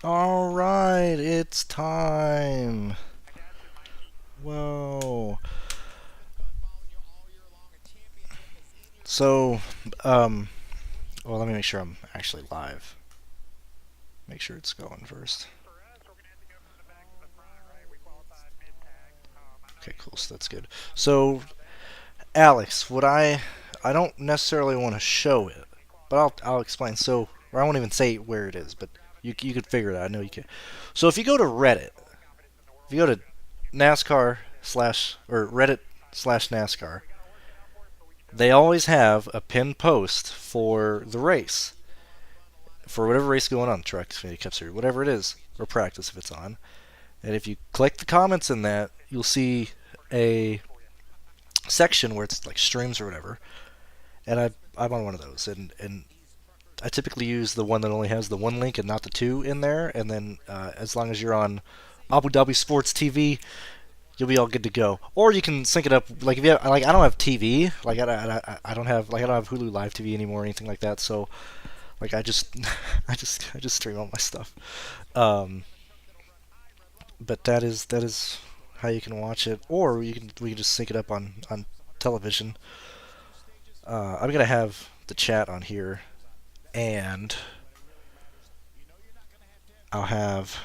Alright, it's time. Whoa. So, um, well, let me make sure I'm actually live. Make sure it's going first. Okay, cool. So that's good. So, Alex, I don't necessarily want to show it, but I'll explain. So, or I won't even say where it is, but you could figure it out. I know you can. So if you go to Reddit, if you go to NASCAR slash or Reddit slash NASCAR, they always have a pinned post for the race, for whatever race going on, truck, cup series, whatever it is, or practice if it's on. And if you click the comments in that, you'll see a section where it's like streams or whatever. And I'm on one of those, and I typically use the one that only has the one link and not the two in there. And then as long as you're on Abu Dhabi Sports TV, you'll be all good to go. Or you can sync it up. Like if you have, like I don't have TV, like I don't have like I don't have Hulu Live TV anymore or anything like that. So like I just I just stream all my stuff. Um, but that is how you can watch it, or we can just sync it up on television. I'm gonna have the chat on here, and I'll have.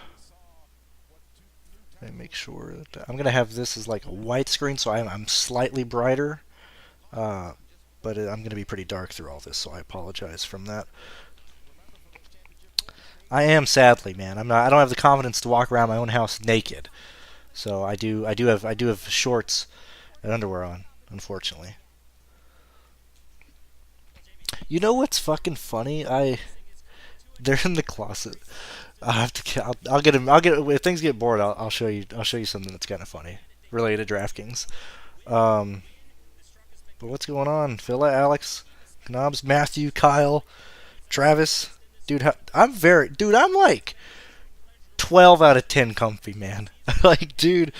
Let me make sure that I'm gonna have this as like a white screen, so I'm slightly brighter, uh, but I'm gonna be pretty dark through all this, so I apologize from that. I am sadly, man. I'm not. I don't have the confidence to walk around my own house naked, so I do have shorts and underwear on, unfortunately. You know what's fucking funny? They're in the closet. I'll have to. I'll get him. I'll get if things get bored. I'll show you. I'll show you something that's kind of funny related to DraftKings. Um, but what's going on? Phila, Alex, Knobs, Matthew, Kyle, Travis. Dude, dude. I'm like 12 out of 10 comfy, man. Like, dude,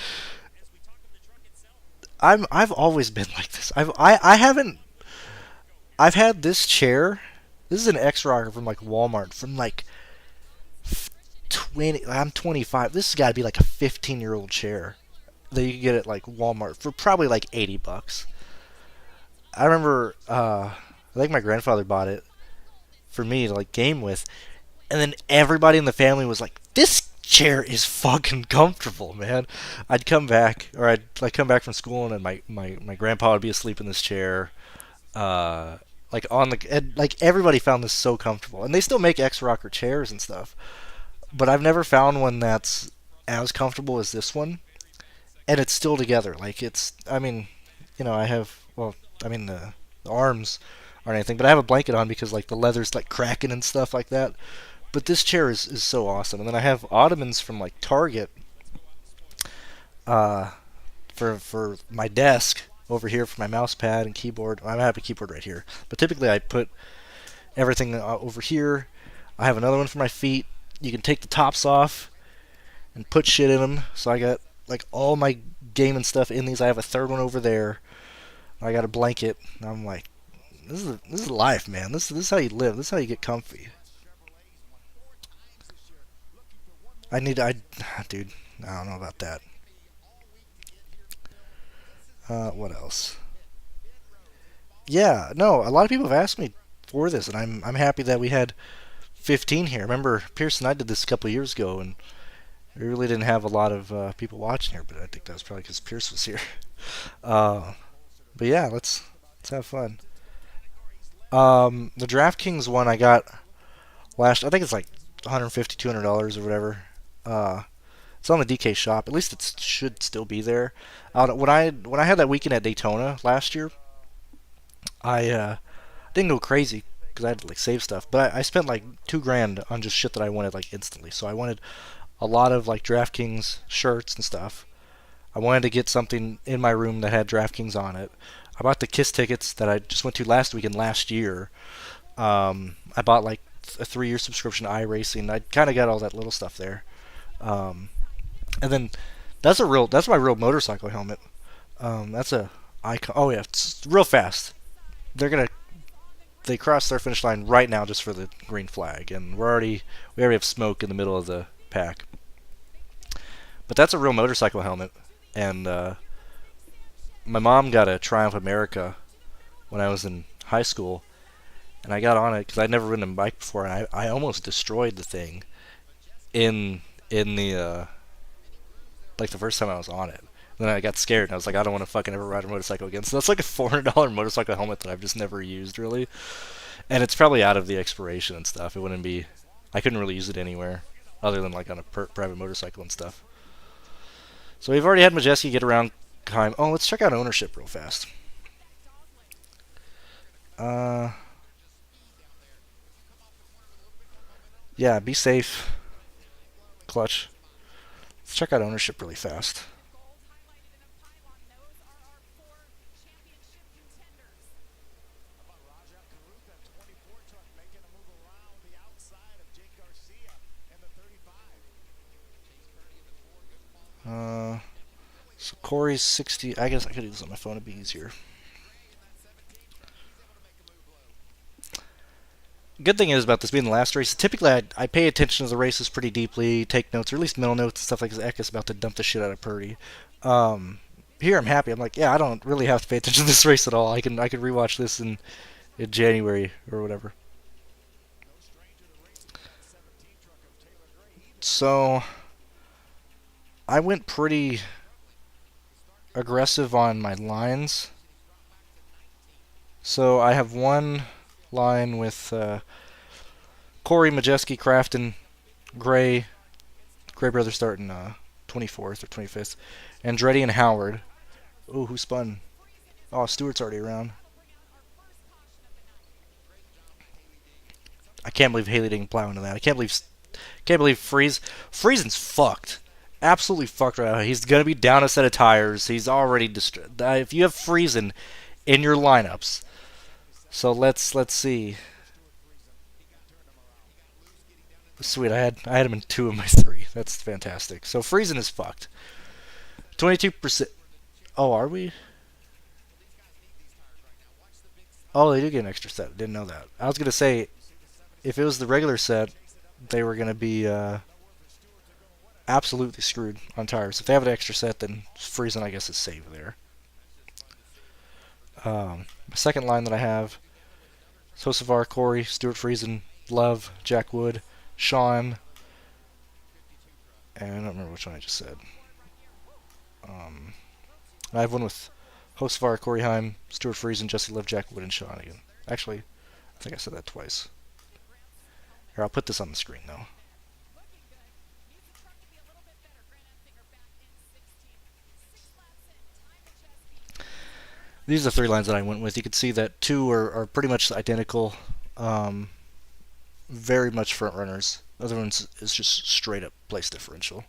I've always been like this. I haven't. I've had this chair. This is an X rocker from like Walmart from like 20. I'm 25. This has got to be like a 15-year-old chair that you can get at like Walmart for probably like $80. I remember, I think my grandfather bought it for me to like game with, and then everybody in the family was like, "This chair is fucking comfortable, man." I'd come back, or I'd like come back from school, and then my grandpa would be asleep in this chair. Uh, like on the and, like everybody found this so comfortable, and they still make X rocker chairs and stuff, but I've never found one that's as comfortable as this one, and it's still together. Like it's, I mean, I have, well, I mean the arms aren't anything, but I have a blanket on because like the leather's like cracking and stuff like that. But this chair is so awesome. And then I have ottomans from like Target uh, for my desk over here for my mouse pad and keyboard. I have a keyboard right here, but typically I put everything over here. I have another one for my feet. You can take the tops off and put shit in them. So I got like all my gaming stuff in these. I have a third one over there. I got a blanket. And I'm like, this is life, man. This is how you live. This is how you get comfy. I dude, I don't know about that. What else? Yeah, no, a lot of people have asked me for this, and I'm happy that we had 15 here. Remember, Pierce and I did this a couple of years ago, and we really didn't have a lot of people watching here. But I think that was probably because Pierce was here. Uh, but yeah, let's have fun. The DraftKings one I got last. I think it's like 150, $200 or whatever. Uh, it's on the DK shop. At least it should still be there. When I had that weekend at Daytona last year, I didn't go crazy because I had to like save stuff, but I spent like 2 grand on just shit that I wanted like instantly. So I wanted a lot of like DraftKings shirts and stuff. I wanted to get something in my room that had DraftKings on it. I bought the Kiss tickets that I just went to last weekend last year. I bought like a 3 year subscription to iRacing. I kind of got all that little stuff there. Um, and then that's my real motorcycle helmet. That's a icon. Oh yeah, it's real fast. They're gonna they cross their finish line right now just for the green flag, and we already have smoke in the middle of the pack. But that's a real motorcycle helmet, and my mom got a Triumph America when I was in high school, and I got on it because I'd never ridden a bike before, and I almost destroyed the thing in the like the first time I was on it. Then I got scared and I was like, I don't want to fucking ever ride a motorcycle again. So that's like a $400 motorcycle helmet that I've just never used really, and it's probably out of the expiration and stuff. It wouldn't be, I couldn't really use it anywhere other than like on a private motorcycle and stuff. So we've already had Majeski get around time. Oh, let's check out ownership real fast. Uh, yeah, be safe, clutch. Let's check out ownership really fast. So Corey's 60. I guess I could do this on my phone. It'd be easier. Good thing is about this being the last race. Typically, I pay attention to the races pretty deeply, take notes, or at least mental notes and stuff like this. Ekka's about to dump the shit out of Purdy. Here I'm happy. I'm like, yeah, I don't really have to pay attention to this race at all. I can rewatch this in January or whatever. So I went pretty aggressive on my lines. So I have one line with Corey, Majeski, Crafton, Gray Brothers starting 24th or 25th, Andretti and Howard. Ooh, who spun? Oh, Stewart's already around. I can't believe Haley didn't plow into that. I can't believe Friesen's fucked. Absolutely fucked right now. He's gonna be down a set of tires. He's already if you have Friesen in your lineups. So let's see. Sweet, I had him in 2 of my 3. That's fantastic. So Friesen is fucked. 22%. Oh, are we? Oh, they do get an extra set. Didn't know that. I was gonna say, if it was the regular set, they were gonna be absolutely screwed on tires. If they have an extra set, then Friesen, I guess, is safe there. My second line that I have is Hocevar, Corey, Stuart Friesen, Love, Jack Wood, Sean, and I don't remember which one I just said. I have one with Hocevar, Corey Heim, Stuart Friesen, Jesse Love, Jack Wood, and Sean again. Actually, I think I said that twice. Here, I'll put this on the screen, though. These are the 3 lines that I went with. You can see that 2 are pretty much identical. Very much front runners. The other ones is just straight up place differential.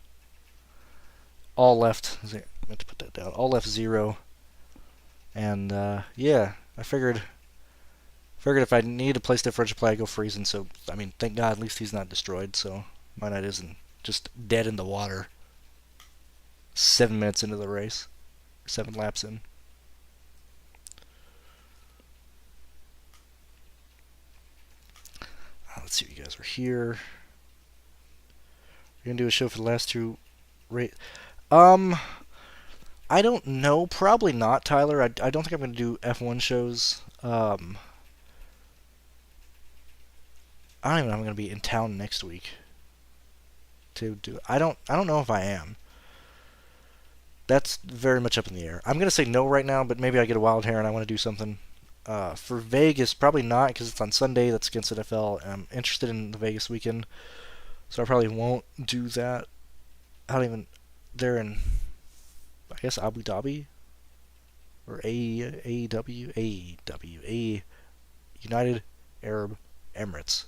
All left. I meant to put that down. All left 0. And yeah, I figured if I need a place differential play, I go Friesen. So I mean, thank God, at least he's not destroyed. So my night isn't just dead in the water. 7 minutes into the race, 7 laps in. Let's see what you guys are here. We're gonna do a show for the last 2 race. I don't know. Probably not, Tyler. I don't think I'm gonna do F1 shows. I don't even know if I'm gonna be in town next week to do. I don't know if I am. That's very much up in the air. I'm gonna say no right now, but maybe I get a wild hair and I want to do something. For Vegas, probably not, because it's on Sunday. That's against NFL, and I'm interested in the Vegas weekend, so I probably won't do that. I don't even. They're in, I guess, Abu Dhabi or AEW, United Arab Emirates.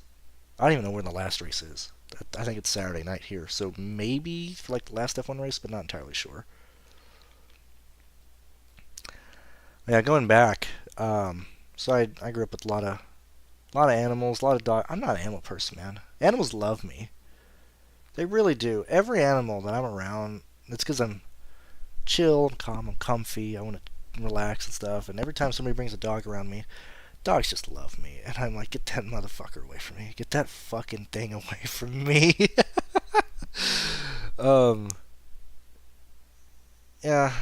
I don't even know where the last race is. I think it's Saturday night here, so maybe for like the last F1 race, but not entirely sure. Yeah, going back. So I grew up with a lot of animals, a lot of dogs. I'm not an animal person, man. Animals love me. They really do. Every animal that I'm around, it's because I'm chill, I'm calm, I'm comfy. I want to relax and stuff. And every time somebody brings a dog around me, Dogs just love me, and I'm like, get that motherfucker away from me. Get that fucking thing away from me. um, yeah,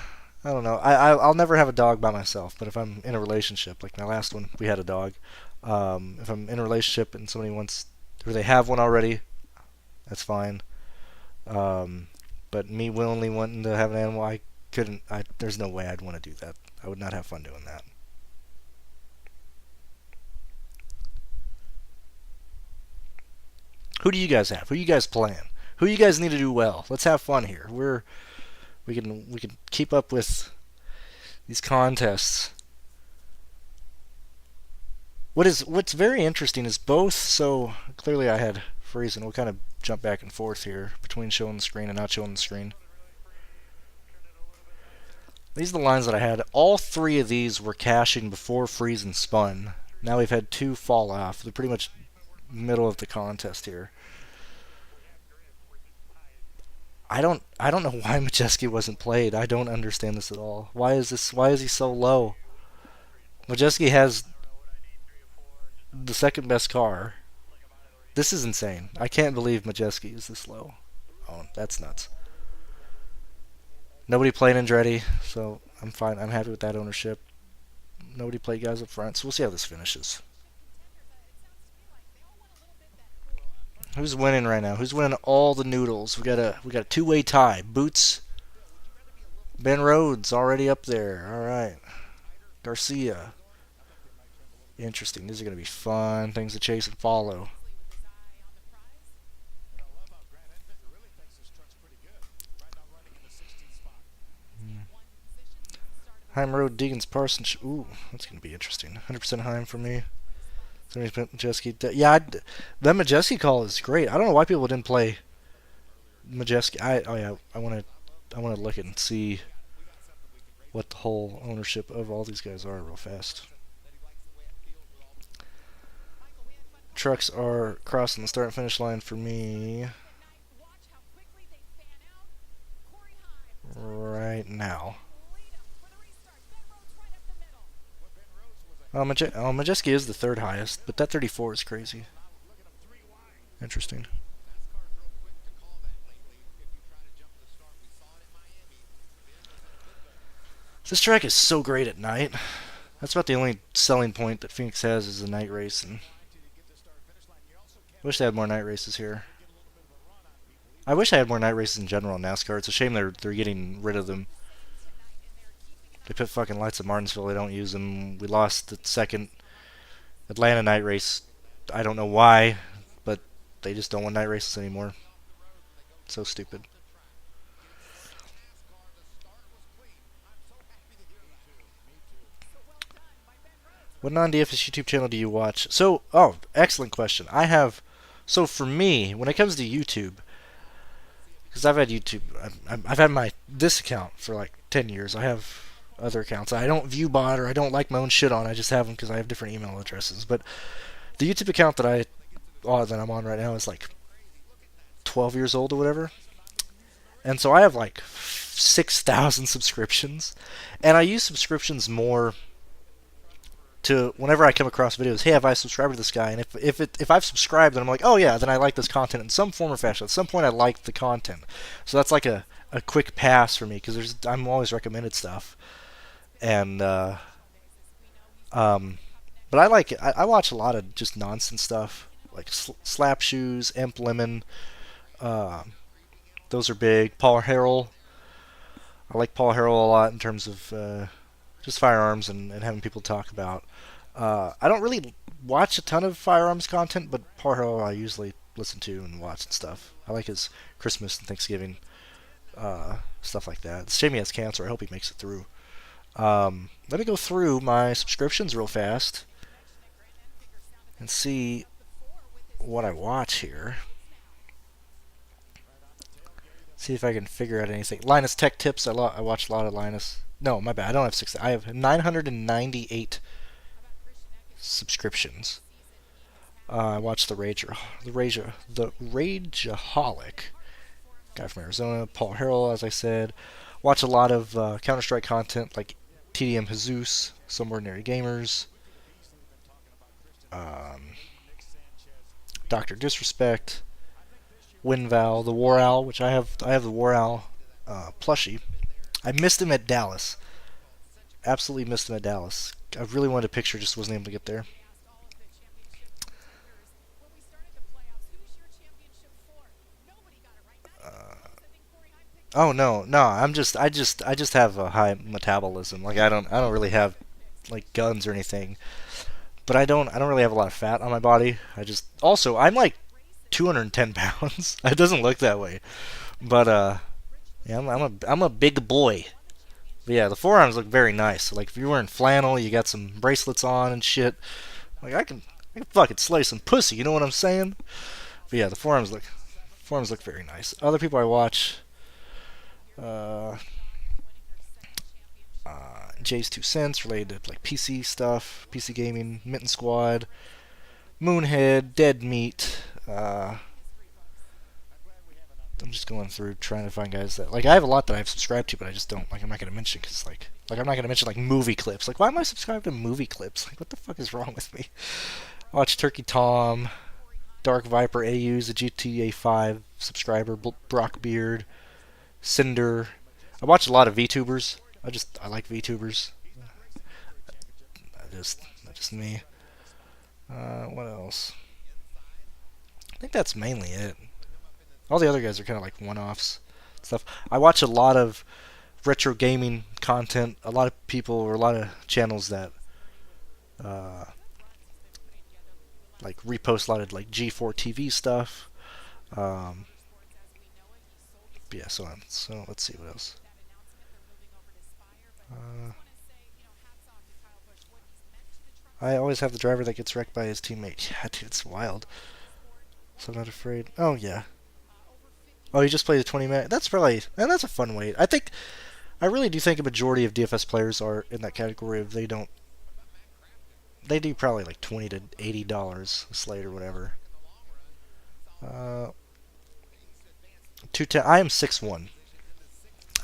I don't know. I'll never have a dog by myself, but if I'm in a relationship, like my last one, we had a dog. If I'm in a relationship and somebody wants, or they have one already, that's fine. Um, but me willingly wanting to have an animal, I couldn't. There's no way I'd want to do that. I would not have fun doing that. Who do you guys have? Who you guys playing? Who you guys need to do well? Let's have fun here. We can keep up with these contests. What's very interesting is both. So clearly, I had freeze, and we'll kind of jump back and forth here between showing the screen and not showing the screen. These are the lines that I had. All three of these were cashing before freeze and spun. Now we've had two fall off. They're pretty much middle of the contest here. I don't know why Majeski wasn't played. I don't understand this at all. Why is he so low? Majeski has the second best car. This is insane. I can't believe Majeski is this low. Oh, that's nuts. Nobody played Andretti, so I'm fine. I'm happy with that ownership. Nobody played guys up front, so we'll see how this finishes. Who's winning right now? Who's winning all the noodles? We got a two-way tie. Boots, Ben Rhodes already up there. All right, Garcia. Interesting. These are going to be fun things to chase and follow. Heim Road, Deegan's Parsons. Ooh, that's going to be interesting. 100% Heim for me. Somebody's Majeski. Yeah, that Majeski call is great. I don't know why people didn't play Majeski. I want to look at and see what the whole ownership of all these guys are real fast. Trucks are crossing the start and finish line for me right now. Majeski is the third highest, but that 34 is crazy. Interesting. This track is so great at night. That's about the only selling point that Phoenix has is the night race, and wish they had more night races here. I wish I had more night races in general in NASCAR. It's a shame they're getting rid of them. They put fucking lights at Martinsville. They don't use them. We lost the second Atlanta night race. I don't know why, but they just don't want night races anymore. So stupid. What non-DFS YouTube channel do you watch? So, excellent question. So for me, when it comes to YouTube, because I've had YouTube, I've had this account for like 10 years. I have other accounts I don't view bot or I don't like my own shit on. I just have them because I have different email addresses. But the YouTube account that I'm on right now is like 12 years old or whatever. And so I have like 6,000 subscriptions. And I use subscriptions more to whenever I come across videos, hey, have I subscribed to this guy? And if I've subscribed, then I'm like, oh yeah, then I like this content in some form or fashion. At some point, I like the content, so that's like a quick pass for me because I'm always recommended stuff, and but I watch a lot of just nonsense stuff like Slap Shoes, Imp Lemon, those are big. Paul Harrell, I like Paul Harrell a lot in terms of just firearms and having people talk about. I don't really watch a ton of firearms content, but Paul Harrell I usually listen to and watch and stuff. I like his Christmas and Thanksgiving stuff like that. It's a shame he has cancer. I hope he makes it through. Let me go through my subscriptions real fast and see what I watch here. See if I can figure out anything. Linus Tech Tips. I watch a lot of Linus. No, my bad. I don't have 6. I have 998 subscriptions. I watch the Rageaholic guy from Arizona. Paul Harrell, as I said. Watch a lot of Counter-Strike content like TDM Jesus, Some Ordinary Gamers. um, Doctor Disrespect, Winval, the War Owl, which I have. I have the War Owl plushie. I missed him at Dallas. Absolutely missed him at Dallas. I really wanted a picture, just wasn't able to get there. Oh no, no. I just have a high metabolism. Like I don't really have like guns or anything. But I don't really have a lot of fat on my body. Also I'm like 210 pounds. It doesn't look that way, but yeah, I'm a big boy. But yeah, the forearms look very nice. So, like if you're wearing flannel, you got some bracelets on and shit. Like I can fucking slay some pussy. You know what I'm saying? But yeah, the forearms look very nice. Other people I watch, uh, Jay's Two Cents related to like PC stuff, PC gaming, Mitten Squad, Moonhead, Dead Meat. I'm just going through trying to find guys that like I have a lot that I've subscribed to, but I just don't like. I'm not gonna mention because like I'm not gonna mention like movie clips. Like why am I subscribed to movie clips? Like what the fuck is wrong with me? I watch Turkey Tom, Dark Viper AU's a GTA 5 subscriber, Brock Beard, Cinder. I watch a lot of VTubers. I like VTubers. That's just me. What else? I think that's mainly it. All the other guys are kind of like one-offs stuff. I watch a lot of retro gaming content. A lot of people or a lot of channels that uh, like repost a lot of like G4 TV stuff. Um, yeah, so on. So let's see what else. Uh, I always have the driver that gets wrecked by his teammate. Yeah, dude, it's wild. So I'm not afraid. Oh yeah. Oh, you just played a 20 minute. That's probably and that's a fun way. I really do think a majority of DFS players are in that category of they do probably like $20 to $80 a slate or whatever. Uh, 210. I am 6'1".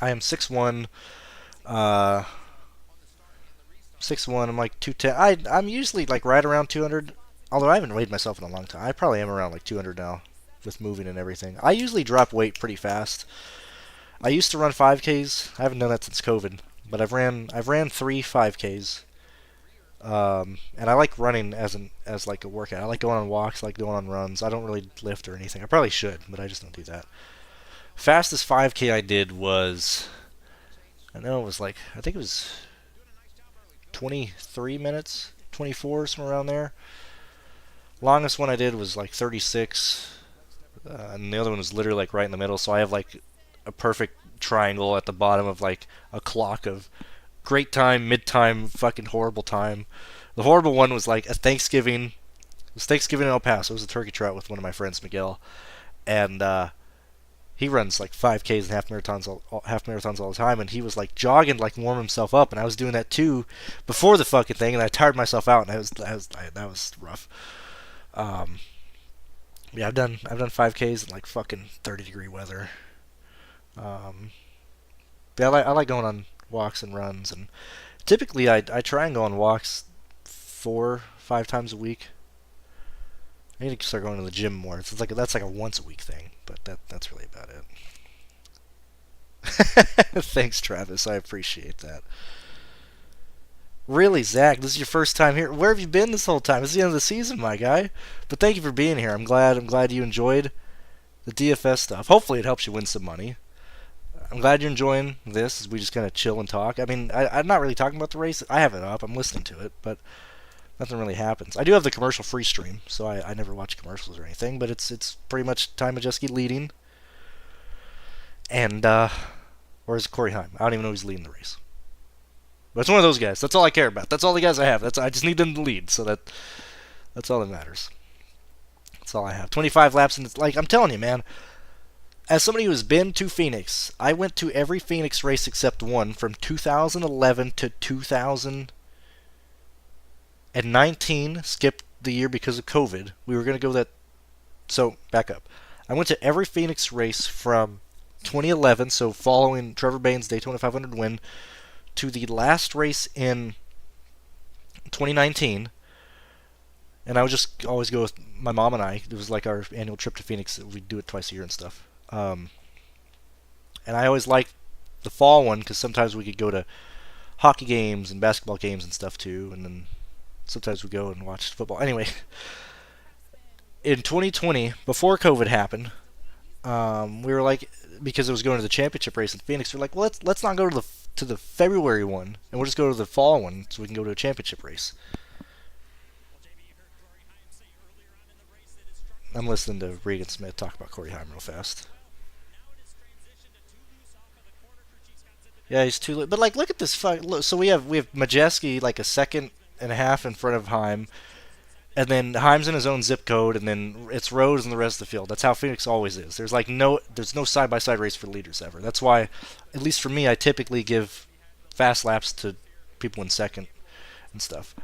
I am 6'1". Uh, 6'1". I'm like 210. I'm usually like right around 200. Although I haven't weighed myself in a long time. I probably am around like 200 now with moving and everything. I usually drop weight pretty fast. I used to run 5Ks. I haven't done that since COVID, but I've ran 3 5Ks. And I like running as like a workout. I like going on walks, I like going on runs. I don't really lift or anything. I probably should, but I just don't do that. Fastest 5K I did was I think it was 23 minutes, 24, somewhere around there. Longest one I did was like 36, and the other one was literally like right in the middle. So I have like a perfect triangle at the bottom of like a clock of great time, mid time, fucking horrible time. The horrible one was like a Thanksgiving. It was Thanksgiving in El Paso. It was a turkey trot with one of my friends, Miguel, and he runs like 5Ks and half marathons all the time. And he was like jogging, like warm himself up, and I was doing that too before the fucking thing, and I tired myself out, and that was rough. Um, yeah, I've done 5Ks in like fucking 30-degree weather. Um, yeah, I like going on walks and runs, and typically I try and go on walks 4 5 times a week. I need to start going to the gym more. It's like that's like a once a week thing, but that's really about it. Thanks, Travis. I appreciate that. Really, Zach, this is your first time here. Where have you been this whole time? It's the end of the season, my guy. But thank you for being here. I'm glad you enjoyed the DFS stuff. Hopefully, it helps you win some money. I'm glad you're enjoying this as we just kind of chill and talk. I mean, I'm not really talking about the race. I have it up. I'm listening to it, but nothing really happens. I do have the commercial-free stream, so I never watch commercials or anything, but it's pretty much Ty Majeski leading. And, or is it Corey Heim? I don't even know who's leading the race. But it's one of those guys. That's all I care about. That's all the guys I have. I just need them to lead, so that's all that matters. That's all I have. 25 laps, and like I'm telling you, man. As somebody who has been to Phoenix, I went to every Phoenix race except one from 2011 to 2019. Skipped the year because of COVID. We were going to go that. So back up. I went to every Phoenix race from 2011, so following Trevor Bayne's Daytona 500 win, to the last race in 2019, And I would just always go with my mom and I. It was like our annual trip to Phoenix. We'd do it twice a year and stuff. And I always liked the fall one because sometimes we could go to hockey games and basketball games and stuff too. And then sometimes we go and watch football. Anyway, in 2020, before COVID happened, we were like, because it was going to the championship race in Phoenix, we're like, well, let's not go to the February one, and we'll just go to the fall one so we can go to a championship race. I'm listening to Regan Smith talk about Corey Heim real fast. Yeah, he's too late. But like, look at this fuck. Look, so we have Majeski like a second and a half in front of Heim, and then Heim's in his own zip code, and then it's Rose and the rest of the field. That's how Phoenix always is. There's no side by side race for leaders ever. That's why, at least for me, I typically give fast laps to people in second and stuff.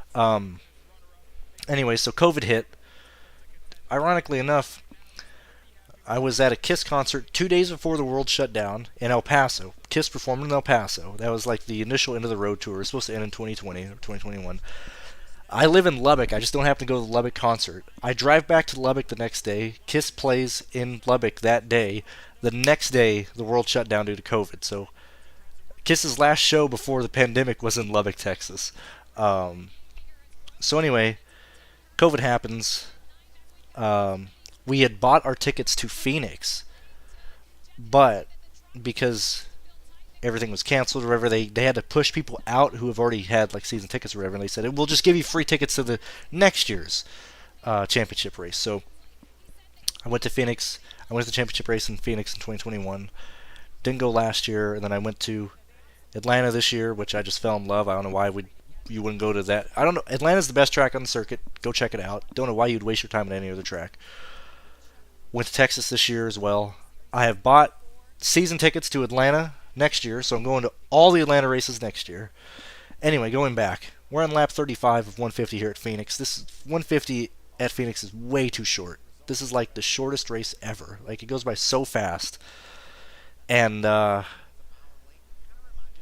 Anyway, so COVID hit. Ironically enough, I was at a Kiss concert 2 days before the world shut down in El Paso. Kiss performed in El Paso. That was like the initial end of the road tour. It was supposed to end in 2020 or 2021. I live in Lubbock. I just don't happen to go to the Lubbock concert. I drive back to Lubbock the next day. Kiss plays in Lubbock that day. The next day, the world shut down due to COVID. So Kiss's last show before the pandemic was in Lubbock, Texas. So anyway, COVID happens. We had bought our tickets to Phoenix, but because everything was canceled or whatever, they had to push people out who have already had like season tickets or whatever, and they said, we'll just give you free tickets to the next year's championship race. So I went to Phoenix. I went to the championship race in Phoenix in 2021. Didn't go last year, and then I went to Atlanta this year, which I just fell in love. I don't know why you wouldn't go to that. I don't know. Atlanta's the best track on the circuit. Go check it out. Don't know why you'd waste your time at any other track. Went to Texas this year as well. I have bought season tickets to Atlanta next year, so I'm going to all the Atlanta races next year. Anyway, going back, we're on lap 35 of 150 here at Phoenix. This 150 at Phoenix is way too short. This is like the shortest race ever. Like, it goes by so fast. And the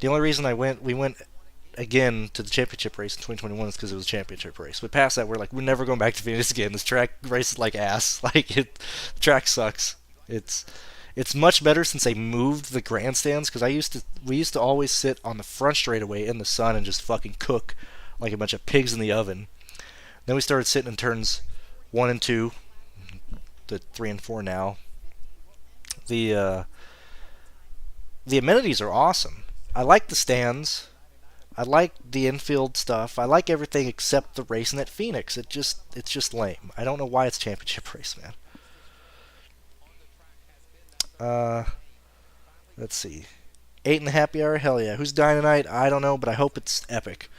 only reason we went again to the championship race in 2021 is because it was a championship race. But past that, we're never going back to Phoenix again. This track races like ass. Like, the track sucks. It's much better since they moved the grandstands, because we used to always sit on the front straightaway in the sun and just fucking cook like a bunch of pigs in the oven. Then we started sitting in turns 1 and 2, the 3 and 4 now. The amenities are awesome. I like the stands. I like the infield stuff. I like everything except the racing at Phoenix. It's just lame. I don't know why it's championship race, man. Let's see. 8 in the happy hour, hell yeah. Who's dying tonight? I don't know, but I hope it's epic.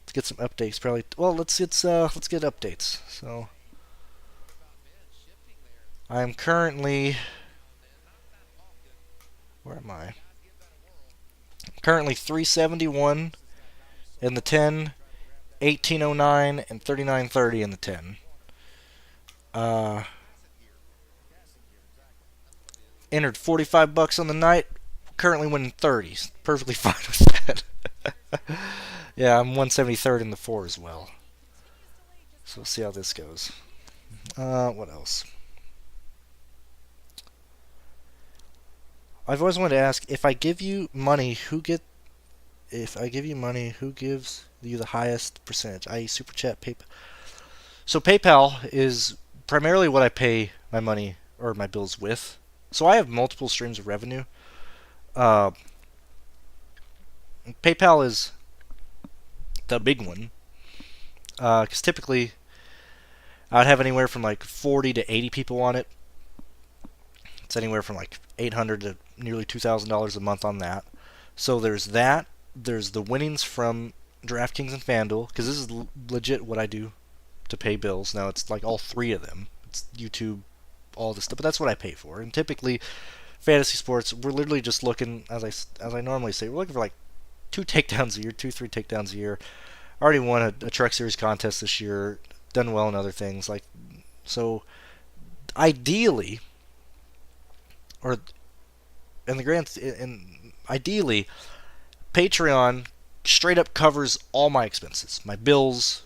Let's get some updates. Probably. Well, let's get updates. So, I'm currently. Where am I? Currently 371 in the 10, 1809 and 3930 in the 10. Entered $45 on the night. Currently winning 30. Perfectly fine with that. Yeah, I'm 173rd in the 4 as well. So we'll see how this goes. What else? I've always wanted to ask, if I give you money, if I give you money, who gives you the highest percentage, i.e. Super Chat, PayPal? So PayPal is primarily what I pay my money or my bills with. So I have multiple streams of revenue. PayPal is the big one, because typically I would have anywhere from like 40 to 80 people on it. It's anywhere from like $800 to nearly $2,000 a month on that. So there's that. There's the winnings from DraftKings and FanDuel, because this is legit what I do to pay bills. Now it's like all three of them. It's YouTube, all this stuff, but that's what I pay for. And typically, fantasy sports, we're literally just looking, as I normally say, we're looking for like 2 takedowns a year, 3 takedowns a year. I already won a Truck Series contest this year, done well in other things. Like, so ideally, or ideally, Patreon straight up covers all my expenses, my bills,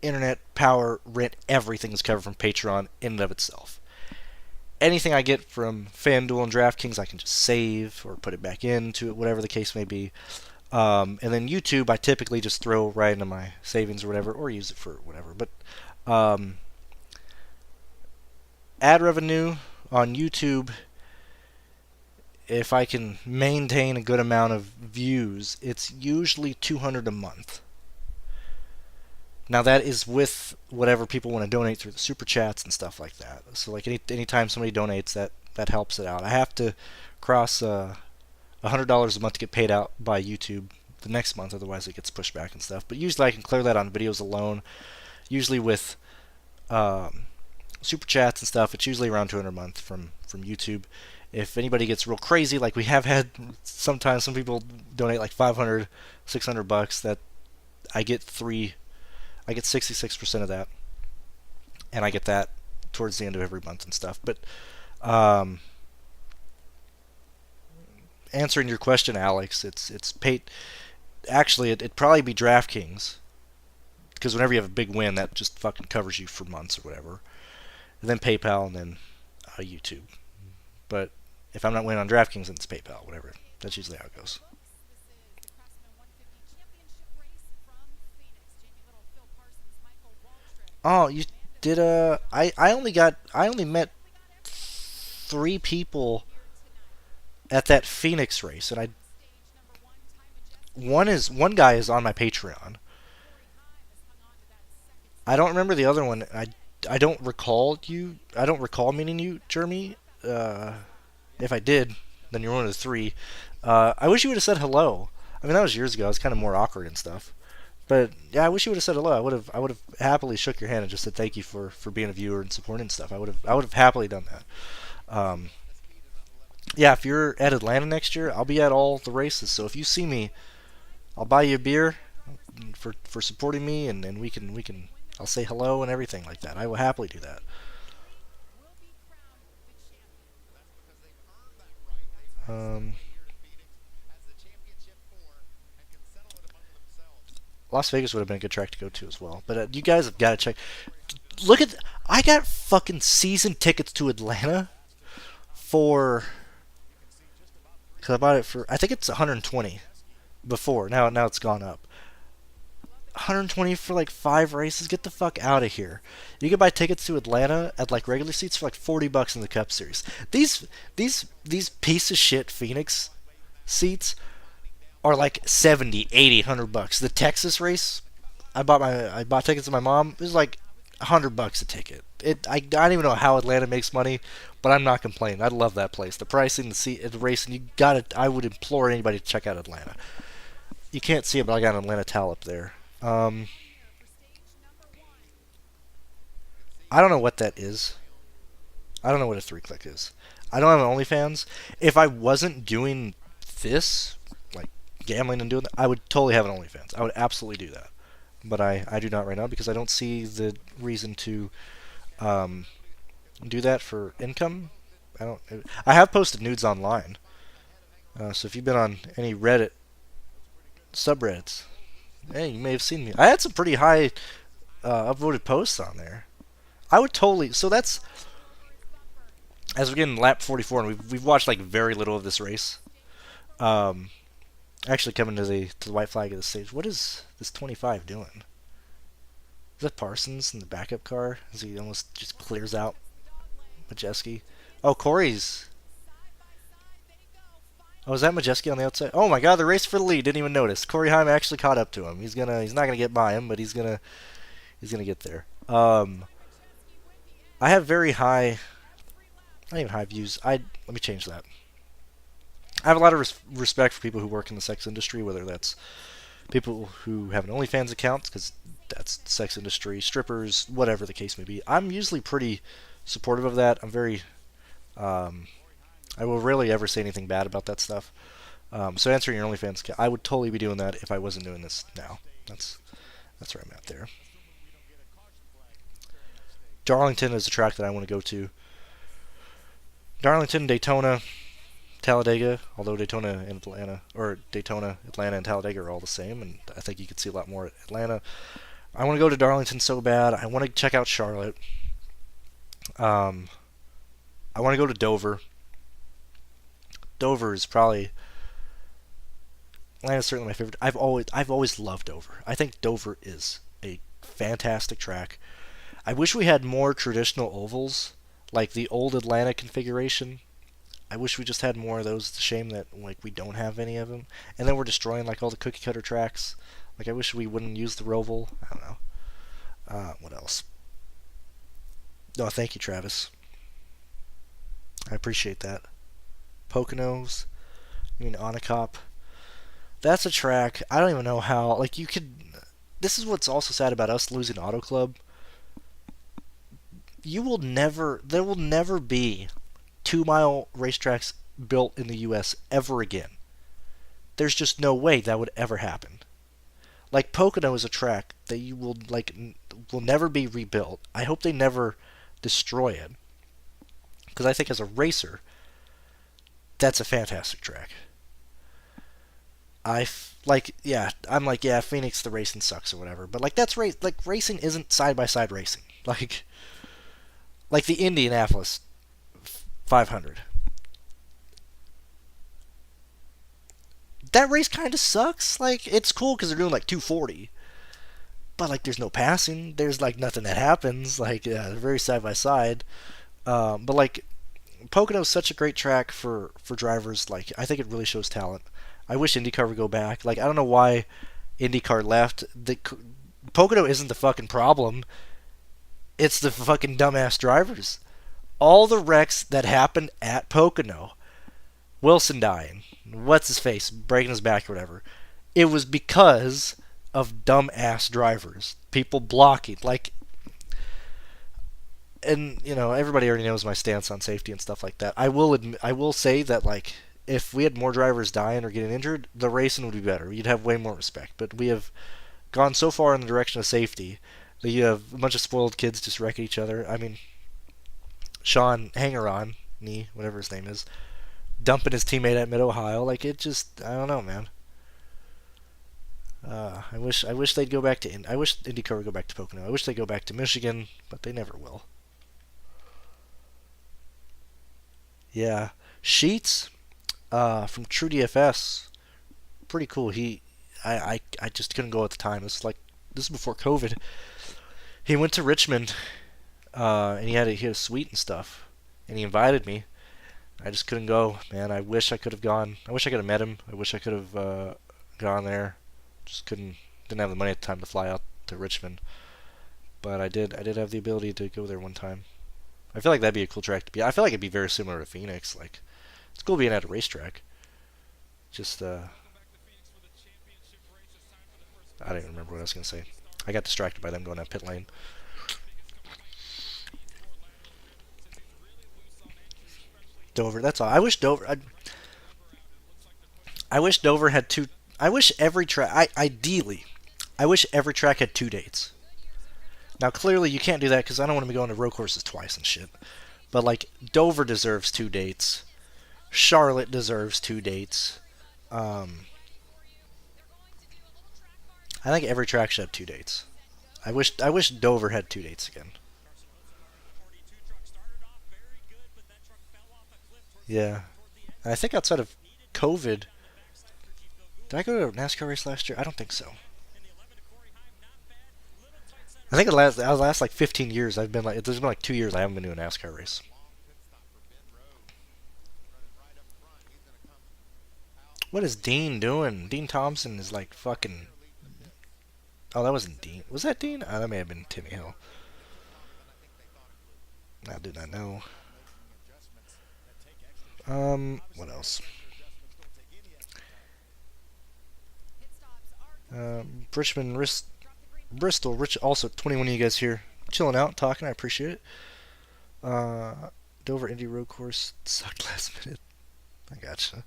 internet, power, rent, everything is covered from Patreon in and of itself. Anything I get from FanDuel and DraftKings, I can just save or put it back into it, whatever the case may be. And then YouTube, I typically just throw right into my savings or whatever, or use it for whatever. But ad revenue on YouTube, if I can maintain a good amount of views, it's usually $200 a month. Now that is with whatever people want to donate through the super chats and stuff like that. So like anytime somebody donates, that helps it out. I have to cross $100 a month to get paid out by YouTube the next month, otherwise it gets pushed back and stuff. But usually I can clear that on videos alone. Usually with super chats and stuff, it's usually around $200 a month from YouTube. If anybody gets real crazy, like we have had sometimes, some people donate like $500, $600. That I get 66% of that, and I get that towards the end of every month and stuff. But answering your question, Alex, it's paid. Actually, it'd probably be DraftKings, because whenever you have a big win, that just fucking covers you for months or whatever. And then PayPal, and then YouTube. But if I'm not winning on DraftKings, then it's PayPal, whatever. That's usually how it goes. Oh, you did I only met 3 people at that Phoenix race, and one guy is on my Patreon. I don't remember the other one. I don't recall you. I don't recall meeting you, Jeremy. If I did, then you're one of the 3. I wish you would have said hello. I mean, that was years ago. I was kind of more awkward and stuff. But yeah, I wish you would have said hello. I would have happily shook your hand and just said thank you for being a viewer and supporting stuff. I would have happily done that. Yeah, if you're at Atlanta next year, I'll be at all the races. So if you see me, I'll buy you a beer for supporting me, and then we can I'll say hello and everything like that. I will happily do that. Um, Las Vegas would have been a good track to go to as well. But you guys have got to check. Look at I got fucking season tickets to Atlanta for because I bought it for I think it's 120 before. Now it's gone up. 120 for like 5 races. Get the fuck out of here. You can buy tickets to Atlanta at like regular seats for like $40 in the Cup Series. These piece of shit Phoenix seats are like 70, 80, $100. The Texas race, I bought tickets to my mom. It was like $100 a ticket. I don't even know how Atlanta makes money, but I'm not complaining. I love that place. The pricing, the seat, the racing. You got it. I would implore anybody to check out Atlanta. You can't see it, but I got an Atlanta towel up there. I don't know what that is. I don't know what a 3-click is. I don't have an OnlyFans. If I wasn't doing this, like gambling and doing that, I would totally have an OnlyFans. I would absolutely do that. But I do not right now because I don't see the reason to do that for income. I have posted nudes online. So if you've been on any Reddit subreddits, hey, you may have seen me. I had some pretty high upvoted posts on there. I would totally. So that's as we're getting lap 44, and we've watched like very little of this race. Actually, coming to the white flag of the stage. What is this 25 doing? Is that Parsons in the backup car as he almost just clears out Majeski? Oh, Corey's. Oh, is that Majeski on the outside? Oh my God, the race for the lead. Didn't even notice. Corey Heim actually caught up to him. He's not gonna get by him, but he's gonna get there. I have very high, not even high views. Let me change that. I have a lot of respect for people who work in the sex industry, whether that's people who have an OnlyFans account, because that's the sex industry, strippers, whatever the case may be. I'm usually pretty supportive of that. I'm very, I will rarely ever say anything bad about that stuff. So answering your OnlyFans account, I would totally be doing that if I wasn't doing this now. That's where I'm at there. Darlington is a track that I want to go to. Darlington, Daytona, Talladega, although Daytona, Atlanta, and Talladega are all the same, and I think you could see a lot more at Atlanta. I want to go to Darlington so bad. I want to check out Charlotte. Um, I want to go to Dover. Dover is probably Atlanta's certainly my favorite. I've always loved Dover. I think Dover is a fantastic track. I wish we had more traditional ovals, like the old Atlanta configuration. I wish we just had more of those. It's a shame that like we don't have any of them. And then we're destroying like all the cookie cutter tracks. Like I wish we wouldn't use the Roval. I don't know. What else? No, thank you, Travis. I appreciate that. Poconos. I mean, Onacop. That's a track. I don't even know how. Like you could. This is what's also sad about us losing Auto Club. You will never. There will never be 2 mile racetracks built in the U.S. ever again. There's just no way that would ever happen. Like Pocono is a track that you will like will never be rebuilt. I hope they never destroy it because I think as a racer, that's a fantastic track. Like yeah, I'm like yeah, Phoenix the racing sucks or whatever, but like that's race like racing isn't side by side racing. Like the Indianapolis 500. That race kind of sucks. Like it's cool because they're doing like 240, but like there's no passing. There's like nothing that happens. Like they're very side by side. But like Pocono's such a great track for drivers. Like I think it really shows talent. I wish IndyCar would go back. Like I don't know why IndyCar left. The Pocono isn't the fucking problem. It's the fucking dumbass drivers. All the wrecks that happened at Pocono, Wilson dying, what's his face, breaking his back or whatever, it was because of dumbass drivers. People blocking. Like, and you know everybody already knows my stance on safety and stuff like that. I will say that like if we had more drivers dying or getting injured, the racing would be better. You'd have way more respect. But we have gone so far in the direction of safety that you have a bunch of spoiled kids just wrecking each other. I mean, Sean Hangeron, knee, whatever his name is, dumping his teammate at Mid Ohio. Like it just, I don't know, man. I wish they'd go back to. I wish IndyCar would go back to Pocono. I wish they'd go back to Michigan, but they never will. Yeah, Sheets, from TrueDFS, pretty cool. I just couldn't go at the time. This is before COVID. He went to Richmond, and he had a suite and stuff, and he invited me. I just couldn't go, man. I wish I could have gone. I wish I could have met him. I wish I could have gone there. Just couldn't. Didn't have the money at the time to fly out to Richmond. But I did. I did have the ability to go there one time. I feel like that'd be a cool track to be. I feel like it'd be very similar to Phoenix. Like it's cool being at a racetrack. Just I don't even remember what I was gonna say. I got distracted by them going down pit lane. Dover. That's all. I wish Dover had two. I wish every track. Ideally, I wish every track had 2 dates. Now, clearly, you can't do that because I don't want to be going to road courses twice and shit. But like, Dover deserves 2 dates. Charlotte deserves 2 dates. Um, I think every track should have 2 dates. I wish Dover had 2 dates again. Yeah, and I think outside of COVID, did I go to a NASCAR race last year? I don't think so. I think the last like 15 years I've been like there's been like 2 years I haven't been to a NASCAR race. What is Dean doing? Dean Thompson is like fucking. Oh, that wasn't Dean. Was that Dean? Oh, that may have been Timmy Hill. I did not know. What else? Richmond, Bristol, Rich. Also, 21 of you guys here, chilling out, talking. I appreciate it. Dover Indy Road Course sucked last minute. I gotcha.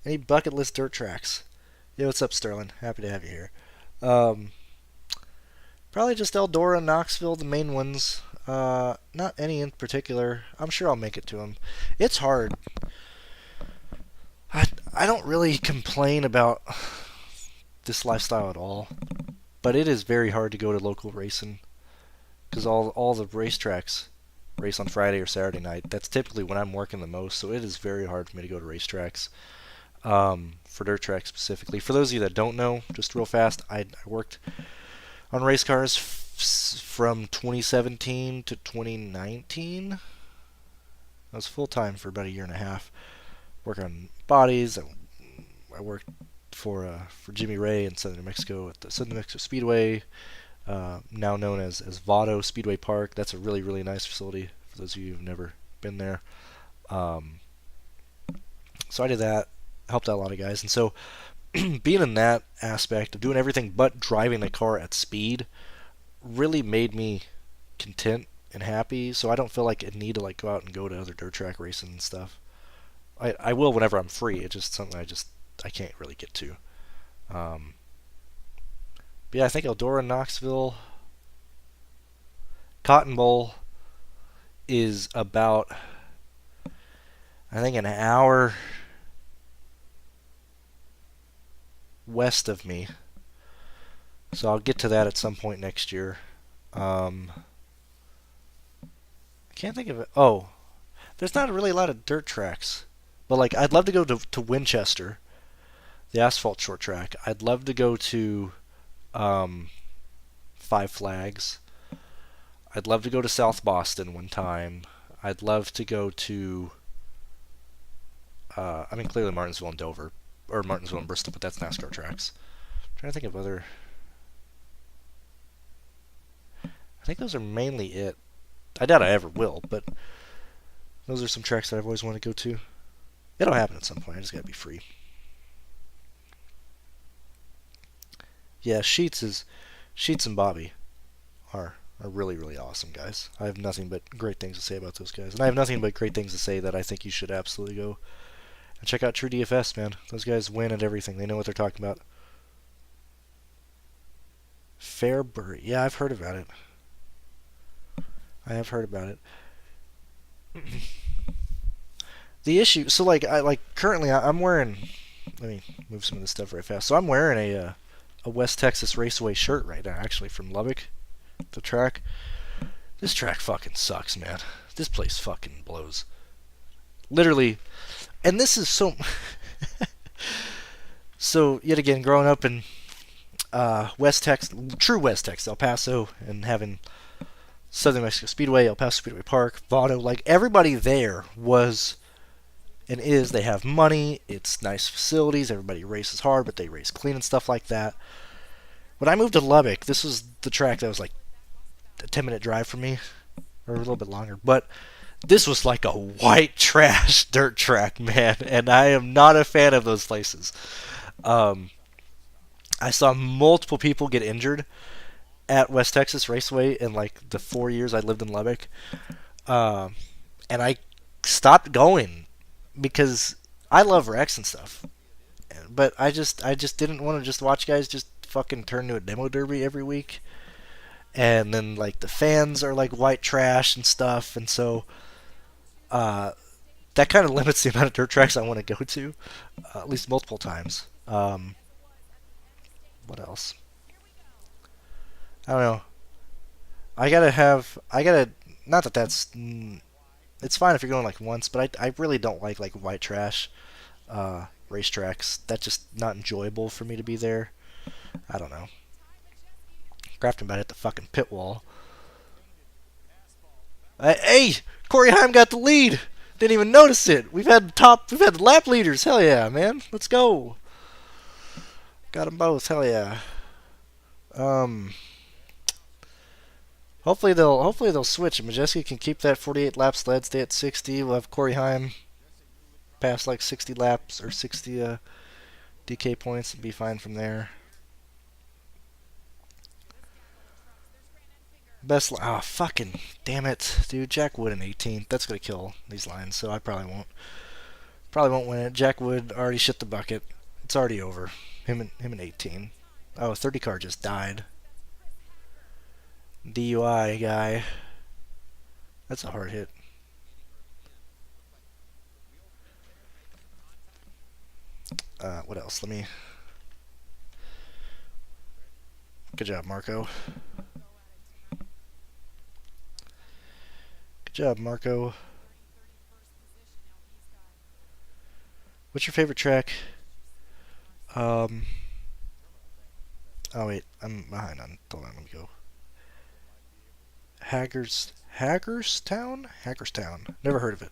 Any bucket list dirt tracks? Yo, what's up, Sterling? Happy to have you here. Um, Probably just Eldora and Knoxville, the main ones. Not any in particular. I'm sure I'll make it to them. It's hard. I don't really complain about this lifestyle at all. but it is very hard to go to local racing because all the racetracks race on Friday or Saturday night. That's typically when I'm working the most, so it is very hard for me to go to racetracks. For dirt tracks specifically. For those of you that don't know, just real fast, I worked on race cars from 2017 to 2019. I was full time for about a year and a half, working on bodies. I worked for Jimmy Ray in Southern New Mexico at the Southern New Mexico Speedway, now known as Vado Speedway Park. That's a really, really nice facility for those of you who've never been there. So I did that, helped out a lot of guys, and so being in that aspect of doing everything but driving the car at speed really made me content and happy. So I don't feel like I need to like go out and go to other dirt track racing and stuff. I will whenever I'm free. It's just something I can't really get to. But yeah, I think Eldora, Knoxville, Cotton Bowl is about, I think, an hour west of me. So I'll get to that at some point next year. I can't think of it. Oh, there's not really a lot of dirt tracks. But like, I'd love to go to Winchester, the asphalt short track. I'd love to go to Five Flags. I'd love to go to South Boston one time. I'd love to go to, clearly Martinsville and Dover, or Martinsville and Bristol, but that's NASCAR tracks. I'm trying to think of other. I think those are mainly it. I doubt I ever will, but those are some tracks that I've always wanted to go to. It'll happen at some point. I just gotta be free. Yeah, Sheets and Bobby are really, really awesome guys. I have nothing but great things to say about those guys, and I have nothing but great things to say that I think you should absolutely go and check out True DFS, man. Those guys win at everything. They know what they're talking about. Fairbury. Yeah, I've heard about it. I have heard about it. The issue, so currently I'm wearing. Let me move some of this stuff right fast. So I'm wearing a West Texas Raceway shirt right now, actually from Lubbock, the track. This track fucking sucks, man. This place fucking blows. Literally, and this is so. So yet again, growing up in West Texas, true West Texas, El Paso, and having Southern Mexico Speedway, El Paso Speedway Park, Vado, like everybody there was and is. They have money. It's nice facilities. Everybody races hard, but they race clean and stuff like that. When I moved to Lubbock, this was the track that was like a 10-minute drive from me, or a little bit longer. But this was like a white trash dirt track, man, and I am not a fan of those places. I saw multiple people get injured at West Texas Raceway in like the 4 years I lived in Lubbock, and I stopped going because I love wrecks and stuff, but I just didn't want to just watch guys just fucking turn to a demo derby every week, and then like the fans are like white trash and stuff, and so that kind of limits the amount of dirt tracks I want to go to, at least multiple times. What else? I don't know. I gotta, not that that's, it's fine if you're going like once, but I really don't like white trash racetracks. That's just not enjoyable for me to be there. I don't know. Grafton about hit the fucking pit wall. Hey, Corey Heim got the lead. Didn't even notice it. We've had the lap leaders. Hell yeah, man. Let's go. Got them both. Hell yeah. Hopefully they'll switch. Majeski can keep that 48 lap sled, stay at 60. We'll have Corey Heim pass like 60 laps or 60 DK points and be fine from there. Fucking damn it, dude. Jack Wood in 18th. That's gonna kill these lines, so I probably won't win it. Jack Wood already shit the bucket. It's already over. Him in 18. Oh, 30 car just died. DUI guy. That's a hard hit. What else? Good job, Marco. Good job, Marco. What's your favorite track? Um. Oh wait, I'm behind on. Hold on, let me go. Hagerstown? Hagerstown. Never heard of it.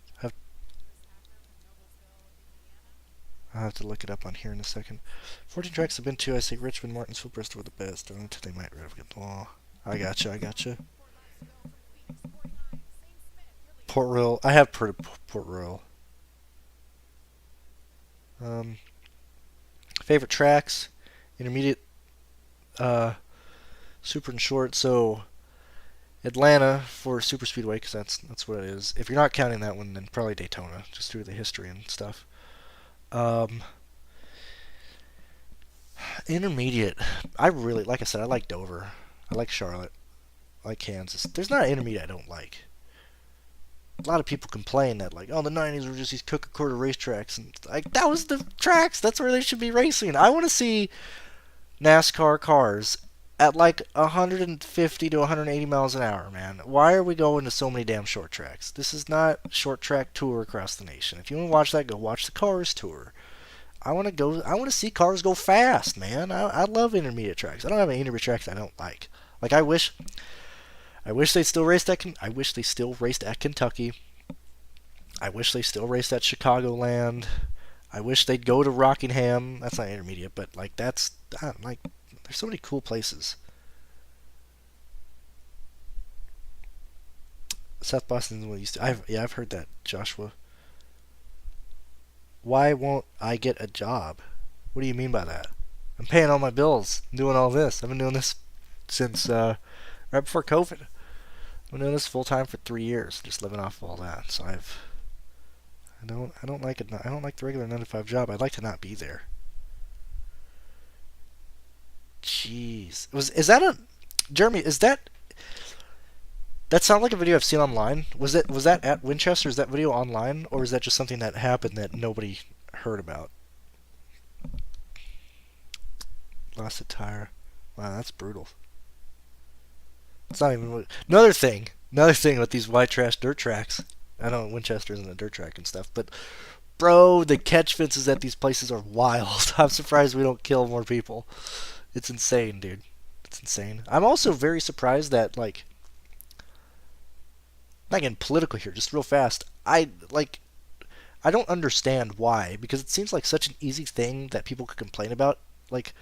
I'll have to look it up on here in a second. 14 tracks I've been to. I say Richmond, Martinsville, Bristol were the best. Until they might get the law. I gotcha. I gotcha. Port Royal. I have heard of Port Royal. Um, favorite tracks, intermediate, super and short. So Atlanta for super speedway because that's what it is. If you're not counting that one, then probably Daytona, just due to the history and stuff. Um, intermediate. I really, like I said, I like Dover. I like Charlotte. I like Kansas. There's not an intermediate I don't like. A lot of people complain that like, oh, the '90s were just these cookie-cutter racetracks, and like that was the tracks. That's where they should be racing. I want to see NASCAR cars at like 150 to 180 miles an hour, man. Why are we going to so many damn short tracks? This is not short track tour across the nation. If you want to watch that, go watch the Cars tour. I want to go. I want to see cars go fast, man. I love intermediate tracks. I don't have any intermediate tracks I don't like. Like I wish they still raced at. I wish they still raced at Kentucky. I wish they still raced at Chicagoland. I wish they'd go to Rockingham. That's not intermediate, but like that's like there's so many cool places. South Boston's what used to. I've heard that, Joshua. Why won't I get a job? What do you mean by that? I'm paying all my bills, doing all this. I've been doing this since right before COVID. I've been doing this full time for 3 years, just living off of all that. So I don't like it. I don't like the regular 9 to 5 job. I'd like to not be there. Jeez, is that a Jeremy? Is that sound like a video I've seen online? Was that at Winchester? Is that video online, or is that just something that happened that nobody heard about? Lost a tire. Wow, that's brutal. It's not even Another thing with these white trash dirt tracks. I know Winchester isn't a dirt track and stuff, but bro, the catch fences at these places are wild. I'm surprised we don't kill more people. It's insane, dude. It's insane. I'm also very surprised that like not getting political here, just real fast. I don't understand why because it seems like such an easy thing that people could complain about. Like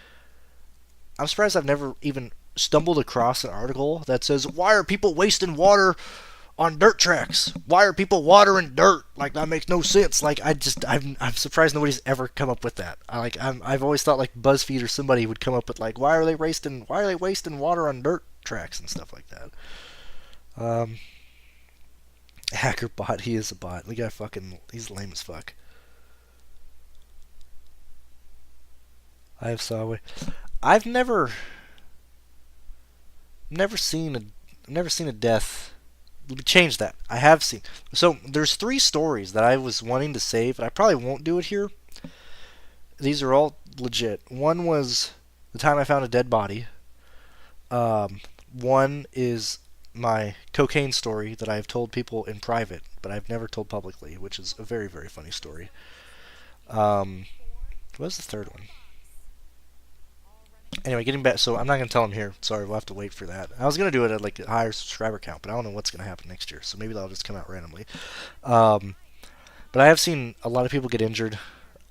I'm surprised I've never even stumbled across an article that says why are people wasting water on dirt tracks? Why are people watering dirt? Like that makes no sense. Like I'm surprised nobody's ever come up with that. I've always thought like BuzzFeed or somebody would come up with like why are they wasting water on dirt tracks and stuff like that. Um, Hacker bot, he is a bot. The guy he's lame as fuck. I have Sawway. I've never seen a death. Let me change that. I have seen. So there's 3 stories that I was wanting to save, and I probably won't do it here. These are all legit. One was the time I found a dead body. One is my cocaine story that I've told people in private, but I've never told publicly, which is a very, very funny story. What was the third one? Anyway, getting back, so I'm not going to tell them here. Sorry, we'll have to wait for that. I was going to do it at like a higher subscriber count, but I don't know what's going to happen next year, so maybe that'll just come out randomly. Um, but I have seen a lot of people get injured.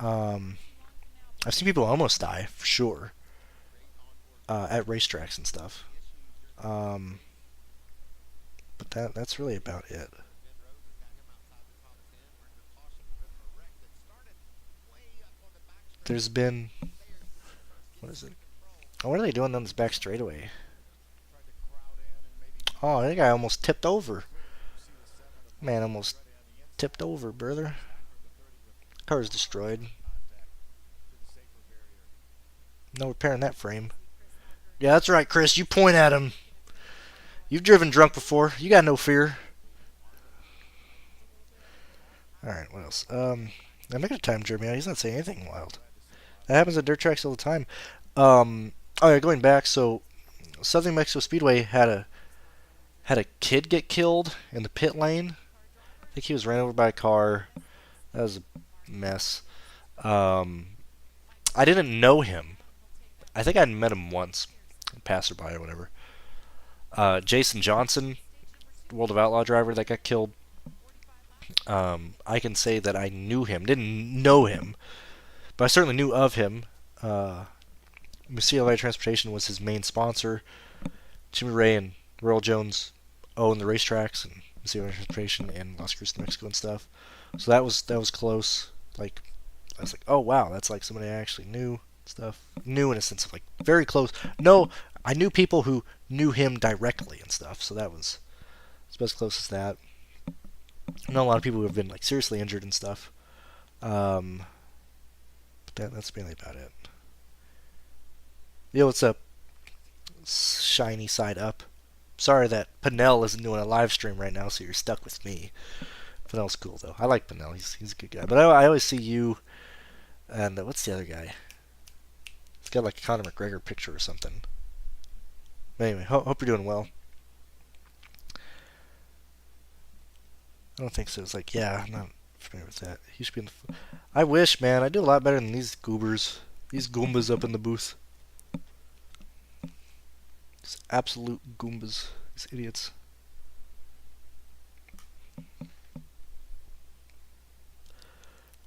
I've seen people almost die, for sure, at racetracks and stuff. Um, but that's really about it. There's been, what is it? Oh, what are they doing on this back straightaway? Oh, that guy almost tipped over. Man, almost tipped over, brother. Car's destroyed. No repairing that frame. Yeah, that's right, Chris. You point at him. You've driven drunk before. You got no fear. Alright, what else? I'm making a time Jeremy out. He's not saying anything wild. That happens at dirt tracks all the time. Oh yeah, going back, so Southern Mexico Speedway had a kid get killed in the pit lane. I think he was ran over by a car. That was a mess. Um, I didn't know him. I think I'd met him once, passerby or whatever. Jason Johnson, World of Outlaw driver that got killed. I can say that I knew him. Didn't know him, but I certainly knew of him. Missile Light Transportation was his main sponsor. Jimmy Ray and Royal Jones own the racetracks and Missile Light Transportation in Las Cruces, New Mexico and stuff. So that was close. Like I was like, oh wow, that's like somebody I actually knew. Stuff knew in a sense of like very close. No, I knew people who knew him directly and stuff. So that was as close as that. I know a lot of people who have been like seriously injured and stuff. But that's mainly about it. Yo, what's up? Shiny side up. Sorry that Pinnell isn't doing a live stream right now, so you're stuck with me. Pinnell's cool though. I like Pinnell. He's a good guy. But I always see you and what's the other guy? He's got like a Conor McGregor picture or something. But anyway, hope you're doing well. I don't think so. It's like, yeah, I'm not familiar with that. He should be in the. I wish, man. I do a lot better than these goobers. These goombas up in the booth. These absolute goombas. These idiots.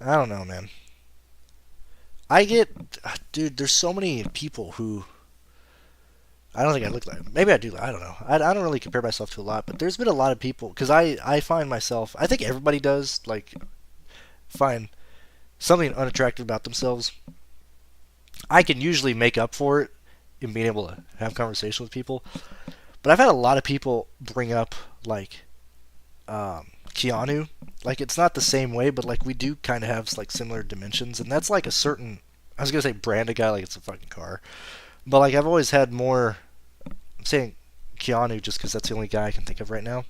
I don't know, man. Dude, there's so many people who. I don't think I look like. Maybe I do. I don't know. I don't really compare myself to a lot, but there's been a lot of people because I find myself. I think everybody does like find something unattractive about themselves. I can usually make up for it in being able to have conversation with people, but I've had a lot of people bring up like Keanu. Like it's not the same way, but like we do kind of have like similar dimensions, and that's like a certain. I was gonna say brand a guy like it's a fucking car. But like I've always had more. I'm saying Keanu just because that's the only guy I can think of right now.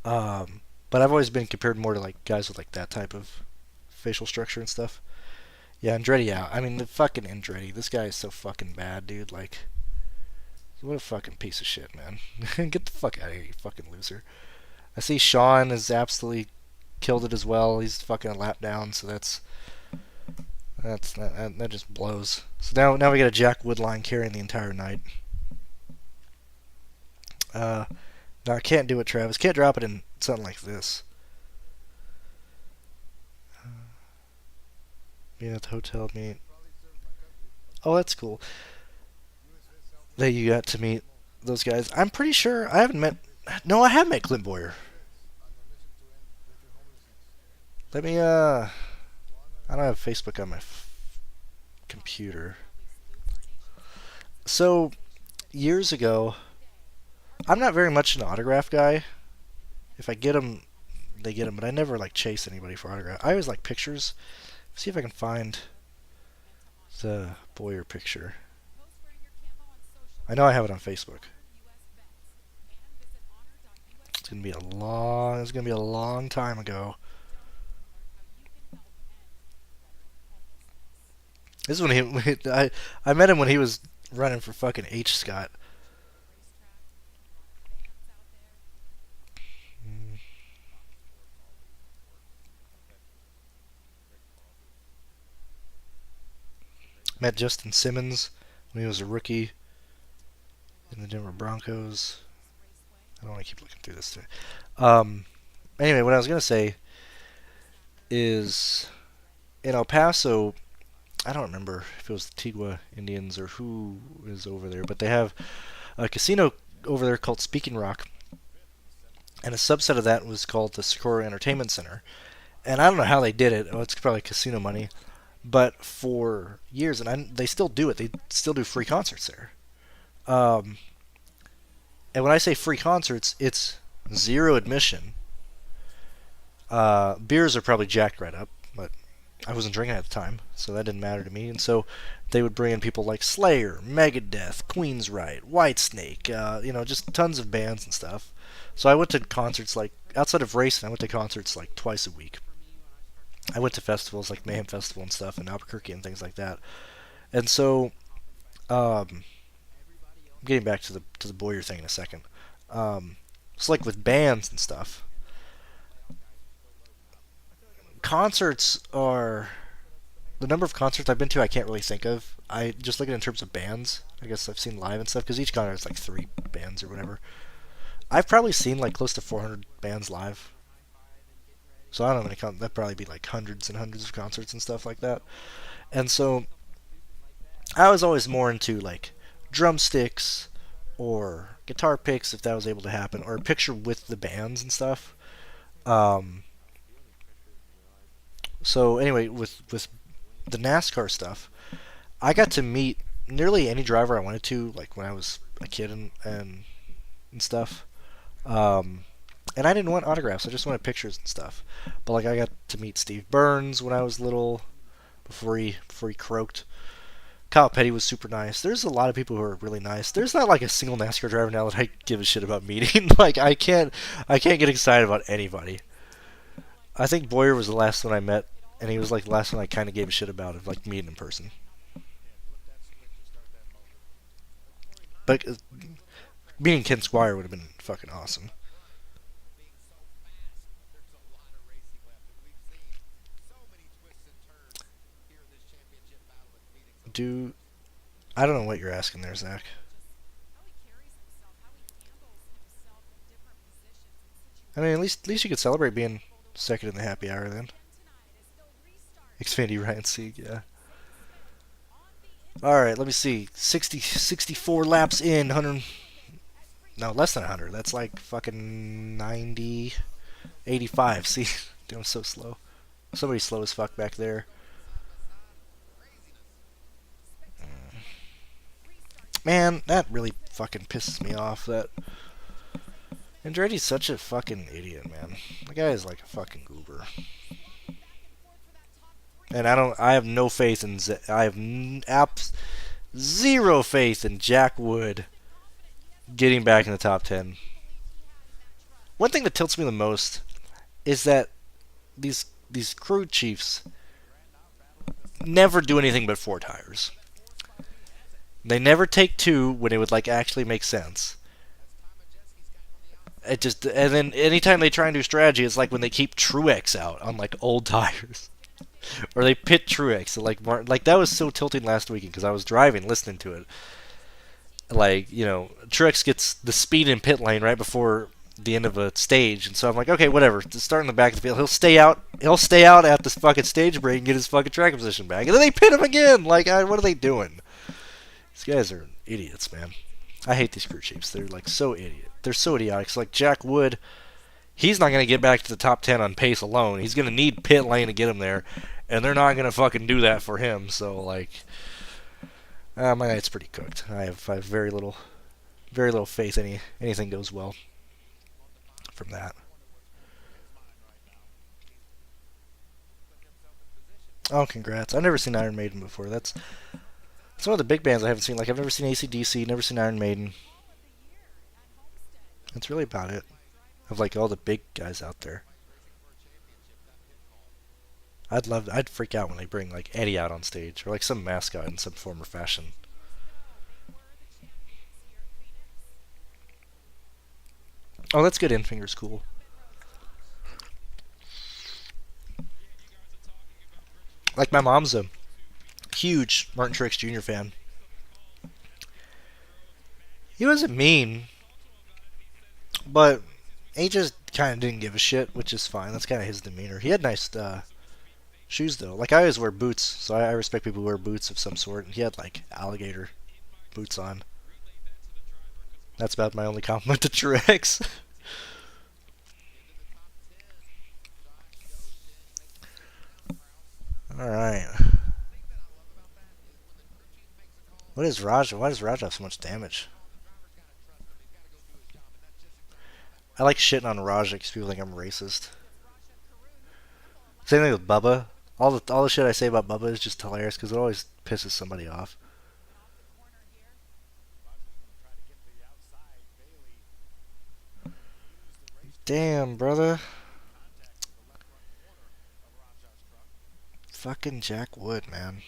But I've always been compared more to like guys with like that type of facial structure and stuff. Yeah, Andretti out. I mean the fucking Andretti. This guy is so fucking bad, dude. Like, what a fucking piece of shit, man. Get the fuck out of here, you fucking loser. I see Sean has absolutely killed it as well. He's fucking a lap down, so that just blows. So now we got a Jack Woodline carrying the entire night. No, I can't do it, Travis. Can't drop it in something like this. Being at the hotel meet. Oh, that's cool. That you got to meet those guys. I'm pretty sure I haven't met. No, I have met Clint Boyer. Let me I don't have Facebook on my computer. So, years ago, I'm not very much an autograph guy. If I get them, they get them, but I never like chase anybody for autograph. I always like pictures. See if I can find the Boyer picture. I know I have it on Facebook. It's gonna be a long time ago. This is when I met him when he was running for fucking H. Scott. Met Justin Simmons when he was a rookie in the Denver Broncos. I don't want to keep looking through this. Anyway, what I was gonna say is in El Paso. I don't remember if it was the Tigua Indians or who is over there, but they have a casino over there called Speaking Rock, and a subset of that was called the Socorro Entertainment Center. And I don't know how they did it. Oh, it's probably casino money, but for years, and they still do it. They still do free concerts there. And when I say free concerts, it's zero admission. Beers are probably jacked right up, but I wasn't drinking at the time, so that didn't matter to me. And so they would bring in people like Slayer, Megadeth, Queensryche, Whitesnake, just tons of bands and stuff. So I went to concerts like, outside of racing, I went to concerts like twice a week. I went to festivals like Mayhem Festival and stuff in Albuquerque and things like that. And so Um, getting back to the Boyer thing in a second. It's like with bands and stuff. Concerts are the number of concerts I've been to. I can't really think of. I just look at it in terms of bands. I guess I've seen live and stuff because each concert is like 3 bands or whatever. I've probably seen like close to 400 bands live. So I don't know how many. That'd probably be like hundreds and hundreds of concerts and stuff like that. And so I was always more into like drumsticks or guitar picks if that was able to happen, or a picture with the bands and stuff. Um, so anyway, with the NASCAR stuff, I got to meet nearly any driver I wanted to, like when I was a kid and stuff. Um, and I didn't want autographs; I just wanted pictures and stuff. But like I got to meet Steve Burns when I was little, before he croaked. Kyle Petty was super nice. There's a lot of people who are really nice. There's not like a single NASCAR driver now that I give a shit about meeting. Like I can't get excited about anybody. I think Boyer was the last one I met, and he was like the last one I kind of gave a shit about of like meeting in person. But meeting Ken Squire would have been fucking awesome. Do I don't know what you're asking there, Zach. I mean, at least you could celebrate being second in the happy hour then. Xfinity Ryan Sieg, yeah. All right, let me see. 64 laps in, 100. No, less than 100. That's like fucking 90, 85. See, doing so slow. Somebody's slow as fuck back there. Man, that really fucking pisses me off. That Andretti's such a fucking idiot, man. The guy is like a fucking goober. And I don't. I have no faith in. I have zero faith in Jack Wood getting back in the top 10. One thing that tilts me the most is that these crew chiefs never do anything but 4 tires. They never take 2 when it would like actually make sense. It just and then anytime they try and do strategy, it's like when they keep Truex out on like old tires, or they pit Truex. So like that was so tilting last weekend because I was driving listening to it. Like Truex gets the speed in pit lane right before the end of a stage, and so I'm like, okay, whatever. Just start in the back of the field. He'll stay out. He'll stay out at this fucking stage break and get his fucking track position back, and then they pit him again. Like, what are they doing? These guys are idiots, man. I hate these crew chiefs. They're like so idiot. They're so idiotic. It's like Jack Wood. He's not going to get back to the top 10 on pace alone. He's going to need pit lane to get him there, and they're not going to fucking do that for him. So like, my night's pretty cooked. I have very little faith anything goes well from that. Oh, congrats! I've never seen Iron Maiden before. That's one of the big bands I haven't seen. Like I've never seen AC/DC, never seen Iron Maiden. That's really about it. Of like all the big guys out there. I'd freak out when they bring like Eddie out on stage or like some mascot in some form or fashion. Oh, that's good. Infinger's cool. Like my mom's a huge Martin Truex Jr. fan. He wasn't mean, but he just kind of didn't give a shit, which is fine. That's kind of his demeanor. He had nice shoes though. Like I always wear boots, so I respect people who wear boots of some sort. And he had like alligator boots on. That's about my only compliment to Truex. All right. What is Raja? Why does Raja have so much damage? I like shitting on Raja because people think I'm racist. Same thing with Bubba. All the shit I say about Bubba is just hilarious because it always pisses somebody off. Damn, brother. Fucking Jack Wood, man.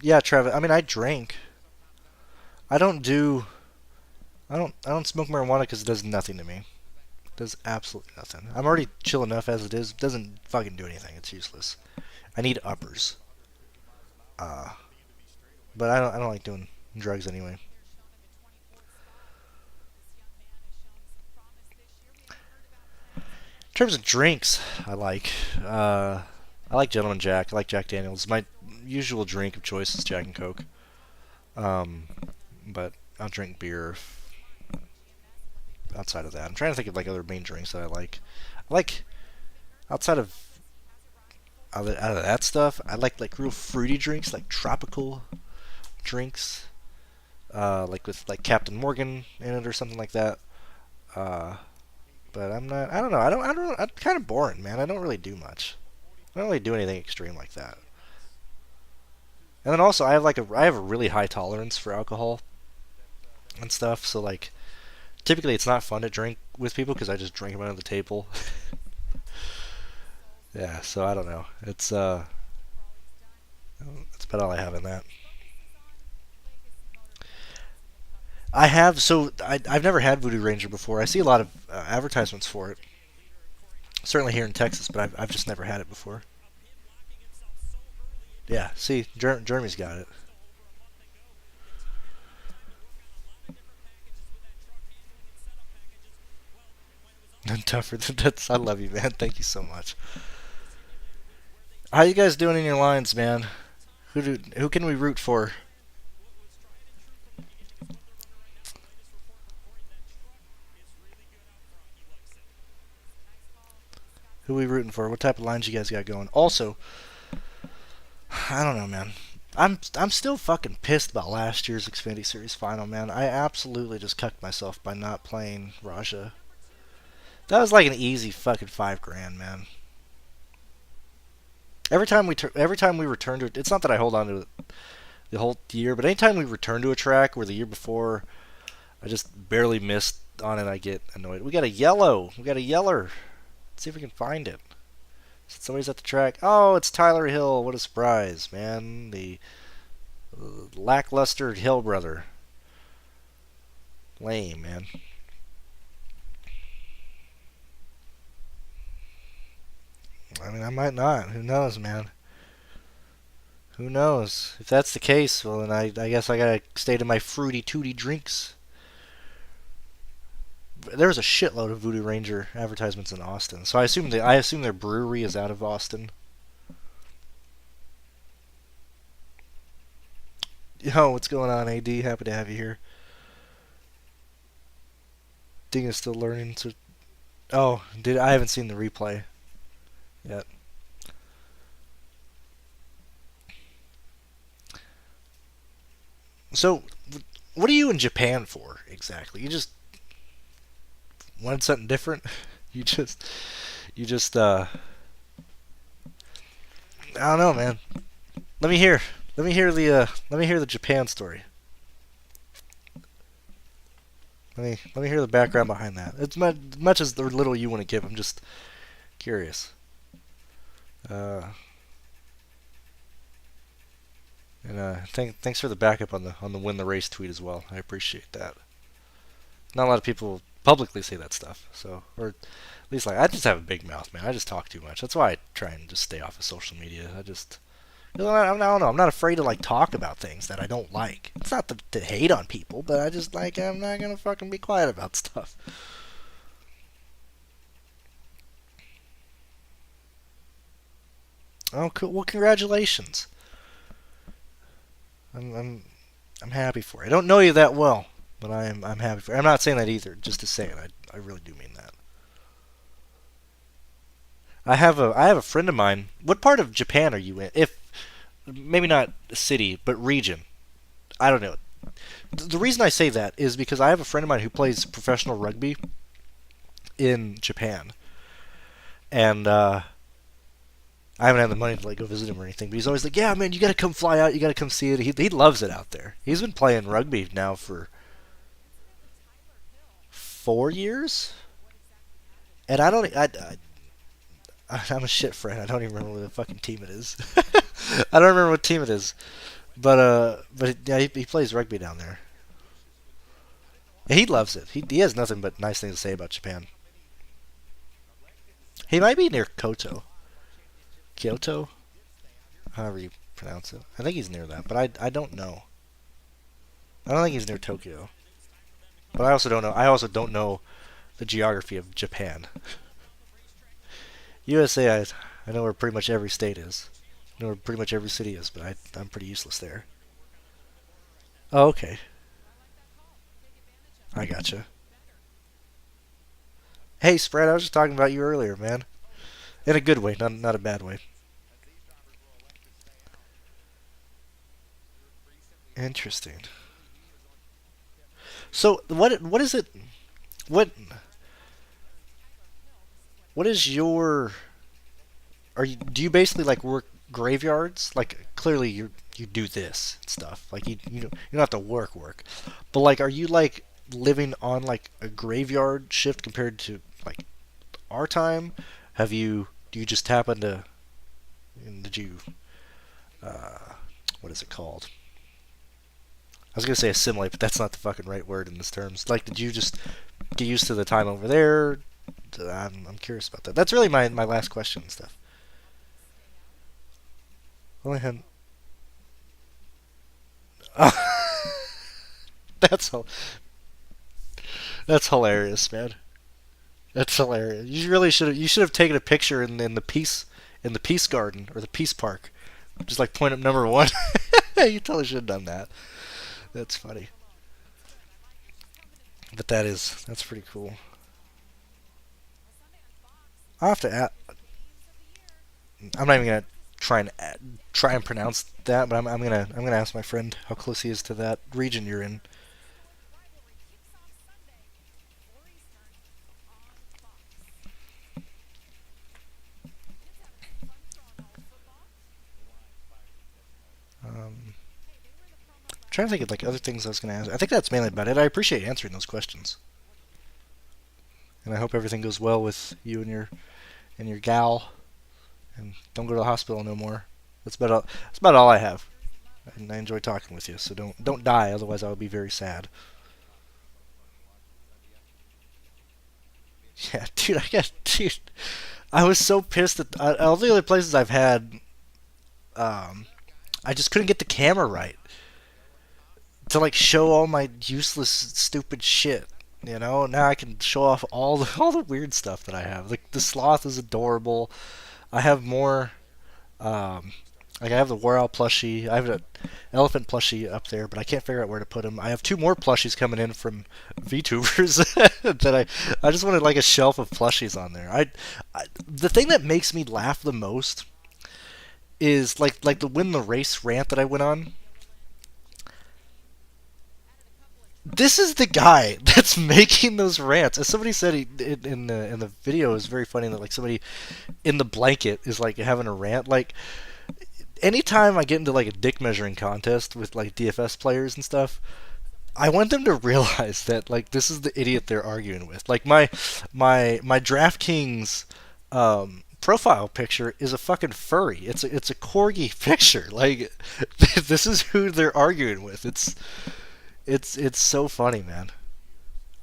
Yeah, Travis. I mean, I drink. I don't do. I don't smoke marijuana because it does nothing to me. It does absolutely nothing. I'm already chill enough as it is. It doesn't fucking do anything. It's useless. I need uppers. Uh, but I don't like doing drugs anyway. In terms of drinks, I like Gentleman Jack. I like Jack Daniels. My usual drink of choice is Jack and Coke. Um, but I'll drink beer outside of that. I'm trying to think of like other main drinks that I like. I like outside of out of that stuff. I like real fruity drinks, like tropical drinks, like with like Captain Morgan in it or something like that. Uh, but I'm not. I don't know. I don't. I'm kind of boring, man. I don't really do much. I don't really do anything extreme like that. And then also, I have a really high tolerance for alcohol and stuff. So like, typically it's not fun to drink with people because I just drink them under the table. Yeah. So I don't know. That's about all I have in that. I've never had Voodoo Ranger before. I see a lot of advertisements for it. Certainly here in Texas, but I've just never had it before. Yeah, see, Jeremy's got it. Tougher than that's. I love you, man. Thank you so much. How you guys doing in your lines, man? Who can we root for? Who we rooting for? What type of lines you guys got going? Also, I don't know, man. I'm still fucking pissed about last year's Xfinity Series final, man. I absolutely just cucked myself by not playing Raja. That was like an easy fucking 5 grand, man. Every time we return to it, it's not that I hold on to it the whole year, but anytime we return to a track where the year before I just barely missed on it, I get annoyed. We got a yellow. We got a yeller. Let's see if we can find it. Somebody's at the track. Oh, it's Tyler Hill. What a surprise, man. The lackluster Hill brother. Lame, man. I mean, I might not. Who knows, man? Who knows? If that's the case, well, then I guess I gotta stay to my fruity tooty drinks. There's a shitload of Voodoo Ranger advertisements in Austin, so I assume their brewery is out of Austin. Yo, what's going on, AD? Happy to have you here. Ding is still learning to. Oh, did I haven't seen the replay yet. So, what are you in Japan for exactly? You just wanted something different? You just, you just, I don't know, man. Let me hear. Let me hear the Japan story. Let me hear the background behind that. It's much as the little you want to give. I'm just curious. Uh, and thanks for the backup on the win the race tweet as well. I appreciate that. Not a lot of people publicly say that stuff. So, or at least like I just have a big mouth, man. I just talk too much. That's why I try and just stay off of social media. I don't know. I'm not afraid to like talk about things that I don't like. It's not to hate on people, but I just like I'm not gonna fucking be quiet about stuff. Oh, cool. Well, congratulations. I'm I'm I'm happy for you. I don't know you that well, but I'm happy for you. I'm not saying that either. Just to say it, I really do mean that. I have a friend of mine. What part of Japan are you in? If maybe not city, but region. I don't know. The reason I say that is because I have a friend of mine who plays professional rugby in Japan, and I haven't had the money to like go visit him or anything. But he's always like, "Yeah, man, you got to come fly out. You got to come see it." He loves it out there. He's been playing rugby now for 4 years, and I don't. I'm a shit friend. I don't even remember what the fucking team it is. I don't remember what team it is. but yeah, he plays rugby down there. He loves it. He has nothing but nice things to say about Japan. He might be near Kyoto, however you pronounce it. I think he's near that, but I don't know. I don't think he's near Tokyo. But I also don't know. I also don't know the geography of Japan. USA, I know where pretty much every state is. I know where pretty much every city is, but I'm pretty useless there. Oh, okay. I gotcha. Hey, Spread, I was just talking about you earlier, man. In a good way, not a bad way. Interesting. So what is it? What what is your? Are you do you basically like work graveyards? Like clearly you do this stuff. Like you don't have to work, but like are you like living on like a graveyard shift compared to like our time? Have you do you just happen to did you uh, what is it called? I was gonna say assimilate, but that's not the fucking right word in this terms. Like, did you just get used to the time over there? I'm curious about that. That's really my last question and stuff. Only had that's that's hilarious, man. That's hilarious. You should have taken a picture in the Peace Garden or the Peace Park. Just like point up number one. You totally should have done that. That's funny. But that's pretty cool. I have to. I'm not even gonna try and try and pronounce that, but I'm gonna ask my friend how close he is to that region you're in. Um, trying to think of like other things I was gonna ask. I think that's mainly about it. I appreciate answering those questions, and I hope everything goes well with you and your gal, and don't go to the hospital no more. That's about all I have. And I enjoy talking with you, so don't die, otherwise I will be very sad. Yeah, dude. I was so pissed at all the other places I've had. Um, I just couldn't get the camera right to like show all my useless, stupid shit. You know, now I can show off all the weird stuff that I have. Like the sloth is adorable. I have more. Um, like I have the War Owl plushie. I have an elephant plushie up there, but I can't figure out where to put them. I have two more plushies coming in from VTubers that I just wanted like a shelf of plushies on there. The thing that makes me laugh the most is like the win the race rant that I went on. This is the guy that's making those rants. As somebody said in the video, it was very funny that like somebody in the blanket is like having a rant. Like anytime I get into like a dick measuring contest with like DFS players and stuff, I want them to realize that like this is the idiot they're arguing with. Like my DraftKings profile picture is a fucking furry. It's a corgi picture. Like this is who they're arguing with. It's so funny, man.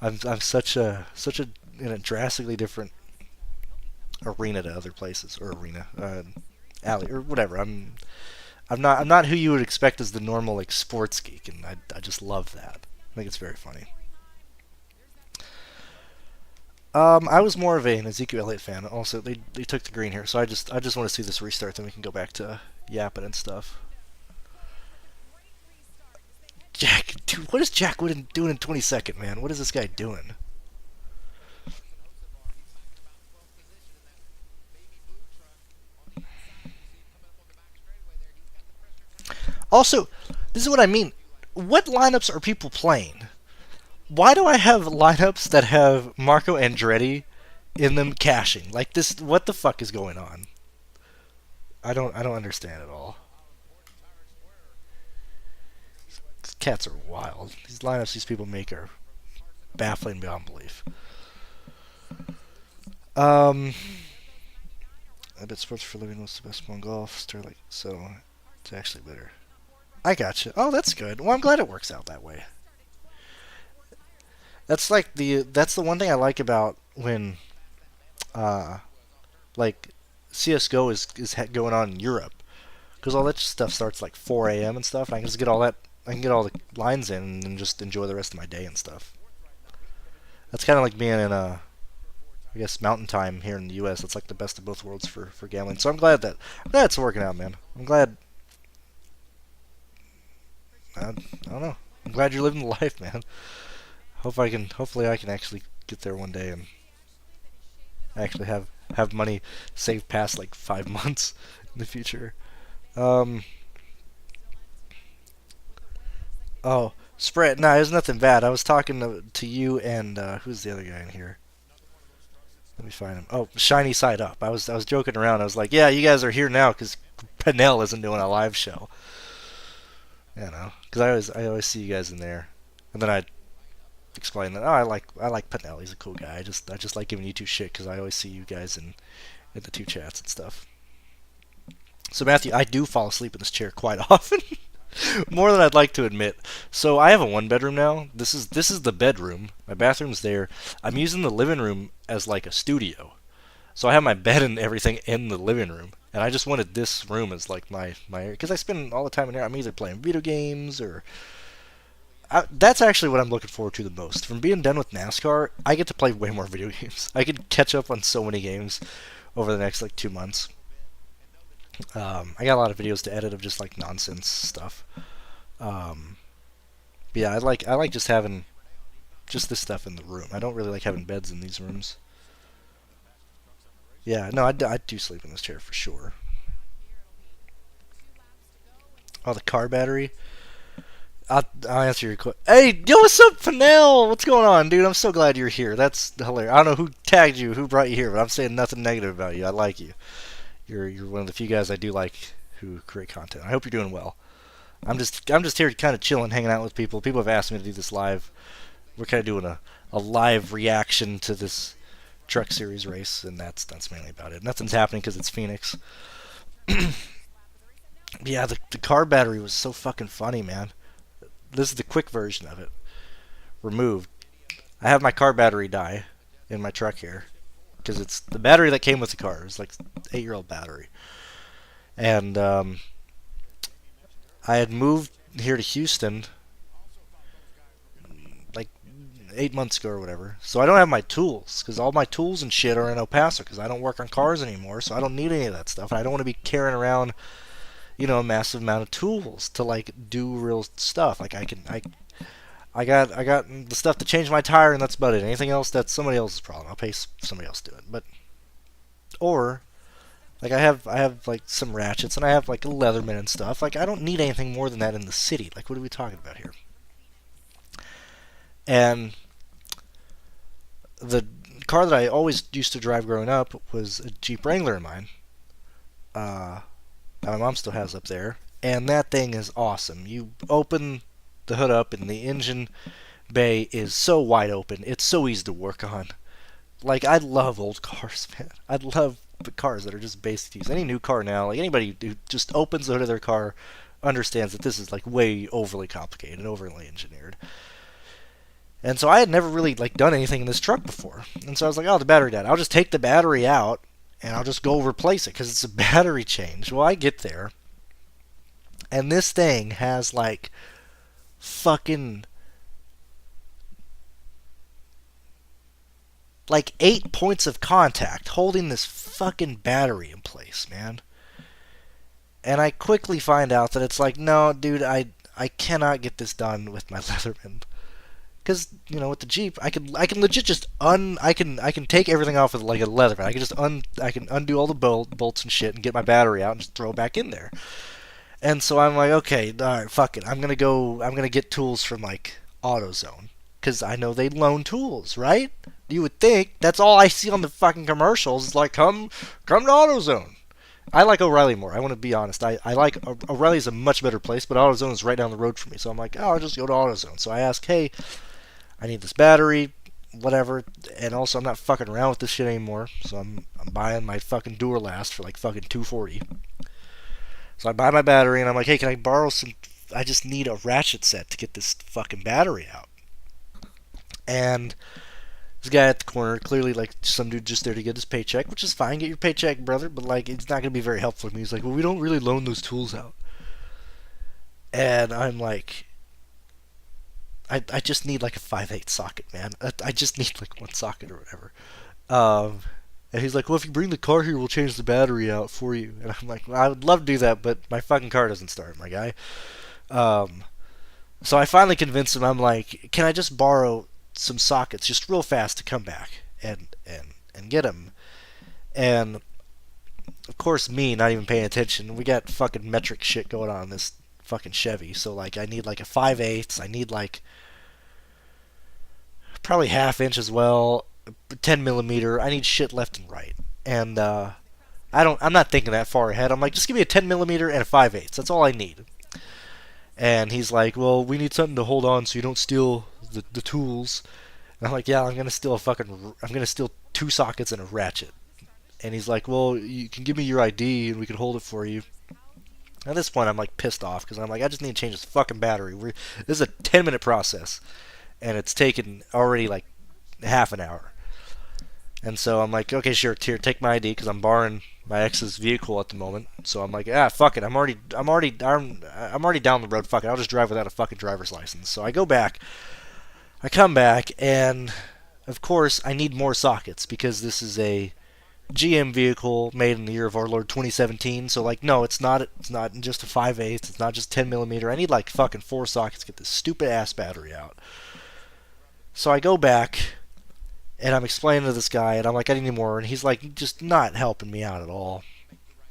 I'm such a in a drastically different arena to other places or arena alley or whatever. I'm not who you would expect as the normal like sports geek, and I just love that. I think it's very funny. I was more of an Ezekiel Elliott fan. Also, they took the green here, so I just want to see this restart, then we can go back to yapping and stuff. Jack, dude, what is Jack Wooden doing in 22nd, man? What is this guy doing? Also, this is what I mean. What lineups are people playing? Why do I have lineups that have Marco Andretti in them cashing? Like this, what the fuck is going on? I don't understand at all. These cats are wild. These lineups these people make are baffling beyond belief. Um, I bet sports for a living was the best one golf. Sterling, so it's actually better. I got you. Oh, that's good. Well, I'm glad it works out that way. That's the one thing I like about when uh like CS:GO is going on in Europe, because all that stuff starts like 4 a.m. and stuff. And I can just get all that. I can get all the lines in and just enjoy the rest of my day and stuff. That's kind of like being in I guess Mountain Time here in the U.S. It's like the best of both worlds for gambling. So I'm glad it's working out, man. I'm glad. I don't know. I'm glad you're living the life, man. Hopefully I can actually get there one day and actually have money saved past like 5 months in the future. Um. Oh, spread. Nah, there's nothing bad. I was talking to you and who's the other guy in here? Let me find him. Oh, Shiny Side Up. I was joking around. I was like, yeah, you guys are here now because Pinnell isn't doing a live show. You know, because I always see you guys in there, and then I explain that, oh, I like Pinnell. He's a cool guy. I just like giving you two shit because I always see you guys in the two chats and stuff. So Matthew, I do fall asleep in this chair quite often. More than I'd like to admit. So I have a one bedroom now. This is the bedroom. My bathroom's there. I'm using the living room as like a studio. So I have my bed and everything in the living room. And I just wanted this room as like my because I spend all the time in here. I'm either playing video games or that's actually what I'm looking forward to the most. From being done with NASCAR, I get to play way more video games. I can catch up on so many games over the next like 2 months. I got a lot of videos to edit of just like nonsense stuff. Um, but yeah, I like just having just this stuff in the room. I don't really like having beds in these rooms. Yeah, no, I do sleep in this chair for sure. Oh, the car battery. I'll answer your question. Hey, yo, what's up, Fennell? What's going on, dude? I'm so glad you're here. That's hilarious. I don't know who tagged you, who brought you here, but I'm saying nothing negative about you. I like you. You're one of the few guys I do like who create content. I hope you're doing well. I'm just here kind of chilling, hanging out with people. People have asked me to do this live. We're kind of doing a live reaction to this truck series race, and that's mainly about it. Nothing's happening because it's Phoenix. Yeah, the car battery was so fucking funny, man. This is the quick version of it. Removed. I have my car battery die in my truck here because it's the battery that came with the car. It's like 8-year-old battery, and I had moved here to Houston like 8 months ago or whatever. So I don't have my tools because all my tools and shit are in El Paso because I don't work on cars anymore. So I don't need any of that stuff. And I don't want to be carrying around, a massive amount of tools to like do real stuff. Like I got the stuff to change my tire and that's about it. Anything else, that's somebody else's problem. I'll pay somebody else to do it. But or like I have like some ratchets and I have like a Leatherman and stuff. Like I don't need anything more than that in the city. Like what are we talking about here? And the car that I always used to drive growing up was a Jeep Wrangler of mine. Uh, my mom still has up there, and that thing is awesome. You open the hood up, and the engine bay is so wide open. It's so easy to work on. Like I love old cars, man. I love the cars that are just basic to use. Any new car now, like anybody who just opens the hood of their car, understands that this is like way overly complicated and overly engineered. And so I had never really like done anything in this truck before. And so I was like, oh, the battery died. I'll just take the battery out and I'll just go replace it because it's a battery change. Well, I get there and this thing has like fucking like 8 points of contact holding this fucking battery in place, man. And I quickly find out that it's like, no, dude, I cannot get this done with my Leatherman. Because with the Jeep, I can legit just I can take everything off with like a Leatherman. I can undo all the bolts and shit and get my battery out and just throw it back in there. And so I'm like, okay, all right, fuck it. I'm gonna get tools from like AutoZone because I know they loan tools, right? You would think that's all I see on the fucking commercials. It's like come to AutoZone. I like O'Reilly more. I want to be honest. I like O'Reilly's a much better place, but AutoZone is right down the road from me. So I'm like, oh, I'll just go to AutoZone. So I ask, hey, I need this battery, whatever, and also I'm not fucking around with this shit anymore. So I'm buying my fucking Duralast for like fucking 240. So I buy my battery and I'm like, hey, can I borrow some just need a ratchet set to get this fucking battery out. And this guy at the corner, clearly like some dude just there to get his paycheck, which is fine. Get your paycheck, brother, but like it's not gonna be very helpful to me. He's like, well, we don't really loan those tools out. And I'm like, I just need like a 5/8 socket, man. I just need like one socket or whatever. Um, and he's like, well, if you bring the car here, we'll change the battery out for you. And I'm like, well, I would love to do that, but my fucking car doesn't start, my guy. Um, so I finally convinced him. I'm like, can I just borrow some sockets just real fast to come back and get them? And of course, me not even paying attention. We got fucking metric shit going on in this fucking Chevy. So like, I need like a 5/8. I need like probably half inch as well, 10 millimeter. I need shit left and right. And I'm not thinking that far ahead. I'm like, just give me a 10 millimeter and a 5/8. That's all I need. And he's like, well, we need something to hold on so you don't steal the tools. And I'm like, yeah, I'm gonna steal two sockets and a ratchet. And he's like, well, you can give me your ID and we can hold it for you. At this point, I'm like pissed off because I'm like, I just need to change this fucking battery. This is a 10-minute process, and it's taken already like half an hour. And so I'm like, okay, sure, here, take my ID because I'm borrowing my ex's vehicle at the moment. So I'm like, fuck it, I'm already down the road. Fuck it, I'll just drive without a fucking driver's license. So I go back, I come back, and of course I need more sockets because this is a GM vehicle made in the year of our Lord 2017. So like, no, it's not just a 5/8. It's not just 10 millimeter. I need like fucking 4 sockets to get this stupid ass battery out. So I go back and I'm explaining to this guy, and I'm like, I need more, and he's like, just not helping me out at all.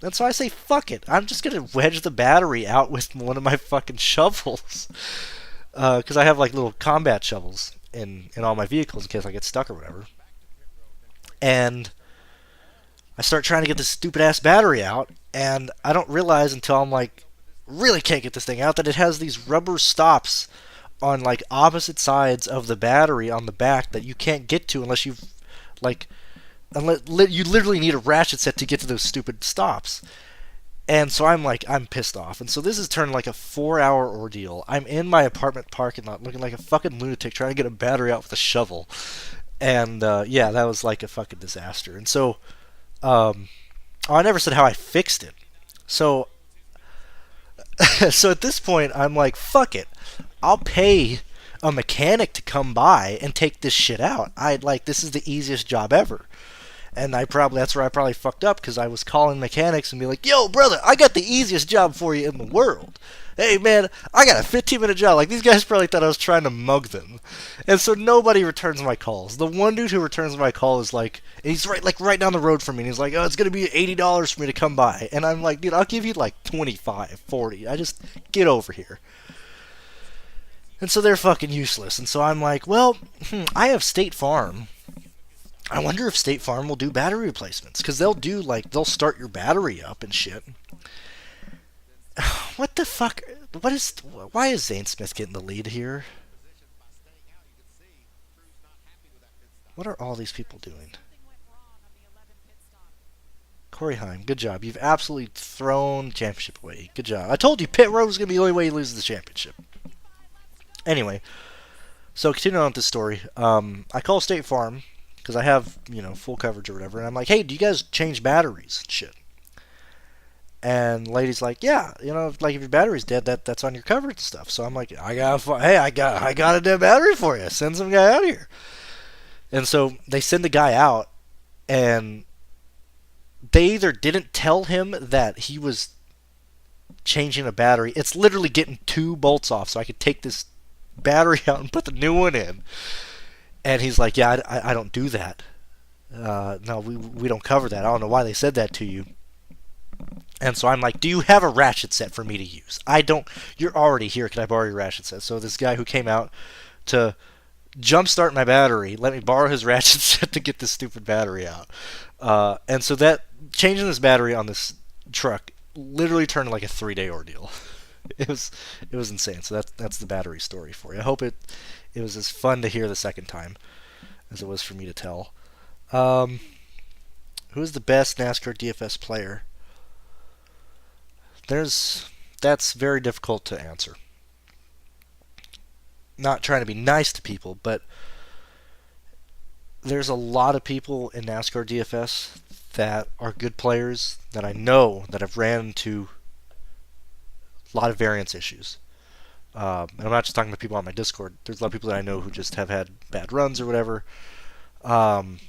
And so I say, fuck it, I'm just gonna wedge the battery out with one of my fucking shovels, because I have like little combat shovels in all my vehicles in case I get stuck or whatever. And I start trying to get this stupid ass battery out, and I don't realize until I'm like, really can't get this thing out, that it has these rubber stops on like opposite sides of the battery on the back that you can't get to unless you've like, unless you literally need a ratchet set to get to those stupid stops. And so I'm like, I'm pissed off. And so this has turned like a 4-hour ordeal. I'm in my apartment parking lot looking like a fucking lunatic trying to get a battery out with a shovel. And yeah, that was like a fucking disaster. And so I never said how I fixed it. So so at this point, I'm like, fuck it. I'll pay a mechanic to come by and take this shit out. This is the easiest job ever. And that's where I probably fucked up, because I was calling mechanics and be like, yo, brother, I got the easiest job for you in the world. Hey, man, I got a 15-minute job. Like, these guys probably thought I was trying to mug them. And so nobody returns my calls. The one dude who returns my call is like, and he's right down the road from me. And he's like, oh, it's going to be $80 for me to come by. And I'm like, dude, I'll give you like 25, 40. I just get over here. And so they're fucking useless. And so I'm like, well, I have State Farm. I wonder if State Farm will do battery replacements, because they'll start your battery up and shit. What the fuck? Why is Zane Smith getting the lead here? What are all these people doing? Corey Heim, good job. You've absolutely thrown the championship away. Good job. I told you pit road was going to be the only way he loses the championship. Anyway, so continuing on with this story, I call State Farm because I have, full coverage or whatever, and I'm like, hey, do you guys change batteries and shit? And the lady's like, yeah, like if your battery's dead, that's on your coverage and stuff. So I'm like, I got a dead battery for you. Send some guy out here. And so they send the guy out, and they either didn't tell him that he was changing a battery. It's literally getting 2 bolts off so I could take this battery out and put the new one in. And he's like, yeah, I don't do that. No, we don't cover that. I don't know why they said that to you. And so I'm like, do you have a ratchet set for me to use? I don't. You're already here. Can I borrow your ratchet set? So this guy who came out to jumpstart my battery let me borrow his ratchet set to get this stupid battery out. And so that changing this battery on this truck literally turned like a 3-day ordeal. It was insane. So that's the battery story for you. I hope it was as fun to hear the second time as it was for me to tell. Who's the best NASCAR DFS player? That's very difficult to answer. not trying to be nice to people, but there's a lot of people in NASCAR DFS that are good players that I know that have ran into a lot of variance issues. And I'm not just talking to people on my Discord. There's a lot of people that I know who just have had bad runs or whatever. Um,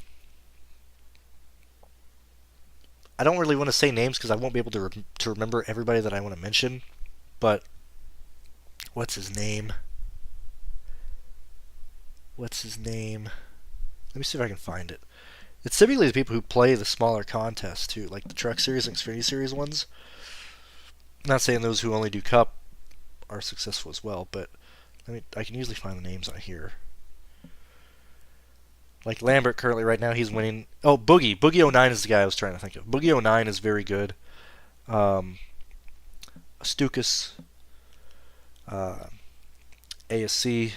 I don't really want to say names because I won't be able to remember everybody that I want to mention. But what's his name? What's his name? Let me see if I can find it. It's typically the people who play the smaller contests too, like the Truck Series and Xfinity Series ones. I'm not saying those who only do Cup are successful as well, but I can usually find the names on here. Like Lambert currently right now he's winning. Oh, Boogie09 is the guy I was trying to think of. Boogie09 is very good. Stukas, uh, ASC,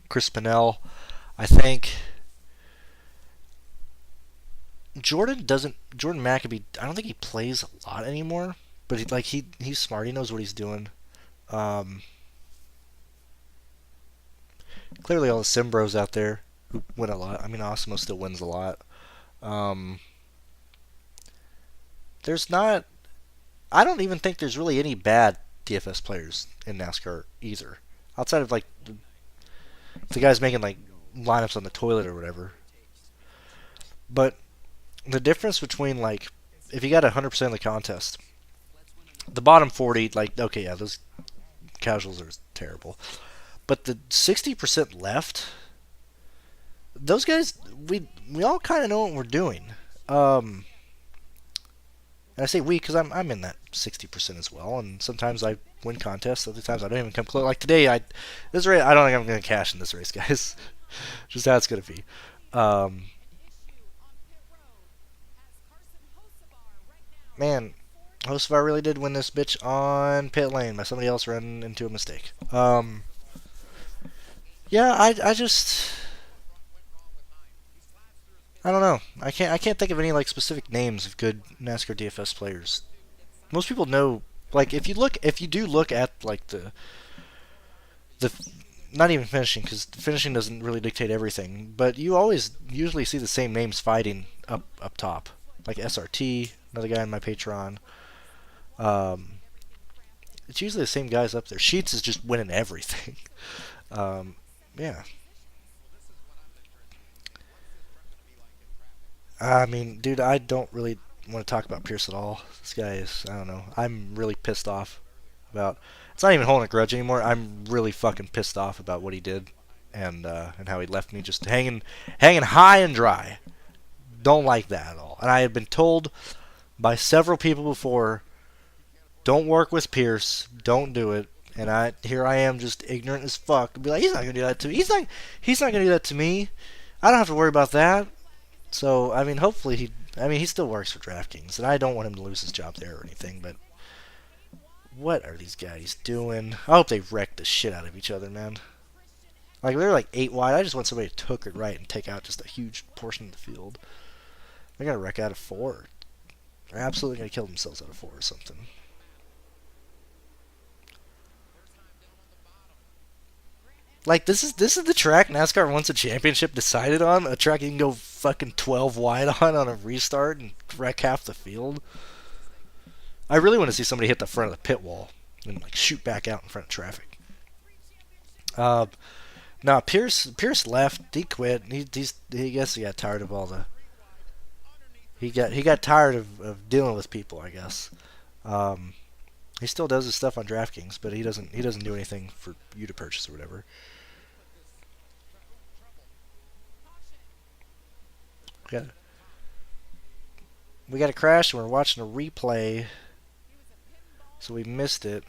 Chris Pinnell. I think Jordan Maccabee. I don't think he plays a lot anymore, but he's smart. He knows what he's doing. Um, Clearly, all the Simbros out there who win a lot. I mean, Osmo still wins a lot. Um, there's not. I don't even think there's really any bad DFS players in NASCAR either, outside of like the guys making like lineups on the toilet or whatever. But the difference between like if you got 100% of the contest, the bottom 40, like okay, yeah, those casuals are terrible. But the 60% left, those guys, we all kind of know what we're doing. Um, and I say we because I'm in that 60% as well. And sometimes I win contests, other times I don't even come close. Like today, this race I don't think I'm going to cash in this race, guys. Just how it's going to be. Um, Man, Hocevar really did win this bitch on pit lane by somebody else running into a mistake. Yeah, I just I don't know. I can't think of any like specific names of good NASCAR DFS players. Most people know like if you do look at like the not even finishing because finishing doesn't really dictate everything, but you always usually see the same names fighting up top, like SRT, another guy in my Patreon. Um, it's usually the same guys up there. Sheets is just winning everything. um, yeah, I mean, dude, I don't really want to talk about Pierce at all. This guy is, I don't know. I'm really pissed off about. It's not even holding a grudge anymore. I'm really fucking pissed off about what he did, and how he left me just hanging high and dry. Don't like that at all. And I had been told by several people before, don't work with Pierce, don't do it. And here I am just ignorant as fuck. Be like, he's not gonna do that to me. He's not gonna do that to me. I don't have to worry about that. So I mean, hopefully he still works for DraftKings, and I don't want him to lose his job there or anything. But what are these guys doing? I hope they wreck the shit out of each other, man. Like they're like 8 wide. I just want somebody to hook it right and take out just a huge portion of the field. They're gonna wreck out of 4. They're absolutely gonna kill themselves out of 4 or something. Like this is the track NASCAR wants a championship decided on. A track you can go fucking 12 wide on a restart and wreck half the field. I really want to see somebody hit the front of the pit wall and like shoot back out in front of traffic. Uh, no, Pierce left. He quit. He guess he got tired of all the. He got tired of dealing with people. I guess. Um, he still does his stuff on DraftKings, but he doesn't do anything for you to purchase or whatever. Yeah. We got a crash and we're watching a replay, so we missed it.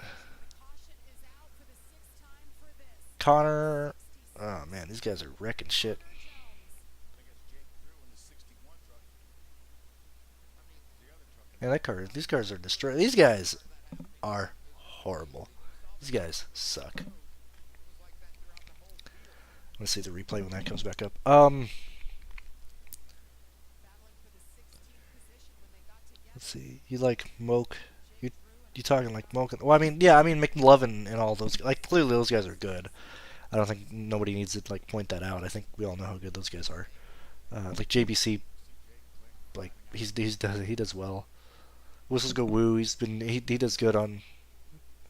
Connor, oh man, these guys are wrecking shit. Man, these cars are destroyed. These guys are horrible. These guys suck. Let's see the replay when that comes back up. Let's see. You like Moke? You talking like Mulkin? Well, I mean, yeah, I mean McLovin and all those. Like clearly those guys are good. I don't think nobody needs to like point that out. I think we all know how good those guys are. Like JBC, like he does well. Whistles go woo. He does good on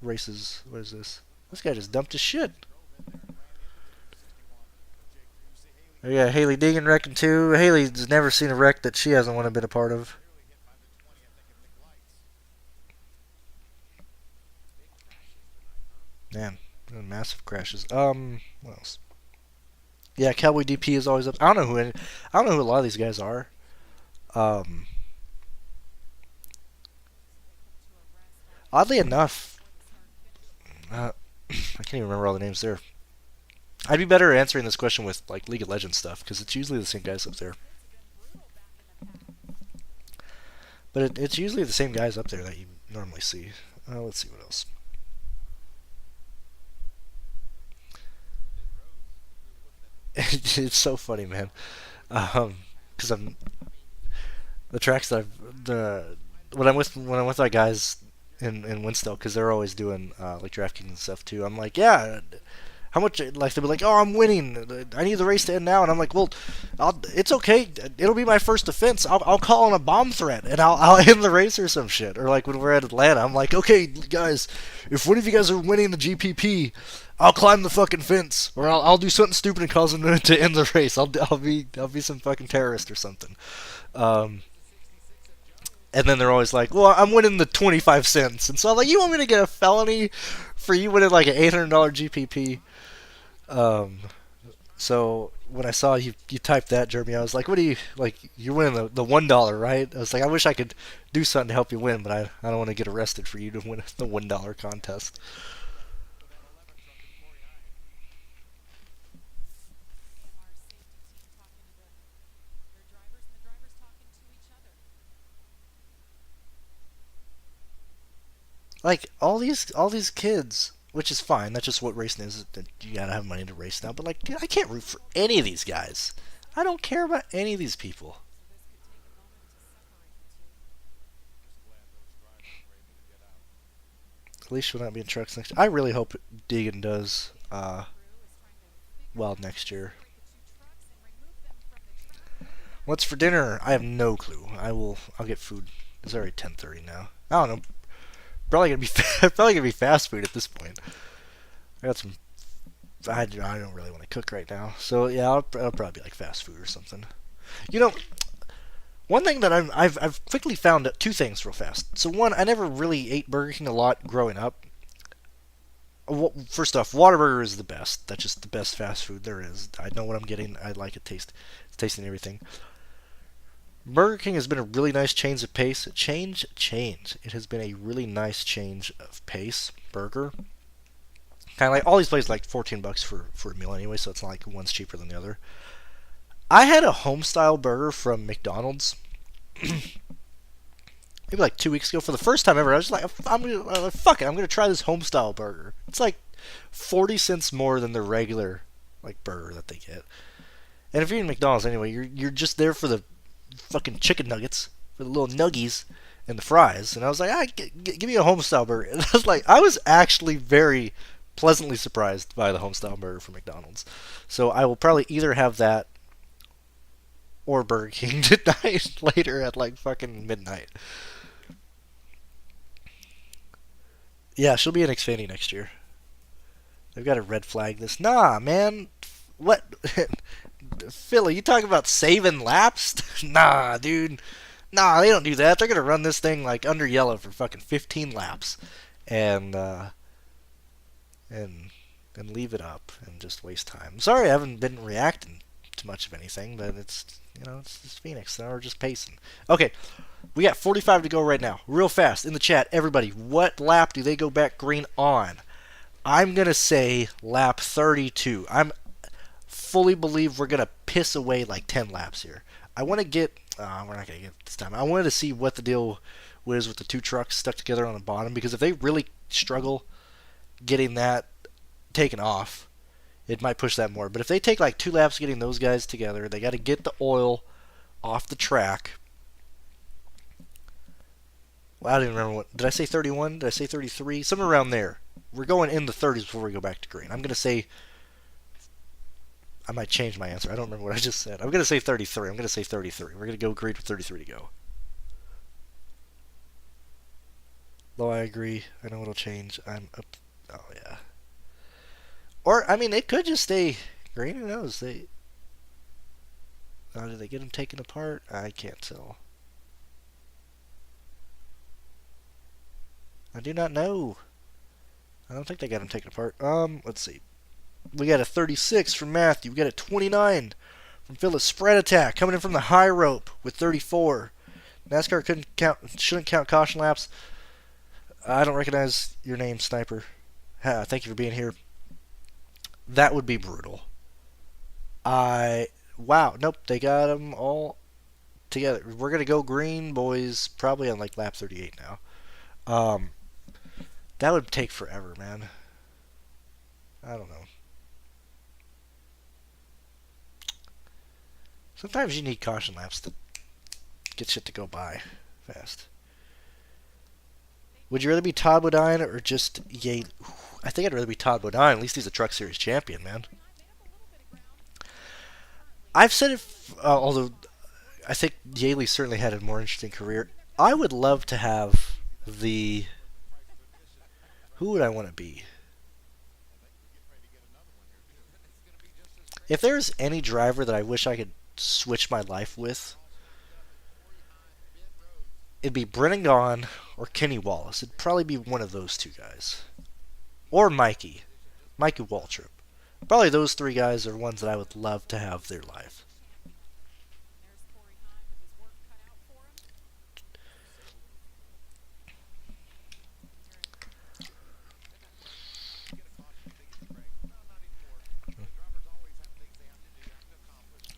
races. What is this? This guy just dumped his shit. Oh, yeah, Haley Deegan wrecking too. Haley's never seen a wreck that she hasn't want to been a part of. Man, massive crashes. What else? Yeah, Cowboy DP is always up. I don't know who a lot of these guys are. Um, Oddly enough, I can't even remember all the names there. I'd be better answering this question with like League of Legends stuff because it's usually the same guys up there. But it's usually the same guys up there that you normally see. Let's see what else. It's so funny, man. Because I'm the tracks that I've the when I'm with my guys in Winstall because they're always doing like DraftKings and stuff too. I'm like, yeah, how much? Like they'll be like, oh, I'm winning. I need the race to end now, and I'm like, well, it's okay. It'll be my first offense. I'll call on a bomb threat and I'll end the race or some shit. Or like when we're at Atlanta, I'm like, okay, guys, if one of you guys are winning the GPP, I'll climb the fucking fence, or I'll do something stupid and cause them to end the race. I'll be some fucking terrorist or something. Um, and then they're always like, well, I'm winning the 25 cents. And so I'm like, you want me to get a felony for you winning like an $800 GPP? Um, so when I saw you typed that, Jeremy, I was like, what do you, like, you're winning the $1, right? I was like, I wish I could do something to help you win, but I don't want to get arrested for you to win the $1 contest. Like all these kids, which is fine. That's just what racing is. You gotta have money to race now. But like, dude, I can't root for any of these guys. I don't care about any of these people. At least she'll not be in trucks next year. I really hope Deegan does well next year. What's for dinner? I have no clue. I'll get food. It's already 10:30 now. I don't know. Probably gonna be probably gonna be fast food at this point. I got some. I don't really want to cook right now, so yeah, I'll probably be like fast food or something. You know, one thing that I've quickly found out two things real fast. So one, I never really ate Burger King a lot growing up. First off, Whataburger is the best. That's just the best fast food there is. I know what I'm getting. I like it tasting everything. Burger King has been a really nice change of pace. Change. It has been a really nice change of pace. Burger. Kind of like all these places like $14 for a meal anyway, so it's not like one's cheaper than the other. I had a home style burger from McDonald's maybe like 2 weeks ago for the first time ever. I was just like, fuck it, I'm gonna try this home style burger. It's like 40 cents more than the regular like burger that they get. And if you're in McDonald's anyway, you're just there for the fucking chicken nuggets, for the little nuggies and the fries. And I was like, give me a home style burger. And I was actually very pleasantly surprised by the home style burger from McDonald's. So I will probably either have that or Burger King tonight later at like fucking midnight. Yeah, she'll be in Xfinity next year. They've got to red flag this. Nah, man. What? Philly, you talking about saving laps? Nah, dude. Nah, they don't do that. They're gonna run this thing like under yellow for fucking 15 laps, and and and leave it up and just waste time. Sorry, I haven't been reacting to much of anything, but it's Phoenix. They're just pacing. Okay, we got 45 to go right now. Real fast in the chat, everybody. What lap do they go back green on? I'm gonna say lap 32. I'm fully believe we're gonna piss away like 10 laps here. I want to get. We're not gonna get it this time. I wanted to see what the deal was with the two trucks stuck together on the bottom, because if they really struggle getting that taken off, it might push that more. But if they take like 2 laps getting those guys together, they got to get the oil off the track. Well, I don't even remember what. Did I say 31? Did I say 33? Somewhere around there. We're going in the 30s before we go back to green. I'm going to say. I might change my answer. I don't remember what I just said. I'm going to say 33. I'm going to say 33. We're going to go green with 33 to go. Though I agree. I know it'll change. I'm up. Oh, yeah. Or, I mean, it could just stay green. Who knows? Did they get them taken apart? I can't tell. I do not know. I don't think they got them taken apart. Let's see. We got a 36 from Matthew. We got a 29 from Phyllis. Spread attack coming in from the high rope with 34. NASCAR shouldn't count caution laps. I don't recognize your name, Sniper. Thank you for being here. That would be brutal. Wow. Nope, they got them all together. We're going to go green, boys, probably on like lap 38 now. That would take forever, man. I don't know. Sometimes you need caution laps to get shit to go by fast. Would you rather be Todd Bodine or just Yale? I think I'd rather be Todd Bodine. At least he's a Truck Series champion, man. I've said it, although I think Yaley certainly had a more interesting career. I would love to have the... Who would I want to be? If there's any driver that I wish I could switch my life with, it'd be Brennan Gaughan or Kenny Wallace. It'd probably be one of those two guys. Or Mikey Waltrip. Probably those three guys are ones that I would love to have their life.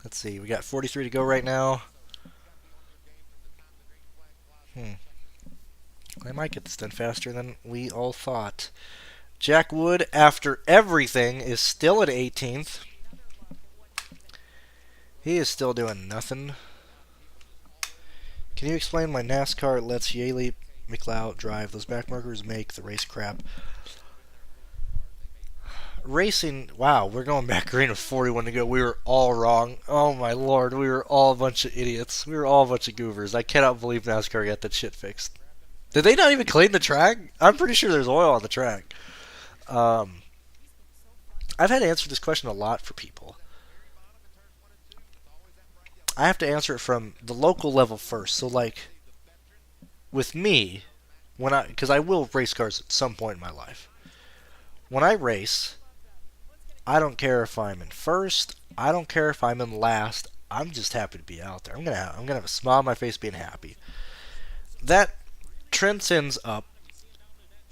Let's see, we got 43 to go right now. I might get this done faster than we all thought. Jack Wood, after everything, is still at 18th. He is still doing nothing. Can you explain why NASCAR lets Yaley McLeod drive? Those back markers make the race crap. Racing, wow, we're going back green with 41 to go. We were all wrong. Oh my lord, we were all a bunch of idiots. We were all a bunch of goovers. I cannot believe NASCAR got that shit fixed. Did they not even clean the track? I'm pretty sure there's oil on the track. I've had to answer this question a lot for people. I have to answer it from the local level first. So, like, with me, because I will race cars at some point in my life. When I race, I don't care if I'm in first. I don't care if I'm in last. I'm just happy to be out there. I'm gonna have a smile on my face being happy. That transcends up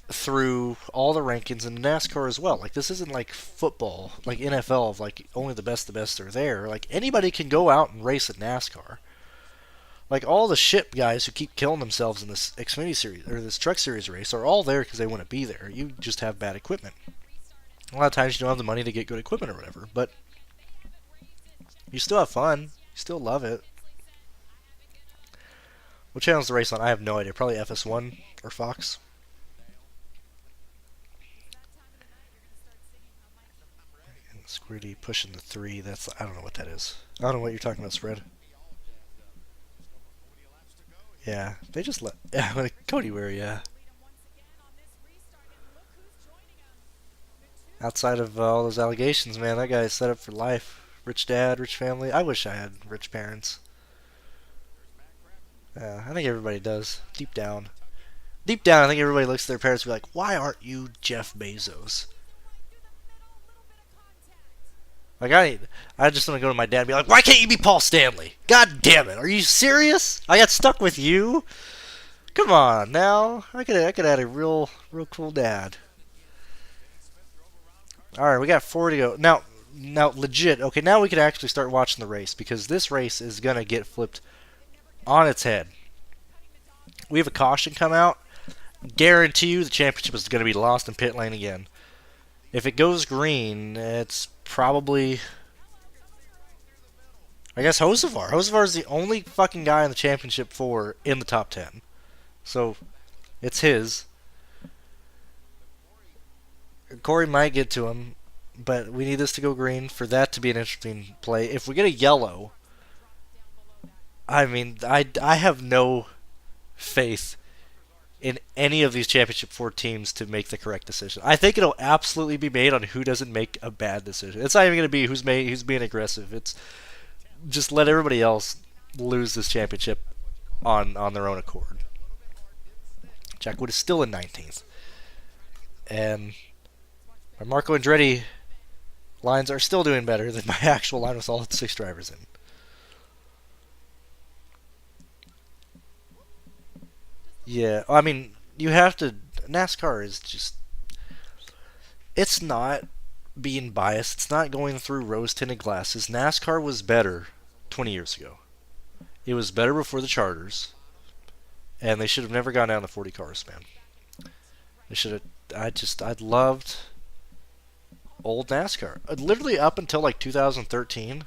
through all the rankings in NASCAR as well. Like, this isn't like football, like NFL, of like only the best are there. Like, anybody can go out and race at NASCAR. Like, all the ship guys who keep killing themselves in this Xfinity series or this Truck Series race are all there because they want to be there. You just have bad equipment. A lot of times you don't have the money to get good equipment or whatever, but you still have fun. You still love it. What channel is the race on? I have no idea. Probably FS1 or Fox. And Squirty pushing the 3. That's, I don't know what that is. I don't know what you're talking about, Spread. Yeah, they just let... Yeah, Cody Ware, yeah. Outside of all those allegations, man, that guy's set up for life. Rich dad, rich family. I wish I had rich parents. Yeah, I think everybody does. Deep down. Deep down, I think everybody looks at their parents and be like, why aren't you Jeff Bezos? Like, I just want to go to my dad and be like, why can't you be Paul Stanley? God damn it, are you serious? I got stuck with you? Come on, now. I could have a real cool dad. Alright, we got 4 to go. Now, legit, okay, now we can actually start watching the race, because this race is going to get flipped on its head. We have a caution come out. Guarantee you the championship is going to be lost in pit lane again. If it goes green, it's probably... I guess Hocevar. Hocevar is the only fucking guy in the championship 4 in the top 10. So, It's his. Corey might get to him, but we need this to go green for that to be an interesting play. If we get a yellow, I mean, I have no faith in any of these championship four teams to make the correct decision. I think it'll absolutely be made on who doesn't make a bad decision. It's not even going to be who's being aggressive. It's just let everybody else lose this championship on their own accord. Jackwood is still in 19th, and my Marco Andretti lines are still doing better than my actual line with all 6 drivers in. Yeah, I mean, you have to. NASCAR is just. It's not being biased. It's not going through rose tinted glasses. NASCAR was better 20 years ago. It was better before the charters, and they should have never gone down to 40 cars, man. They should have. I loved old NASCAR. Literally up until like 2013.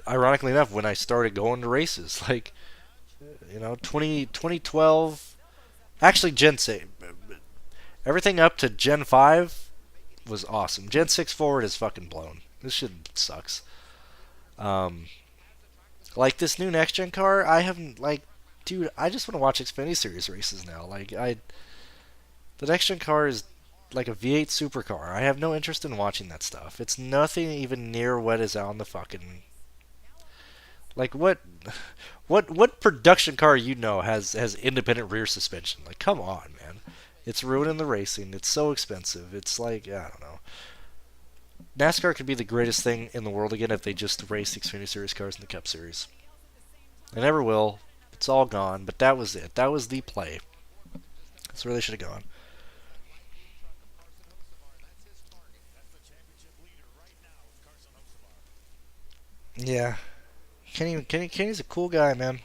Ironically enough, when I started going to races, like 2012. Actually, Gen 6. Everything up to Gen 5 was awesome. Gen 6 forward is fucking blown. This shit sucks. Like this new next gen car, I haven't dude. I just want to watch Xfinity Series races now. The next gen car is like a V8 supercar. I have no interest in watching that stuff. It's nothing even near what is on the fucking. Like what production car has independent rear suspension? Like, come on, man. It's ruining the racing. It's so expensive. It's like, I don't know. NASCAR could be the greatest thing in the world again if they just race Xfinity Series cars in the Cup Series. They never will. It's all gone. But that was it. That was the play. That's where they should have gone. Yeah. Kenny's a cool guy, man.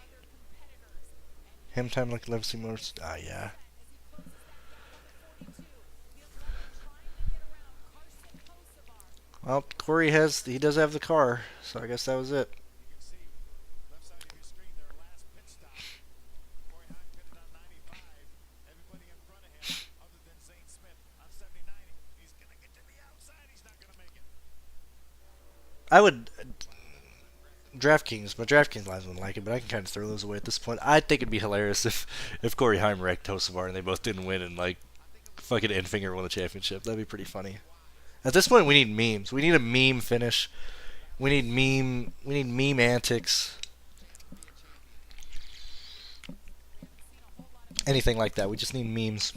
Him time like Legacy Motors. Yeah. Well, he does have the car, so I guess that was it. I would DraftKings, my DraftKings lines wouldn't like it, but I can kind of throw those away at this point. I think it'd be hilarious if Corey Heim wrecked Tosavar and they both didn't win and fucking Enfinger won the championship. That'd be pretty funny. At this point, we need memes. We need a meme finish. We need meme antics. Anything like that. We just need memes.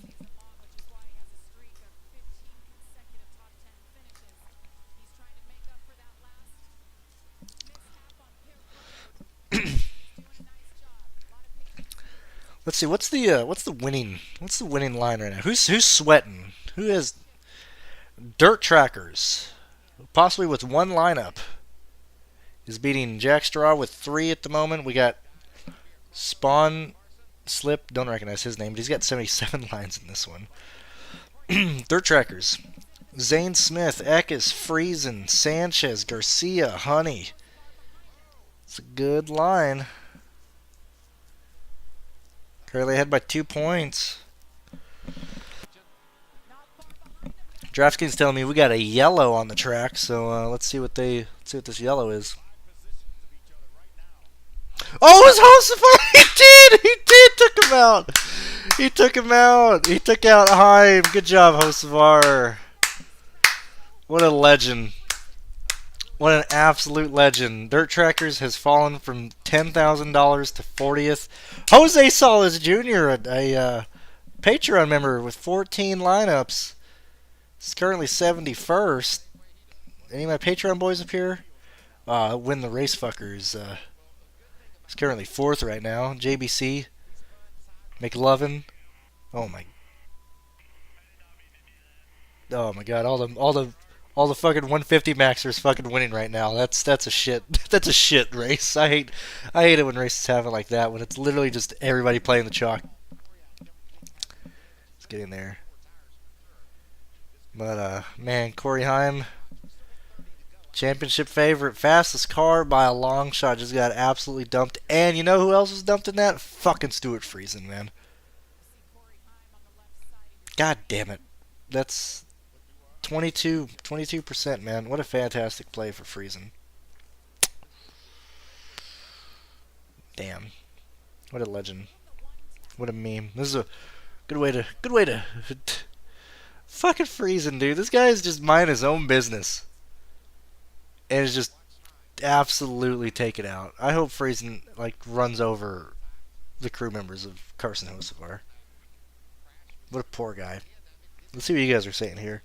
Let's see. What's the winning line right now? Who's sweating? Who has Dirt Trackers? Possibly with one lineup is beating Jack Straw with 3 at the moment. We got Spawn Slip. Don't recognize his name, but he's got 77 lines in this one. Dirt Trackers. Zane Smith, Eckes, Friesen, Sanchez, Garcia, Honey. It's a good line. Currently ahead by 2 points. DraftKings telling me we got a yellow on the track, so let's see what this yellow is. Oh, it was Joseph! He did! Took him out! He took out Heim. Good job, Hocevar. What a legend. What an absolute legend. Dirt Trackers has fallen from $10,000 to 40th. Jose Salas Jr., a Patreon member with 14 lineups, is currently 71st. Any of my Patreon boys up here? Win the Race Fuckers. He's currently 4th right now. JBC. McLovin. Oh my god, all the fucking 150 maxers fucking winning right now. That's a shit. That's a shit race. I hate it when races have it like that, when it's literally just everybody playing the chalk. Let's get in there. But man, Corey Heim, championship favorite, fastest car by a long shot, just got absolutely dumped. And you know who else was dumped in that? Fucking Stuart Friesen, man. God damn it. That's 22%, man. What a fantastic play for Friesen. Damn. What a legend. What a meme. This is a good way to fucking Friesen, dude. This guy is just minding his own business and is just absolutely taken out. I hope Friesen like runs over the crew members of Carson Hocevar. What a poor guy. Let's see what you guys are saying here.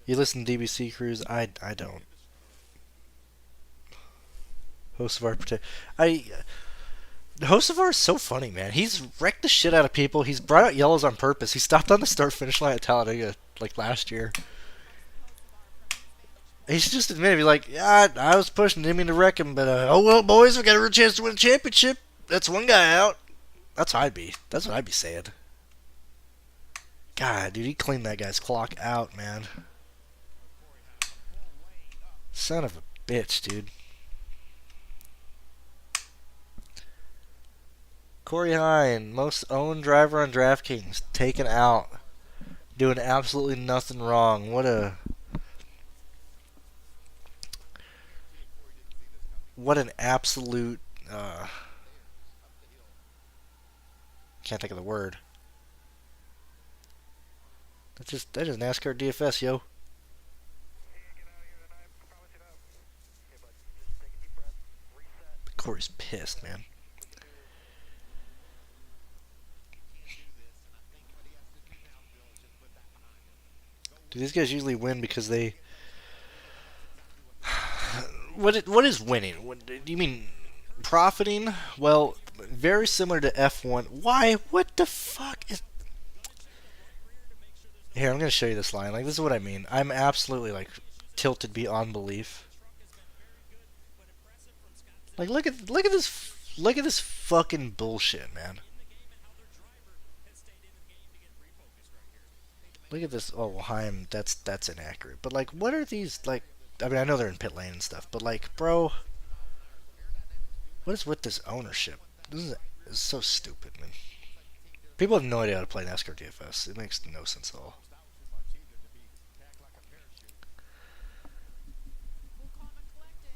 You listen to DBC Cruise? I don't. Hocevar protect. Hocevar is so funny, man. He's wrecked the shit out of people. He's brought out yellows on purpose. He stopped on the start finish line at Talladega like last year. He should just admit it. Be like, yeah, I was pushing, didn't mean to wreck him, but oh well, boys, we got a real chance to win a championship. That's one guy out. That's what I'd be. That's what I'd be saying. God, dude, he cleaned that guy's clock out, man. Son of a bitch, dude. Corey Hine, most owned driver on DraftKings, taken out, doing absolutely nothing wrong. What an absolute can't think of the word. That is NASCAR DFS, yo. Corey's pissed, man. Do these guys usually win because they? What is winning? What, do you mean profiting? Well, very similar to F1. Why? What the fuck is? Here, I'm gonna show you this line. Like, this is what I mean. I'm absolutely like tilted beyond belief. Like, look at this fucking bullshit, man. Look at this. Oh, Heim. That's inaccurate. But like, what are these like? I mean, I know they're in pit lane and stuff, but like, bro, what is with this ownership? This is so stupid, man. People have no idea how to play NASCAR DFS. It makes no sense at all.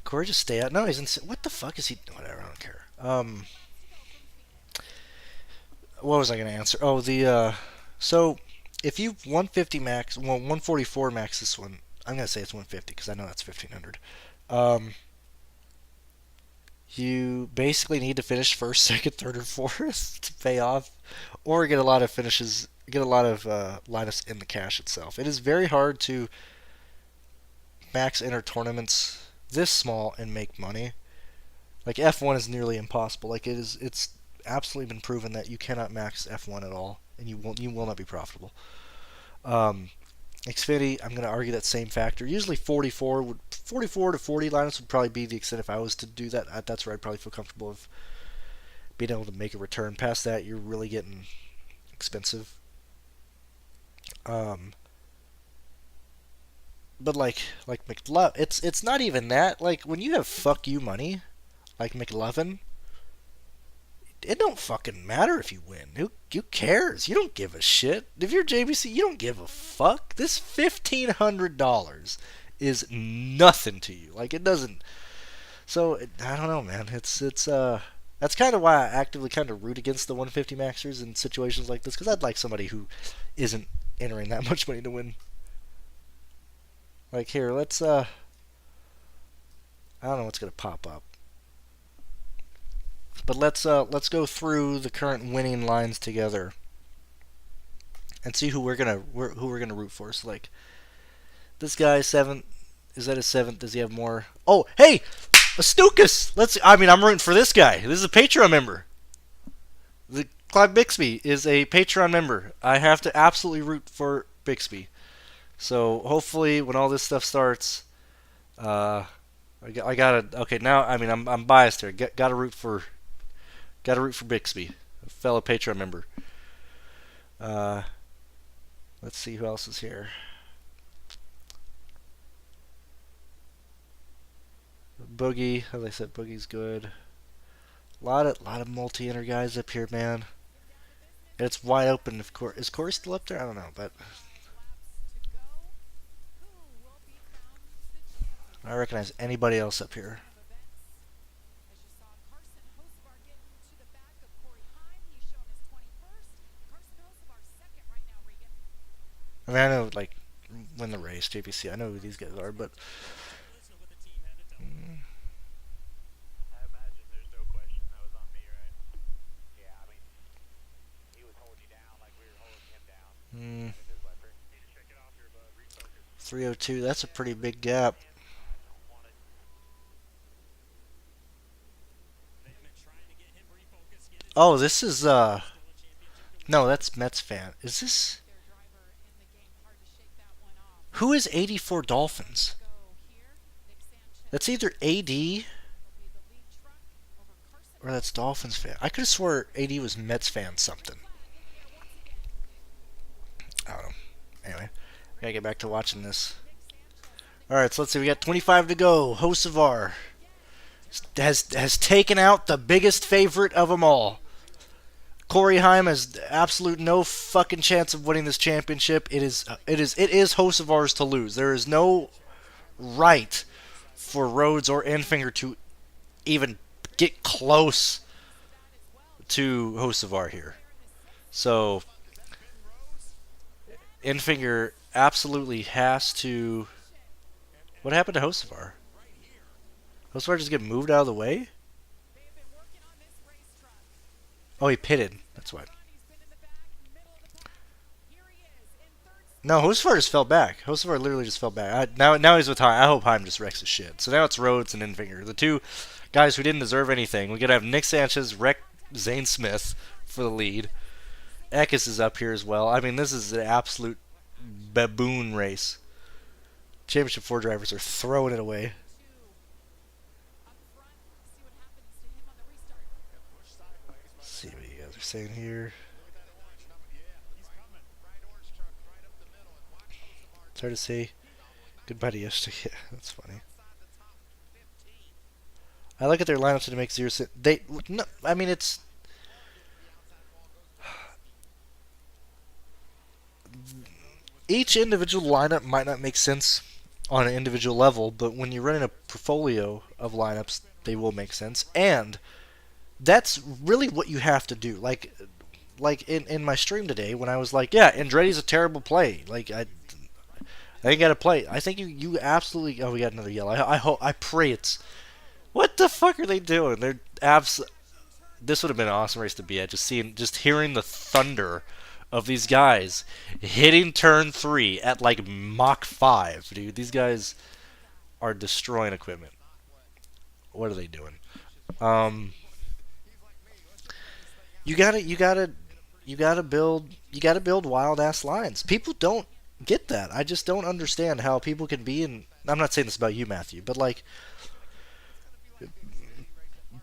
Corey just stay out. No, he's in. What the fuck is he? Whatever. I don't care. What was I gonna answer? Oh, so if you 150 max, well, 144 max this one. I'm gonna say it's 150 because I know that's 1500. Um, you basically need to finish first, second, third, or fourth to pay off, or get a lot of finishes, get a lot of lineups in the cash itself. It is very hard to max enter tournaments this small and make money. Like F1 is nearly impossible. Like it's absolutely been proven that you cannot max F1 at all, and you will not be profitable. Um, Xfinity, I'm going to argue that same factor. Usually 44 to 40 lineups would probably be the extent if I was to do that. That's where I'd probably feel comfortable of being able to make a return. Past that, you're really getting expensive. Um, but like McLovin, it's not even that. Like when you have fuck you money, like McLovin, it don't fucking matter if you win. Who cares? You don't give a shit. If you're JBC, you don't give a fuck. This $1,500 is nothing to you. Like it doesn't. So I don't know, man. It's that's kind of why I actively kind of root against the 150 maxers in situations like this because I'd like somebody who isn't entering that much money to win. Like here, let's I don't know what's gonna pop up. But let's go through the current winning lines together and see who we're gonna root for. So like this guy seventh, is that his seventh? Does he have more? Oh, hey, Astukas. I'm rooting for this guy. This is a Patreon member. The Clive Bixby is a Patreon member. I have to absolutely root for Bixby. So hopefully when all this stuff starts, I gotta. Okay, now I'm biased here. Gotta root for Bixby, a fellow Patreon member. Uh, let's see who else is here. Boogie, as I said, Boogie's good. Lot of multi-enter guys up here, man. It's wide open. Of course, is Corey still up there? I don't know, but I don't recognize anybody else up here. I mean, I know like win the race, JPC. I know who these guys are, but mm, 302. That's a pretty big gap. Oh, this is no, that's Mets fan. Is this who is 84 Dolphins? That's either AD or that's Dolphins fan. I could have swore AD was Mets fan something. I don't know. Anyway, gotta get back to watching this. All right, so let's see. We got 25 to go. Hocevar has taken out the biggest favorite of them all. Corey Heim has absolute no fucking chance of winning this championship. It is Hocevar's to lose. There is no right for Rhodes or Enfinger to even get close to Hocevar here. So Enfinger absolutely has to. What happened to Hocevar? Hocevar just get moved out of the way? Oh, he pitted. That's why. No, Hocevar just fell back. Hocevar literally just fell back. Now he's with Heim. I hope Heim just wrecks his shit. So now it's Rhodes and Enfinger. The two guys who didn't deserve anything. We gotta have Nick Sanchez wreck Zane Smith for the lead. Eckes is up here as well. I mean, this is an absolute baboon race. Championship 4 drivers are throwing it away. Let's see what you guys are saying here. It's hard to say goodbye to yesterday. Yeah, that's funny. I look at their lineups to make 0 cents. No, I mean, it's. Each individual lineup might not make sense on an individual level, but when you're running a portfolio of lineups, they will make sense. And that's really what you have to do. Like in my stream today, when I was like, yeah, Andretti's a terrible play. Like I ain't got to play. I think you absolutely. Oh, we got another yellow. I hope. I pray it's. What the fuck are they doing? They're This would have been an awesome race to be at. Just hearing the thunder of these guys hitting turn 3 at like Mach 5, dude. These guys are destroying equipment. What are they doing? Um, you gotta build wild ass lines. People don't get that. I just don't understand how people can be in. I'm not saying this about you, Matthew, but like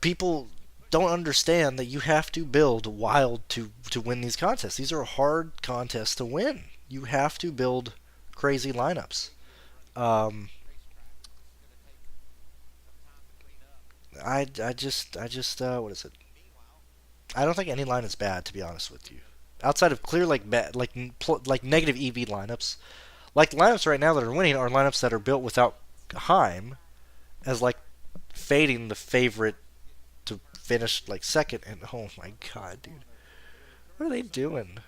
people don't understand that you have to build wild to win these contests. These are hard contests to win. You have to build crazy lineups. Um, I just what is it? I don't think any line is bad, to be honest with you. Outside of clear like bad like negative EV lineups, like the lineups right now that are winning are lineups that are built without Heim as like fading the favorite to finish like second. And oh my god, dude, what are they doing?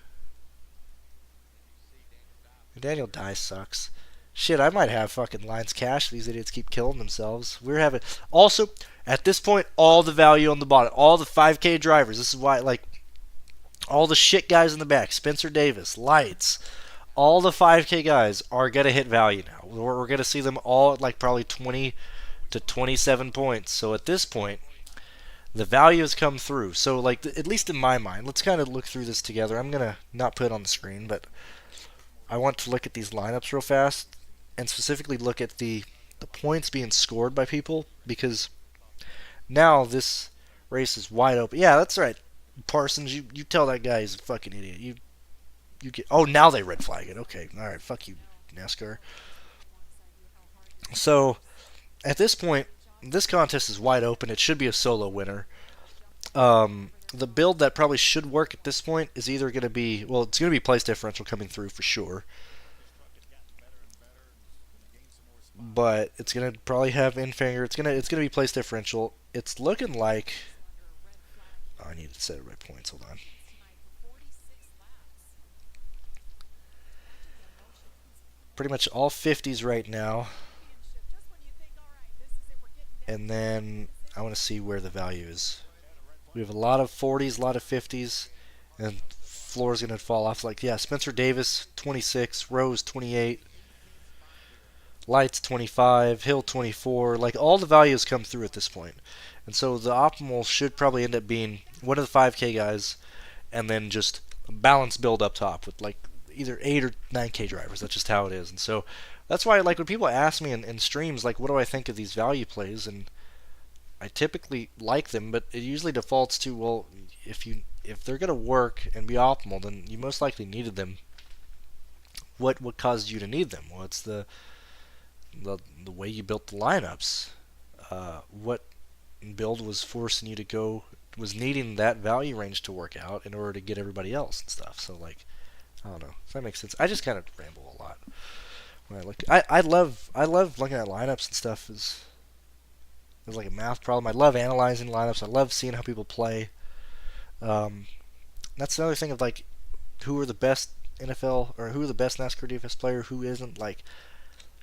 Daniel Dye sucks. Shit, I might have fucking lines cash. These idiots keep killing themselves. We're having also at this point all the value on the bottom, all the 5K drivers. This is why like all the shit guys in the back, Spencer Davis, Lights, all the 5K guys are gonna hit value now. We're gonna see them all at like probably 20 to 27 points. So at this point, the value has come through. So like at least in my mind, let's kind of look through this together. I'm gonna not put it on the screen, but I want to look at these lineups real fast and specifically look at the points being scored by people because now this race is wide open. Yeah, that's right. Parsons, you tell that guy he's a fucking idiot. You get. Oh, now they red flag it. Okay, all right. Fuck you, NASCAR. So at this point, this contest is wide open. It should be a solo winner. The build that probably should work at this point is either going to be, well, it's going to be place differential coming through for sure, but it's going to probably have infinger. It's going to be place differential. It's looking like, oh, I need to set it right points. Hold on. Pretty much all 50s right now, and then I want to see where the value is. We have a lot of 40s, a lot of 50s, and floor's going to fall off. Like, yeah, Spencer Davis, 26, Rose, 28, Lights, 25, Hill, 24. Like, all the values come through at this point. And so the optimal should probably end up being one of the 5K guys, and then just a balanced build up top with, like, either 8 or 9K drivers. That's just how it is. And so that's why, like, when people ask me in streams, like, what do I think of these value plays? And I typically like them, but it usually defaults to, well, if they're gonna work and be optimal, then you most likely needed them. What caused you to need them? Well, it's the way you built the lineups. What build was forcing you to go, was needing that value range to work out in order to get everybody else and stuff. So, like, I don't know if that makes sense. I just kind of ramble a lot when I look. I love looking at lineups and stuff. Is like a math problem. I love analyzing lineups. I love seeing how people play. Um, that's another thing of, like, who are the best NFL, or who are the best NASCAR DFS player, who isn't. Like,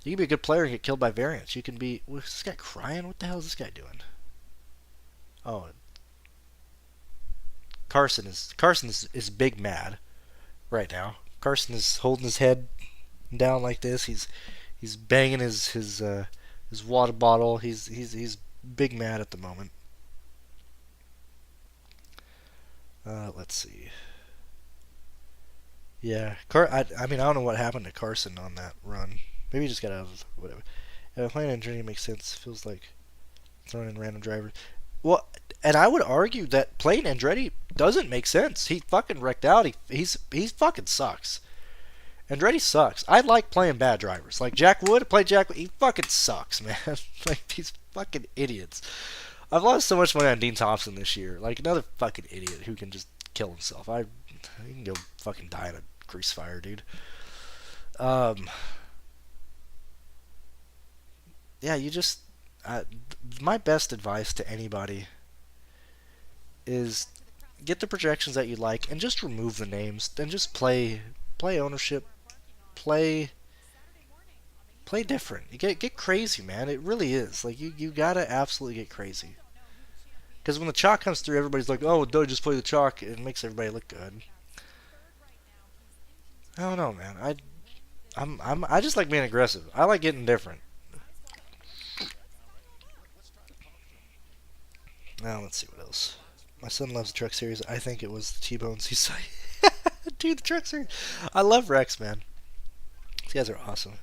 you can be a good player and get killed by variance. You can be. Is this guy crying? What the hell is this guy doing? Oh, Carson is big mad right now. Carson is holding his head down like this. He's banging his water bottle. He's big mad at the moment. Let's see. Yeah, I mean, I don't know what happened to Carson on that run. Maybe he just got out of whatever. Yeah, playing in journey makes sense. Feels like throwing in random drivers. Well, and I would argue that playing Andretti doesn't make sense. He fucking wrecked out. He fucking sucks. Andretti sucks. I like playing bad drivers. Like Jack Wood, play Jack Wood. He fucking sucks, man. Like, these fucking idiots. I've lost so much money on Dean Thompson this year. Like, another fucking idiot who can just kill himself. He can go fucking die in a grease fire, dude. Um, yeah, you just. My best advice to anybody is get the projections that you like and just remove the names and just play ownership, play play different. You get crazy, man. It really is. Like, you gotta absolutely get crazy. Because when the chalk comes through, everybody's like, "Oh, don't just play the chalk." It makes everybody look good. I don't know, man. I just like being aggressive. I like getting different. Now let's see what else. My son loves the Truck Series. I think it was the T-Bones he saw. Dude, the Truck Series. I love Rex, man. These guys are awesome.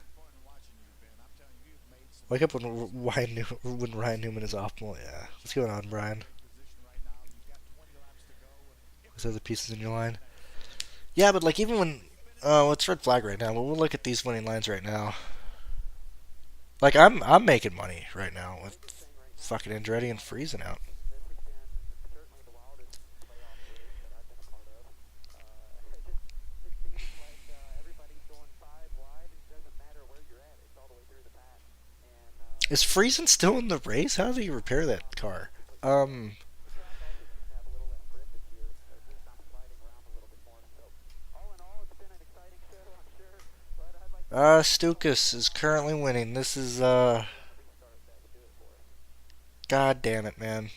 Wake up when Ryan Newman is optimal. Yeah. What's going on, Brian? What's other pieces in your line? Yeah, but, like, even when it's red flag right now, but we'll look at these winning lines right now. Like, I'm making money right now with fucking Andretti and freezing out. Is Friesen still in the race? How do you repair that car? Um, Stukas is currently winning. This is, God damn it, man.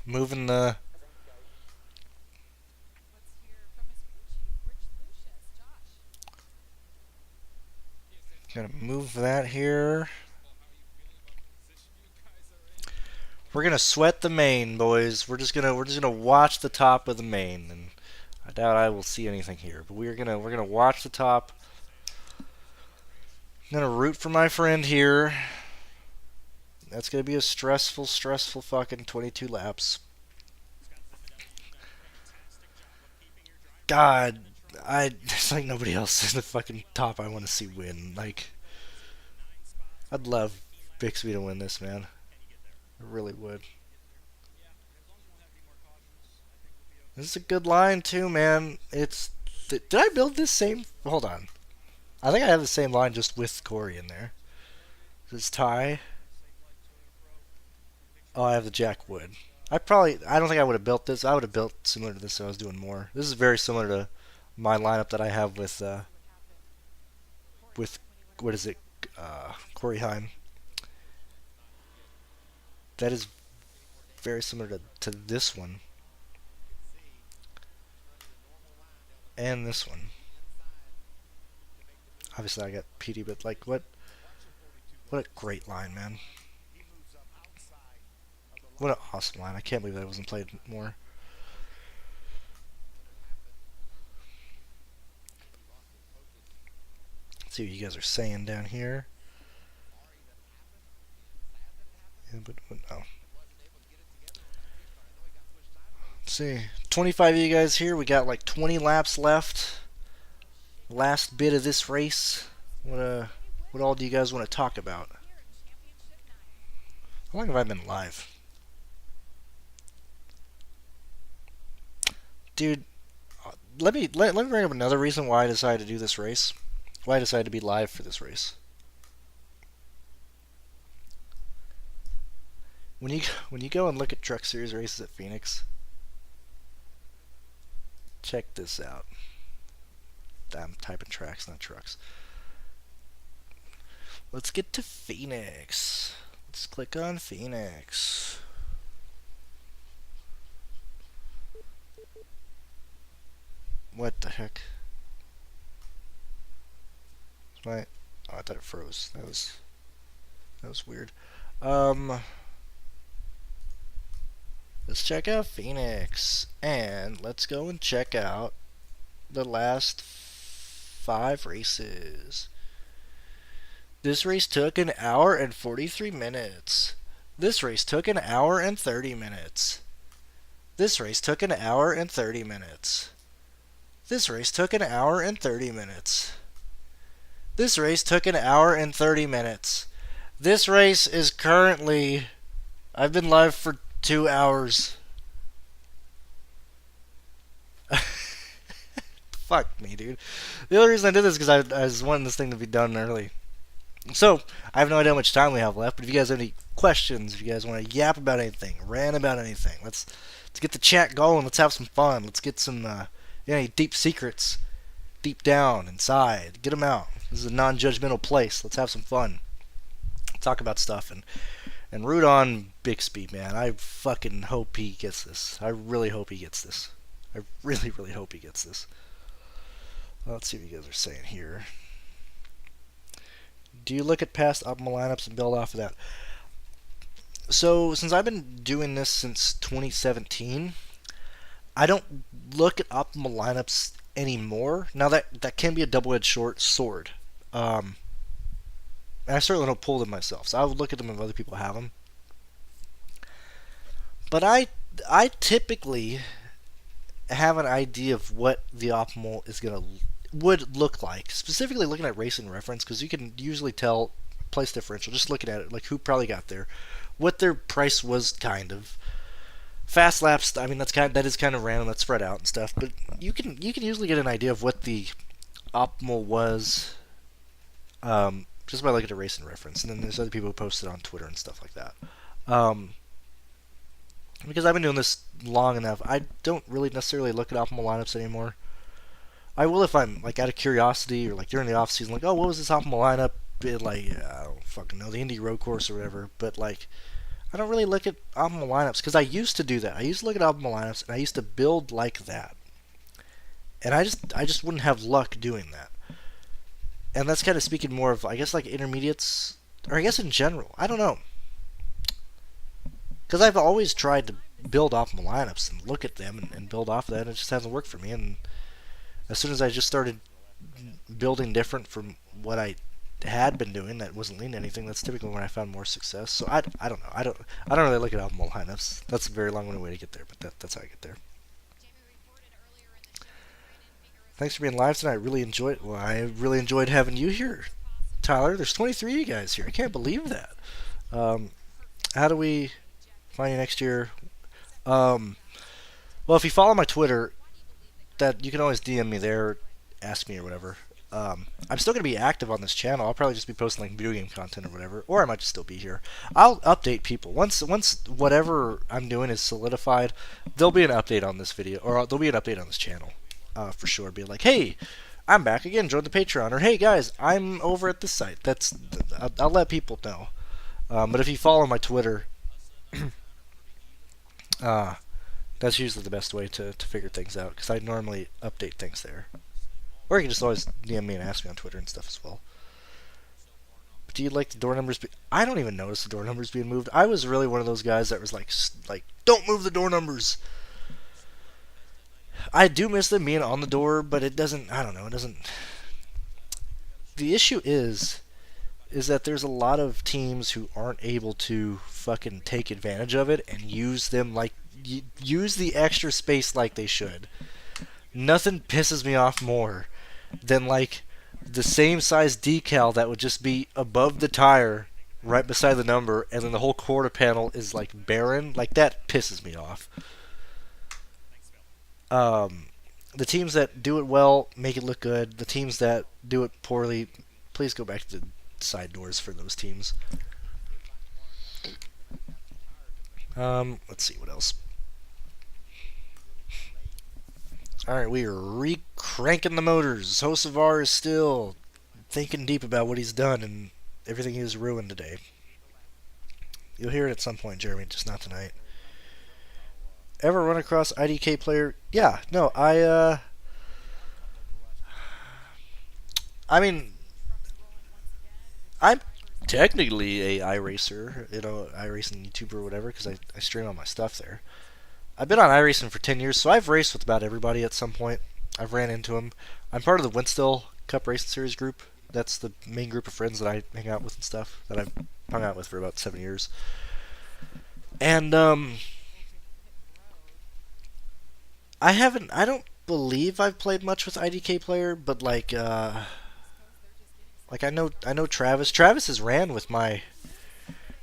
Moving the. Gonna move that here. We're gonna sweat the main, boys. We're just gonna watch the top of the main, and I doubt I will see anything here. But we're gonna watch the top. I'm gonna root for my friend here. That's gonna be a stressful fucking 22 laps. God, there's like nobody else in the fucking top I want to see win. Like, I'd love. Bixby to win this, man. I really would. This is a good line too, man. It's did I build this same? Hold on. I think I have the same line just with Corey in there. This tie. Oh, I have the Jack Wood. I don't think I would have built this. I would have built similar to this if I was doing more. This is very similar to my lineup that I have with what is it, Corey Heim. That is very similar to this one and this one. Obviously, I got PD, but like what a great line, man. What an awesome line. I can't believe that it wasn't played more. Let's see what you guys are saying down here. Yeah, but no. Let's see. 25 of you guys here. We got like 20 laps left. Last bit of this race. What all do you guys want to talk about? How long have I been live? Dude, let me bring up another reason why I decided to do this race. Why I decided to be live for this race. When you go and look at Truck Series races at Phoenix, check this out. I'm typing tracks, not trucks. Let's get to Phoenix. Let's click on Phoenix. What the heck? Oh, I thought it froze. That was weird. Let's check out Phoenix, and let's go and check out the last 5 races. This race took an hour and 43 minutes. This race took an hour and 30 minutes. This race took an hour and 30 minutes. This race took an hour and 30 minutes. This race took an hour and 30 minutes. This race is currently... I've been live for 2 hours. Fuck me, dude. The only reason I did this is because I was wanting this thing to be done early. So, I have no idea how much time we have left, but if you guys have any questions, if you guys want to yap about anything, rant about anything, let's get the chat going. Let's have some fun. Let's get some any deep secrets deep down inside. Get them out. This is a non-judgmental place. Let's have some fun. Talk about stuff and root on Bixby, man. I fucking hope he gets this. I really hope he gets this. I really, really hope he gets this. Well, let's see what you guys are saying here. Do you look at past optimal lineups and build off of that? So, since I've been doing this since 2017, I don't look at optimal lineups anymore. Now, that can be a double-edged sword. And I certainly don't pull them myself, so I would look at them if other people have them. But I typically have an idea of what the optimal would look like. Specifically looking at racing reference, because you can usually tell place differential just looking at it, like who probably got there, what their price was, kind of. Fast laps, I mean that is kind of random, that's spread out and stuff, but you can usually get an idea of what the optimal was just by looking at a racing reference. And then there's other people who post it on Twitter and stuff like that. Because I've been doing this long enough, I don't really necessarily look at optimal lineups anymore. I will if I'm like out of curiosity or like during the off season, like, oh, what was this optimal lineup? Like, I don't fucking know, the Indy Road Course or whatever. But like, I don't really look at optimal lineups because I used to do that. I used to look at optimal lineups and I used to build like that. And I just wouldn't have luck doing that. And that's kind of speaking more of, I guess, like intermediates, or I guess in general. I don't know. Because I've always tried to build optimal lineups and look at them and build off of that, and it just hasn't worked for me. And as soon as I just started building different from what I had been doing that wasn't leading to anything, that's typically when I found more success. So I don't know. I don't really look at optimal lineups. That's a very long-winded way to get there, but that's how I get there. Thanks for being live tonight. I really enjoyed having you here, Tyler. There's 23 of you guys here. I can't believe that. Um, how do we find you next year? Um, well, if you follow my Twitter, that you can always DM me there, ask me or whatever. I'm still gonna be active on this channel. I'll probably just be posting like video game content or whatever, or I might just still be here. I'll update people once whatever I'm doing is solidified. There'll be an update on this video, or there'll be an update on this channel, for sure. Be like, hey, I'm back again. Join the Patreon, or hey guys, I'm over at this site. I'll let people know. But if you follow my Twitter, uh, that's usually the best way to figure things out because I normally update things there. Or you can just always DM me and ask me on Twitter and stuff as well. But do you like the door numbers? I don't even notice the door numbers being moved. I was really one of those guys that was like, don't move the door numbers. I do miss them being on the door, but it doesn't. I don't know. It doesn't. The issue is that there's a lot of teams who aren't able to fucking take advantage of it and use them like use the extra space like they should. Nothing pisses me off more than like the same size decal that would just be above the tire right beside the number and then the whole quarter panel is like barren. Like that pisses me off. Um, the teams that do it well make it look good. The teams that do it poorly, please go back to the side doors for those teams. Let's see what else. Alright, we are re-cranking the motors. Hocevar is still thinking deep about what he's done and everything he has ruined today. You'll hear it at some point, Jeremy, just not tonight. Ever run across IDK player? Yeah, no, I mean, I'm technically a iRacer, iRacing YouTuber or whatever, because I stream all my stuff there. I've been on iRacing for 10 years, so I've raced with about everybody at some point. I've ran into them. I'm part of the Winstill Cup Racing Series group. That's the main group of friends that I hang out with and stuff, that I've hung out with for about 7 years. And, I don't believe I've played much with IDK player, but like I know Travis. Travis has ran with my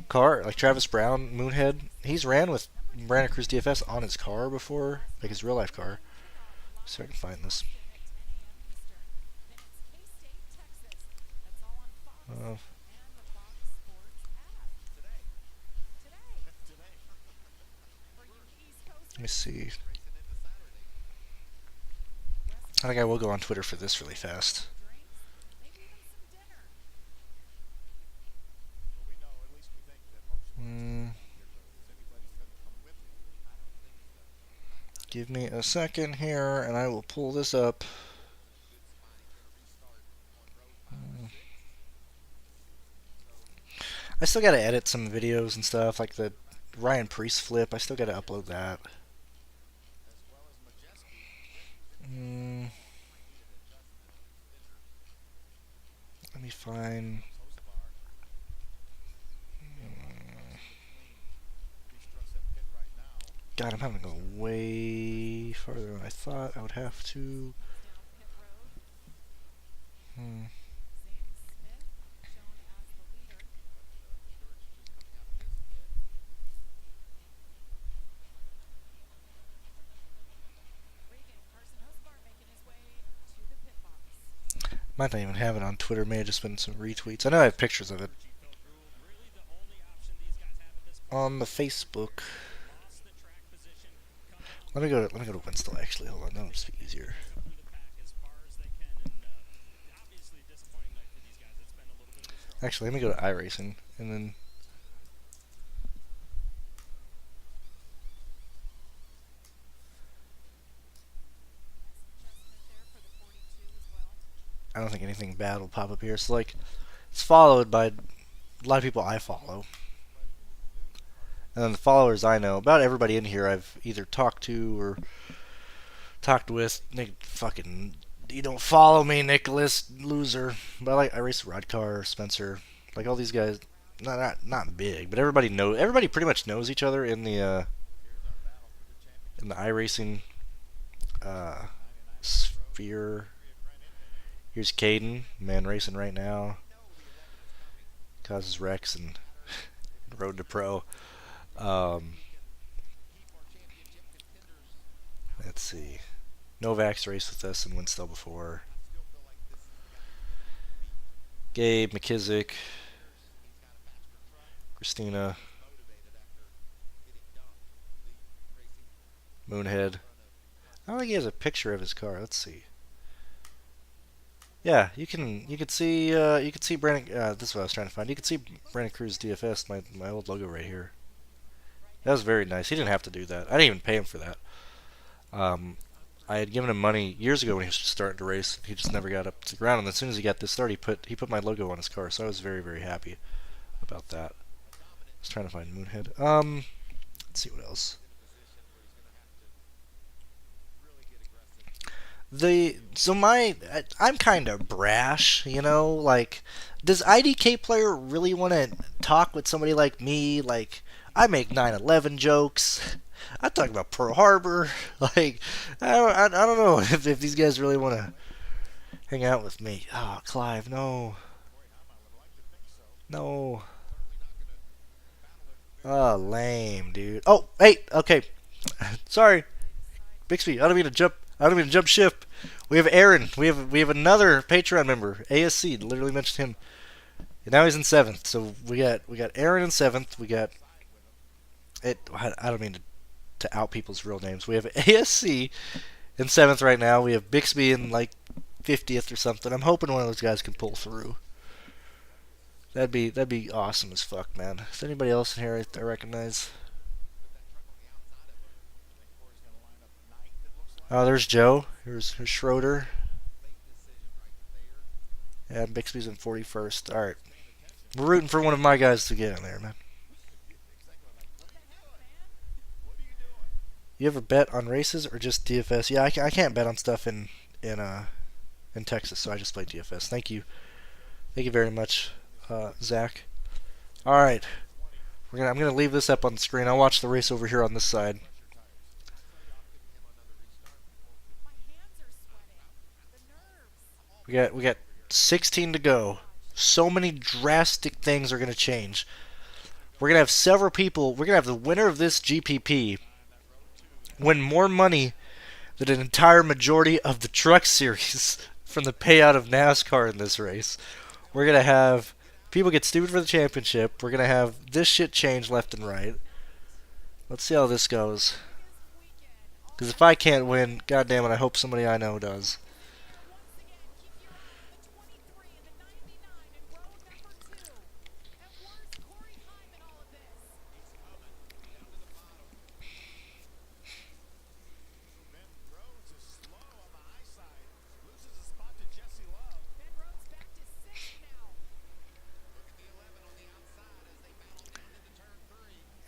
car, like Travis Brown, Moonhead. He's ran with BrandonCruzDFS on his car before, like his real life car. So I can find this. Uh, Let me see. I think I will go on Twitter for this really fast. Mm, give me a second here, and I will pull this up. I still gotta edit some videos and stuff, like the Ryan Priest flip. I still gotta upload that. Mm, let me find. God, I'm having to go way farther than I thought I would have to. Hmm. Might not even have it on Twitter. May have just been some retweets. I know I have pictures of it on the Facebook. Let me go to Winstall actually. Hold on, that'll just be easier. Actually, let me go to iRacing and then. I don't think anything bad will pop up here. So like, it's followed by a lot of people I follow, and then the followers I know. About everybody in here I've either talked to or talked with. Fucking, you don't follow me, Nicholas, loser. But I race Rodcar, Spencer, like all these guys. Not big, but everybody knows. Everybody pretty much knows each other in the iRacing uh, sphere. Here's Caden, man racing right now. Causes wrecks and Road to Pro. Um, let's see. Novak's raced with us and Winstall before. Gabe, McKissick, Christina, Moonhead. I don't think he has a picture of his car. Let's see. Yeah, you can see Brandon. This is what I was trying to find. You can see BrandonCruzDFS, my old logo right here. That was very nice. He didn't have to do that. I didn't even pay him for that. Um, I had given him money years ago when he was starting to race. He just never got up to the ground. And as soon as he got this start, he put my logo on his car. So I was very very happy about that. I was trying to find Moonhead. Let's see what else. I'm kind of brash, you know. Like, does IDK player really want to talk with somebody like me? Like, I make 9/11 jokes. I talk about Pearl Harbor. Like, I don't know if these guys really want to hang out with me. Oh, Clive, no, no. Oh, lame, dude. Oh, hey, okay. Sorry, Bixby. I don't mean to jump ship. We have Aaron. We have another Patreon member, ASC. Literally mentioned him. And now he's in seventh. So we got Aaron in seventh. We got it. I don't mean to out people's real names. We have ASC in seventh right now. We have Bixby in like 50th or something. I'm hoping one of those guys can pull through. That'd be awesome as fuck, man. Is there anybody else in here I recognize? Oh, there's Joe. Here's Schroeder. Yeah, Bixby's in 41st. All right, we're rooting for one of my guys to get in there, man. You ever bet on races or just DFS? Yeah, I can't bet on stuff in Texas, so I just play DFS. Thank you very much, Zach. All right, I'm gonna leave this up on the screen. I'll watch the race over here on this side. We got 16 to go. So many drastic things are gonna change. We're gonna have several people. We're gonna have the winner of this GPP win more money than an entire majority of the Truck Series from the payout of NASCAR in this race. We're gonna have people get stupid for the championship. We're gonna have this shit change left and right. Let's see how this goes. Because if I can't win, goddamn it, I hope somebody I know does.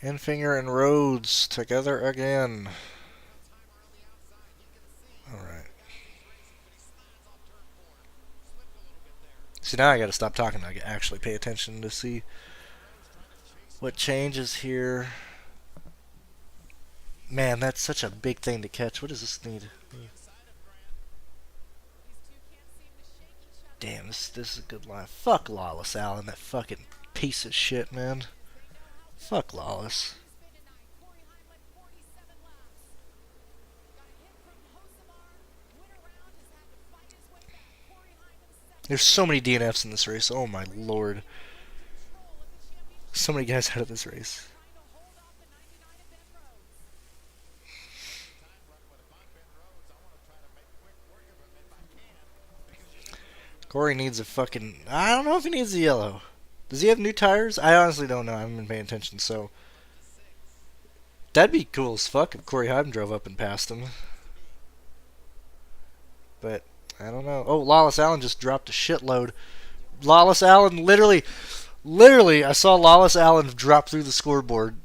Enfinger and Rhodes together again. Alright. See, now I gotta stop talking. I can actually pay attention to see what changes here. Man, that's such a big thing to catch. What does this need? Damn, this is a good line. Fuck Lawless Allen, that fucking piece of shit, man. Fuck Lawless. There's so many DNFs in this race. Oh my lord. So many guys out of this race. Corey needs a fucking... I don't know if he needs a yellow. Does he have new tires? I honestly don't know. I haven't been paying attention, so... That'd be cool as fuck if Corey Hyden drove up and passed him. But, I don't know. Oh, Lawless Allen just dropped a shitload. Lawless Allen literally, I saw Lawless Allen drop through the scoreboard.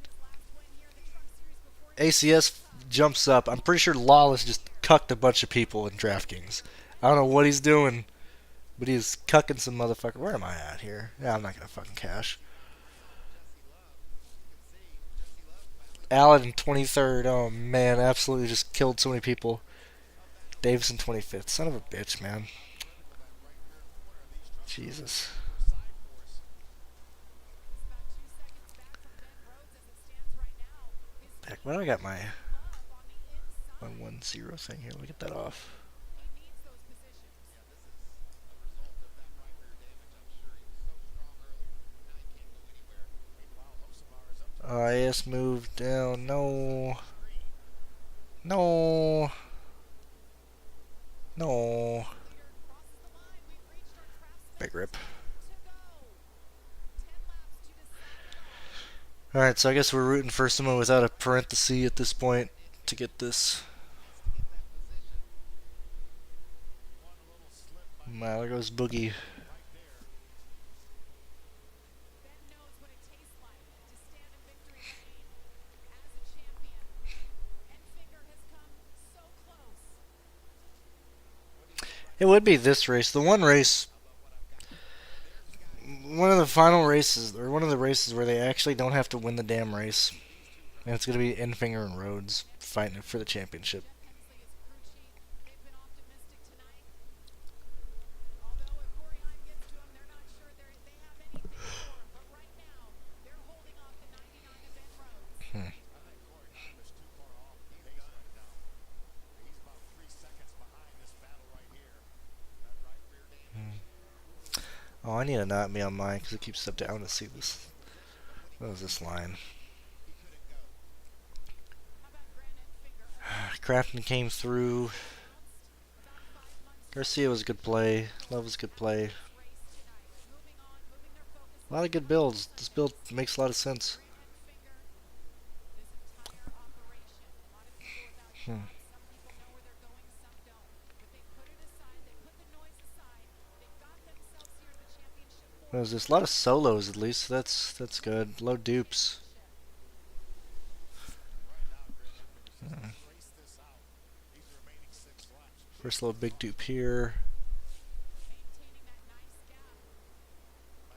ACS jumps up. I'm pretty sure Lawless just cucked a bunch of people in DraftKings. I don't know what he's doing, but he's cucking some motherfucker. Where am I at here? Yeah, I'm not gonna fucking cash. Allen in 23rd. Oh man, absolutely just killed so many people. Davison 25th. Son of a bitch, man. Jesus. Where do I got my 1-0 thing here? Let me get that off. IS moved down. No. No. No. Big rip. Alright, so I guess we're rooting for someone without a parenthesis at this point to get this. Wow, there goes Boogie. It would be this race. The one race, one of the final races, or one of the races where they actually don't have to win the damn race. And it's going to be Enfinger and Rhodes fighting for the championship. Oh, I need to not be on mine because it keeps up down. I want to see this. What was this line? Crafton came through. Garcia was a good play. Love was a good play. A lot of good builds. This build makes a lot of sense. What is this? A lot of solos at least. That's good. Low dupes. First little big dupe here.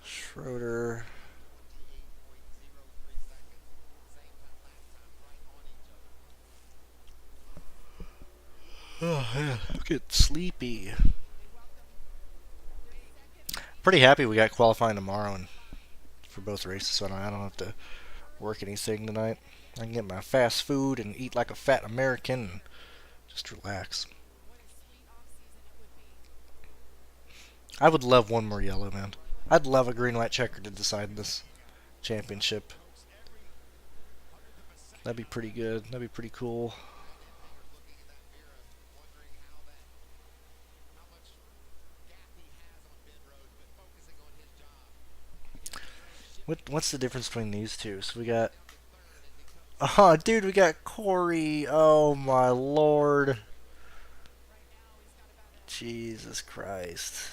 Schroeder. Oh yeah, get sleepy. Pretty happy we got qualifying tomorrow and for both races, so I don't have to work anything tonight. I can get my fast food and eat like a fat American and just relax. I would love one more yellow, man. I'd love a green-white checker to decide this championship. That'd be pretty good. That'd be pretty cool. What's the difference between these two? So we got... Oh, dude, we got Corey. Oh, my lord. Jesus Christ.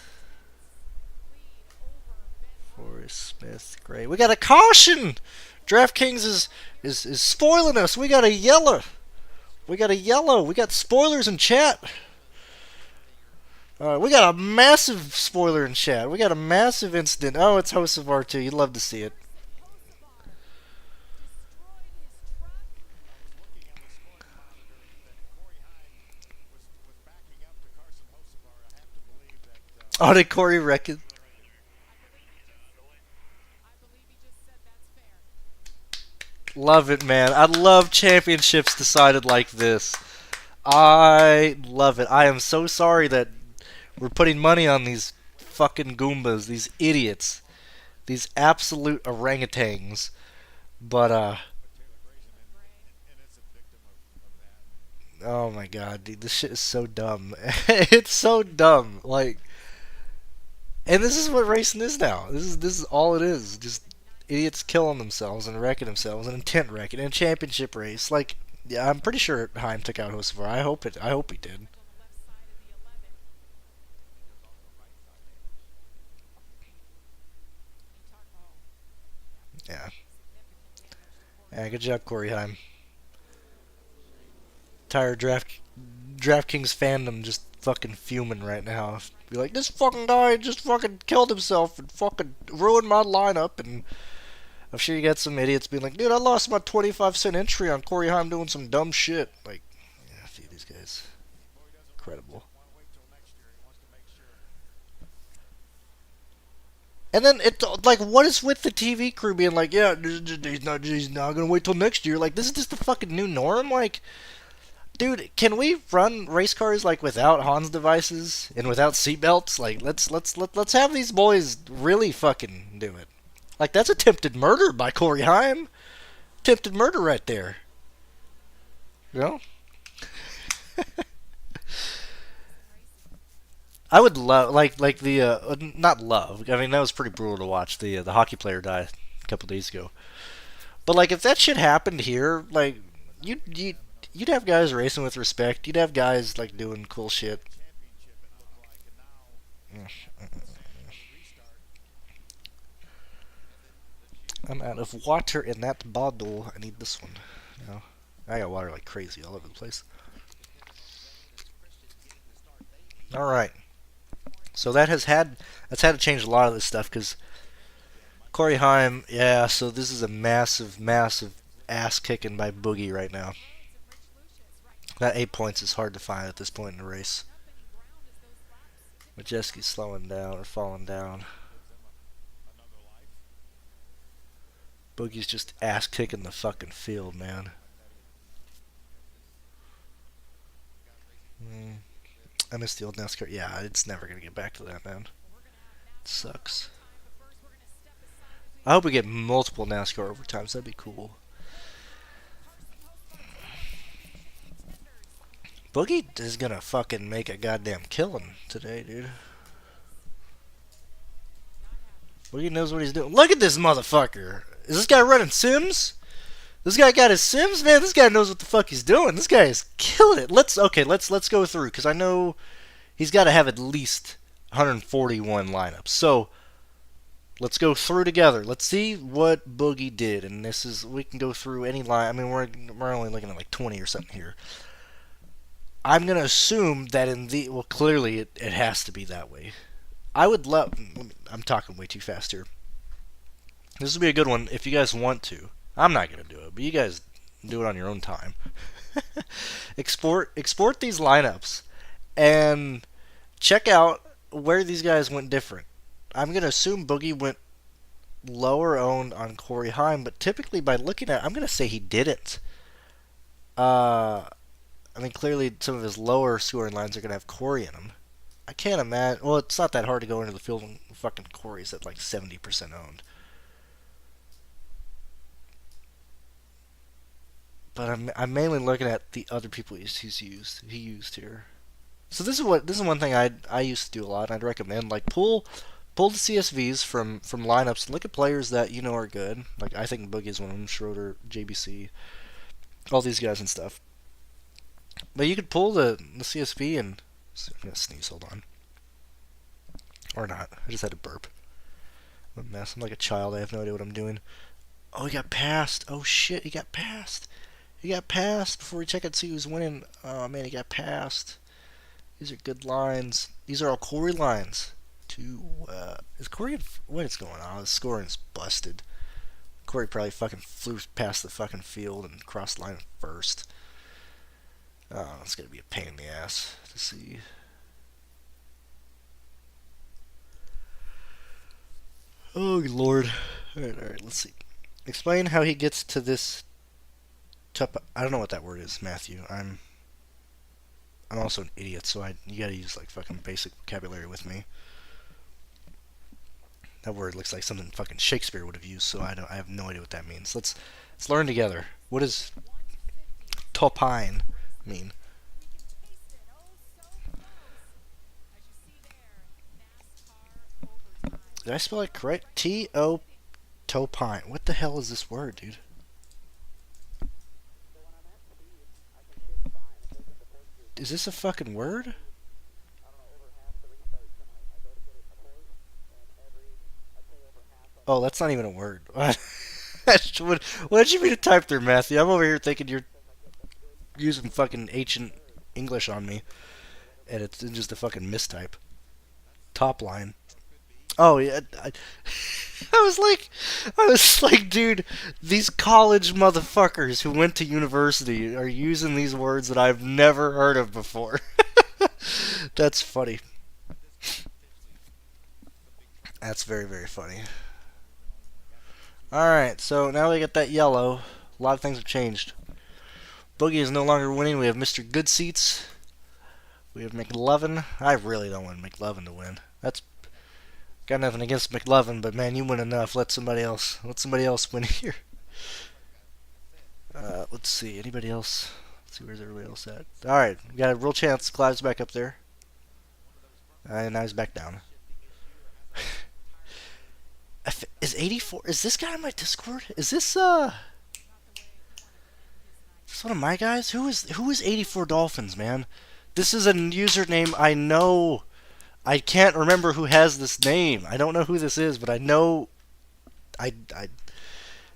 Forrest Smith, great. We got a caution! DraftKings is spoiling us. We got a yellow. We got a yellow. We got spoilers in chat. We got a massive spoiler in chat. We got a massive incident. Oh, it's host of R2. You'd love to see it. Oh, did Corey wreck it? Love it, man. I love championships decided like this. I love it. I am so sorry that we're putting money on these fucking Goombas, these idiots, these absolute orangutans. But, oh my god, dude, this shit is so dumb. It's so dumb. Like, and this is what racing is now. This is all it is. Just idiots killing themselves and wrecking themselves, an intent wrecking, in a championship race. Like, yeah, I'm pretty sure Heim took out Hocevar. I hope it. I hope he did. Yeah. Yeah, good job, Corey Heim. Tired DraftKings fandom just fucking fuming right now. Be like, this fucking guy just fucking killed himself and fucking ruined my lineup. And I'm sure you got some idiots being like, dude, I lost my 25-cent entry on Corey Heim doing some dumb shit. Like, yeah, see these guys. Incredible. And then it like, what is with the TV crew being like, yeah, he's not gonna wait till next year. Like, this is just the fucking new norm. Like, dude, can we run race cars like without Hans devices and without seatbelts? Like, let's have these boys really fucking do it. Like, that's attempted murder by Corey Haim. Attempted murder right there. You know? I would love like the not love. I mean, that was pretty brutal to watch. The hockey player die a couple days ago. But like, if that shit happened here, like you'd have guys racing with respect. You'd have guys like doing cool shit. I'm out of water in that bottle. I need this one. No, I got water like crazy all over the place. All right. So that's had to change a lot of this stuff because Corey Haim, yeah. So this is a massive, massive ass kicking by Boogie right now. That 8 points is hard to find at this point in the race. Majeski's slowing down or falling down. Boogie's just ass kicking the fucking field, man. Mm, I miss the old NASCAR. Yeah, it's never gonna get back to that, man. It sucks. I hope we get multiple NASCAR overtimes. That'd be cool. Boogie is gonna fucking make a goddamn killing today, dude. Boogie knows what he's doing. Look at this motherfucker. Is this guy running Sims? This guy got his Sims, man. This guy knows what the fuck he's doing. This guy is killing it. Let's go through because I know he's got to have at least 141 lineups. So let's go through together. Let's see what Boogie did, and this is we can go through any line. I mean, we're only looking at like 20 or something here. I'm gonna assume that clearly it has to be that way. I would love. I'm talking way too fast here. This would be a good one if you guys want to. I'm not gonna do it, but you guys do it on your own time. export these lineups and check out where these guys went different. I'm gonna assume Boogie went lower owned on Corey Haim, but typically by looking at, I'm gonna say he didn't. I mean, clearly some of his lower scoring lines are gonna have Corey in them. I can't imagine. Well, it's not that hard to go into the field when fucking Corey's at like 70% owned. But I'm mainly looking at the other people he used here. So this is one thing I used to do a lot. I'd recommend like pull the CSVs from lineups and look at players that you know are good. Like I think Boogie is one of them. Schroeder, JBC, all these guys and stuff. But you could pull the CSV and I'm gonna sneeze. Hold on, or not. I just had to burp. I'm a mess. I'm like a child. I have no idea what I'm doing. Oh, he got passed. Oh shit, he got passed. He got passed before we check out see who's winning. Oh man, he got passed. These are good lines. These are all Corey lines. Is Corey? What is going on? His scoring's busted. Corey probably fucking flew past the fucking field and crossed the line first. Oh, it's gonna be a pain in the ass to see. Oh lord. All right. Let's see. Explain how he gets to this. I don't know what that word is, Matthew. I'm also an idiot, so you gotta use like fucking basic vocabulary with me. That word looks like something fucking Shakespeare would have used, so I have no idea what that means. Let's learn together. What does topine mean? Did I spell it correct? T-O topine. What the hell is this word, dude? Is this a fucking word? Oh, that's not even a word. what did you mean to type there, Matthew? I'm over here thinking you're using fucking ancient English on me, and it's just a fucking mistype. Top line. Oh yeah, I was like, dude, these college motherfuckers who went to university are using these words that I've never heard of before. That's funny. That's very, very funny. Alright, so now we get that yellow. A lot of things have changed. Boogie is no longer winning. We have Mr. Good Seats. We have McLovin. I really don't want McLovin to win. That's got nothing against McLovin, but man, you win enough. Let somebody else win here. Let's see. Anybody else? Let's see, where's everybody else at? Alright, we got a real chance. Clive's back up there. And now he's back down. Is 84? Is this guy on my Discord? Is this one of my guys? Who is 84 Dolphins, man? This is a username I know. I can't remember who has this name. I don't know who this is, but I know.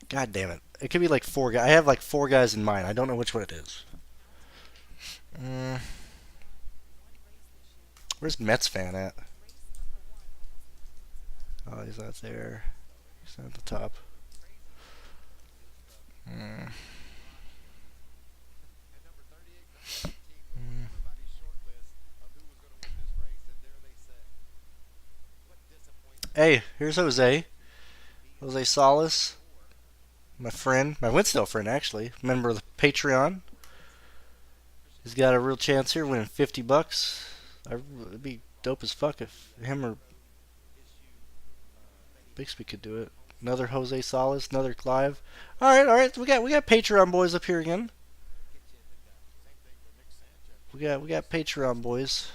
God damn it! It could be like 4 guys. I have like 4 guys in mind. I don't know which one it is. Where's Mets fan at? Oh, he's not there. He's not at the top. Hey, here's Jose. Jose Salas. My friend. My Winsdale friend, actually. Member of the Patreon. He's got a real chance here, winning $50. It'd be dope as fuck if him or Bixby could do it. Another Jose Salas, another Clive. Alright, we got Patreon boys up here again. We got Patreon boys.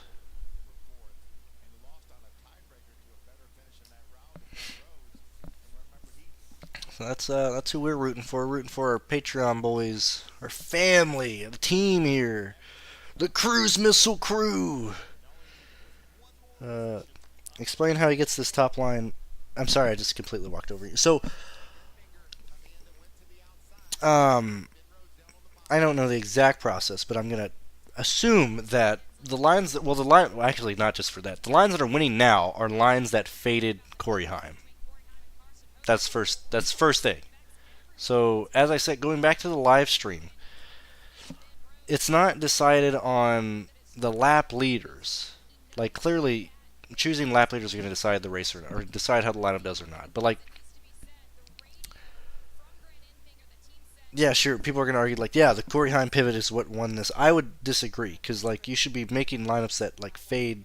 So that's who we're rooting for. We're rooting for our Patreon boys, our family, the team here, the Cruise Missile Crew. Explain how he gets this top line. I'm sorry, I just completely walked over you. So, I don't know the exact process, but I'm gonna assume that the lines that well, actually not just for that. The lines that are winning now are lines that faded Corey Haim. That's first thing. So, as I said, going back to the live stream, it's not decided on the lap leaders. Like, clearly, choosing lap leaders are going to decide the race or decide how the lineup does or not. But, like, yeah, sure, people are going to argue, like, yeah, the Corey Haim pivot is what won this. I would disagree, because, like, you should be making lineups that, like, fade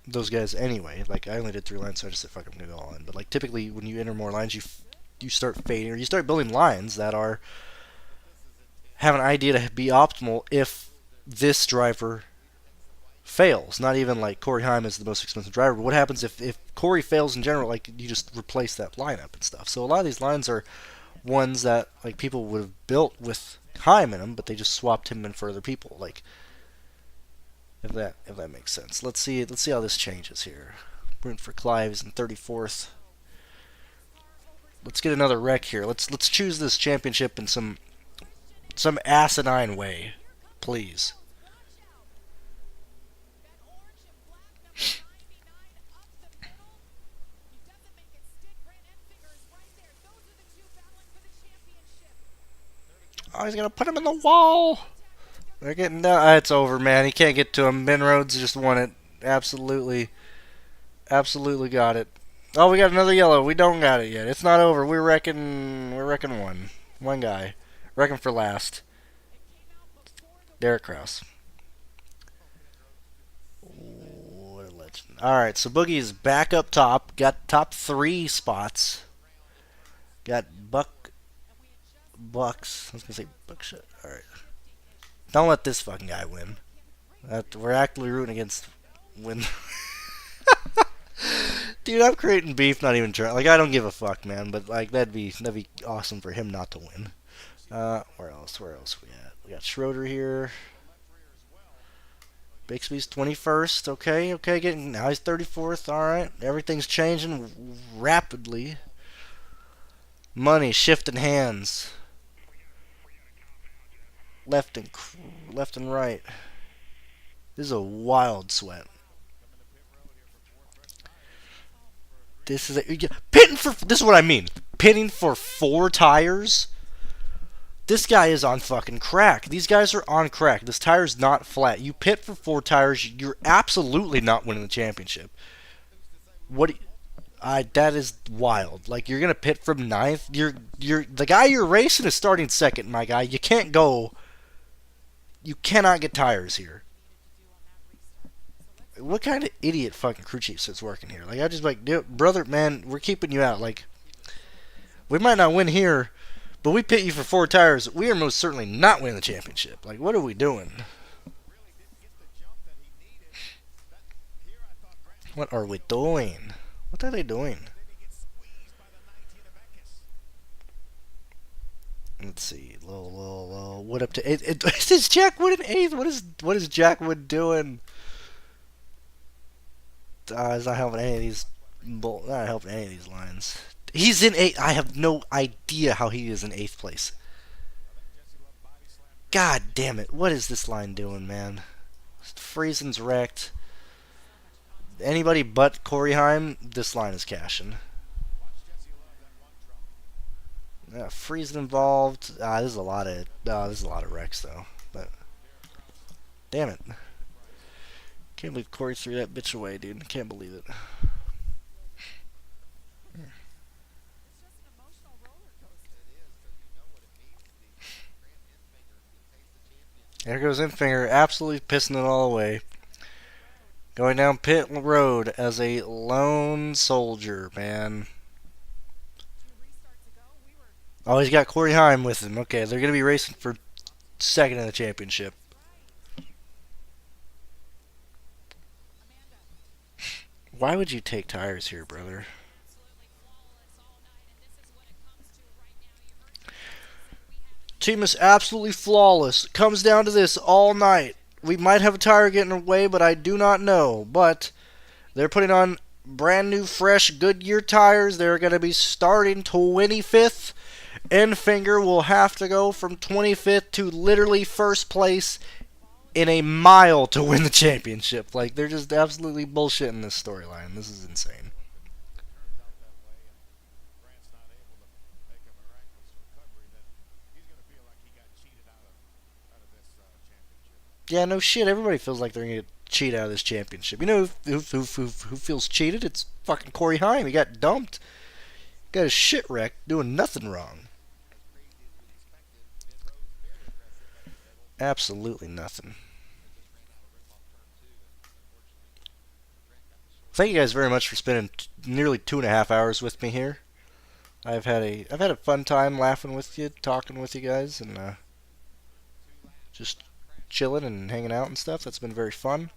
those guys anyway. Like, I only did 3 lines, so I just said, fuck, I'm going to go all in. But, like, typically, when you enter more lines, you start fading, or you start building lines that have an idea to be optimal if this driver fails. Not even like Corey Haim is the most expensive driver, but what happens if Corey fails in general? Like, you just replace that lineup and stuff. So a lot of these lines are ones that, like, people would have built with Haim in them, but they just swapped him in for other people. Like, if that makes sense. Let's see how this changes here. Rooting for Clive. He's in 34th. Let's get another wreck here. Let's choose this championship in some asinine way, please. Oh, he's gonna put him in the wall. They're getting down. It's over, man. He can't get to him. Ben Rhodes just won it. Absolutely got it. Oh, we got another yellow. We don't got it yet. It's not over. We're wrecking one guy. Wrecking for last. Derek Krause. What a legend. Alright, so Boogie's back up top. Got top 3 spots. Got Bucks. I was going to say Buckshot. Alright. Don't let this fucking guy win. We're actively rooting against win. Dude, I'm creating beef, not even trying. Like, I don't give a fuck, man. But, like, that'd be awesome for him not to win. Where else we at? We got Schroeder here. Bixby's 21st. Okay. Now he's 34th. Alright. Everything's changing rapidly. Money shifting hands. Left and right. This is a wild sweat. This is this is what I mean. Pitting for 4 tires. This guy is on fucking crack. These guys are on crack. This tire's not flat. You pit for 4 tires, you're absolutely not winning the championship. That is wild. Like you're gonna pit from ninth. You're the guy you're racing is starting second, my guy. You can't go. You cannot get tires here. What kind of idiot fucking crew chief is working here? Like I just like, dude, brother, man, we're keeping you out. Like we might not win here, but we pit you for 4 tires. We are most certainly not winning the championship. Like what are we doing? What are we doing? What are they doing? Let's see. Low. What up to eighth? Is Jack Wood in eighth? What is Jack Wood doing? He's not helping any of these. Not helping any of these lines. He's in eighth. I have no idea how he is in eighth place. God damn it! What is this line doing, man? Friesen's wrecked. Anybody but Corey Heim, this line is cashing. Yeah, Friesen involved. There's a lot of wrecks though. But damn it, can't believe Corey threw that bitch away, dude. Can't believe it. There goes Infinger, absolutely pissing it all away. Going down pit road as a lone soldier, man. Oh, he's got Corey Heim with him. Okay, they're going to be racing for second in the championship. Why would you take tires here, brother? Team is absolutely flawless. It comes down to this all night. We might have a tire getting away, but I do not know. But they're putting on brand new, fresh Goodyear tires. They're going to be starting 25th. Enfinger will have to go from 25th to literally first place in a mile to win the championship. Like, they're just absolutely bullshitting this storyline. This is insane. Yeah, no shit. Everybody feels like they're going to cheat out of this championship. You know who feels cheated? It's fucking Corey Heim. He got dumped. Got his shit wrecked doing nothing wrong. Absolutely nothing. Thank you guys very much for spending nearly 2.5 hours with me here. I've had a fun time laughing with you, talking with you guys, and just chilling and hanging out and stuff. That's been very fun.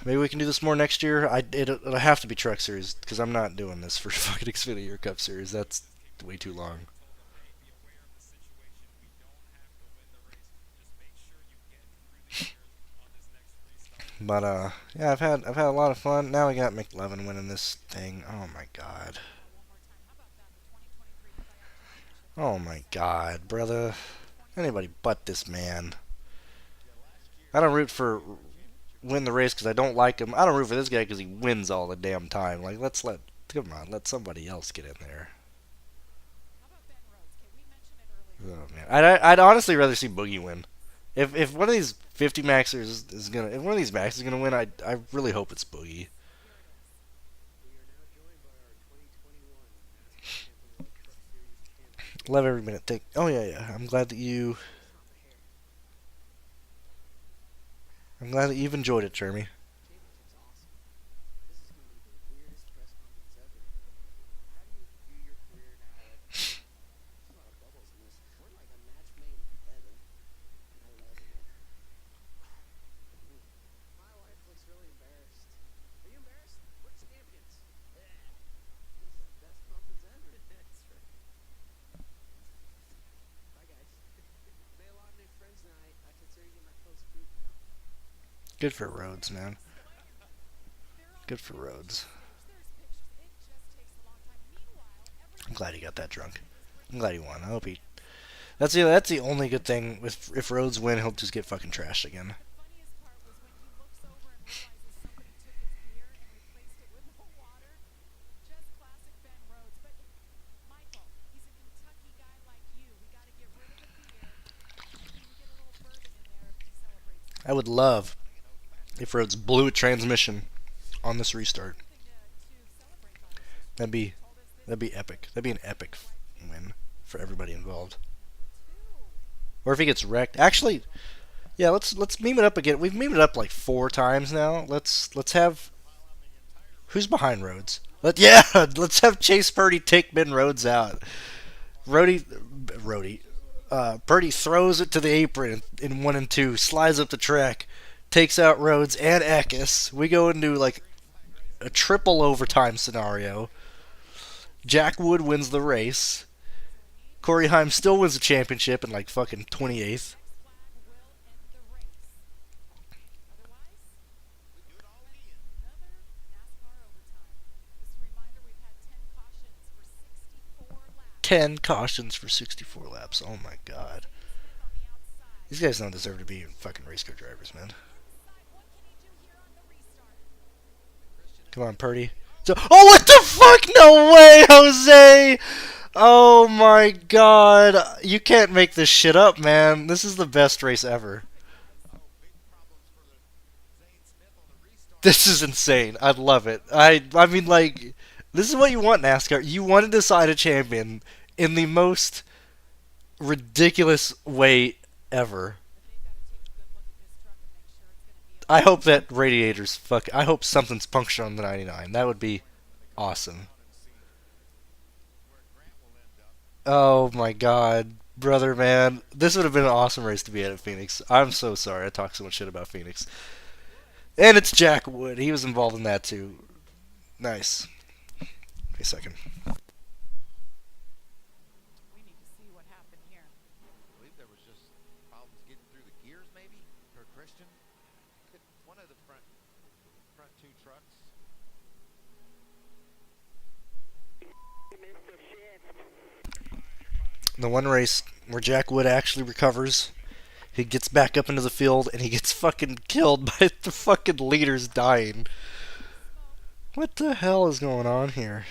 Maybe we can do this more next year. It'll have to be Truck Series because I'm not doing this for fucking Xfinity or Cup Series. That's way too long. But yeah, I've had a lot of fun. Now we got McLevin winning this thing. Oh my god. Oh my god, brother. Anybody but this man. I don't root for win the race because I don't like him. I don't root for this guy because he wins all the damn time. Like, come on, let somebody else get in there. Oh man, I'd honestly rather see Boogie win. If one of these 50 maxers is gonna, if one of these maxers is gonna win, I really hope it's Boogie. Love every minute. Oh yeah. I'm glad that you've enjoyed it, Jeremy. Good for Rhodes, man. Good for Rhodes. I'm glad he got that drunk. I'm glad he won. I hope he. That's the only good thing. If Rhodes win, he'll just get fucking trashed again. I would love if Rhodes blew a transmission on this restart. That'd be that'd be epic. That'd be an epic win for everybody involved. Or if he gets wrecked, actually, yeah, let's meme it up again. We've memed it up like 4 times now. Let's have who's behind Rhodes? Let's have Chase Purdy take Ben Rhodes out. Rhodey, Purdy throws it to the apron in 1 and 2, slides up the track, takes out Rhodes and Eckes. We go into like a triple overtime scenario. Jack Wood wins the race. Corey Haim still wins the championship in like fucking 28th. Ten cautions for 64 laps. Oh my god. These guys don't deserve to be fucking race car drivers, man. Come on, Purdy. Oh, what the fuck? No way, Jose! Oh my god. You can't make this shit up, man. This is the best race ever. This is insane. I love it. I mean, like, this is what you want, NASCAR. You want to decide a champion in the most ridiculous way ever. I hope that radiator's fuck. I hope something's punctured on the 99. That would be awesome. Oh my god, brother, man. This would have been an awesome race to be at Phoenix. I'm so sorry I talked so much shit about Phoenix. And it's Jack Wood. He was involved in that too. Nice. Wait a second. The one race where Jack Wood actually recovers, he gets back up into the field and he gets fucking killed by the fucking leaders dying. What the hell is going on here?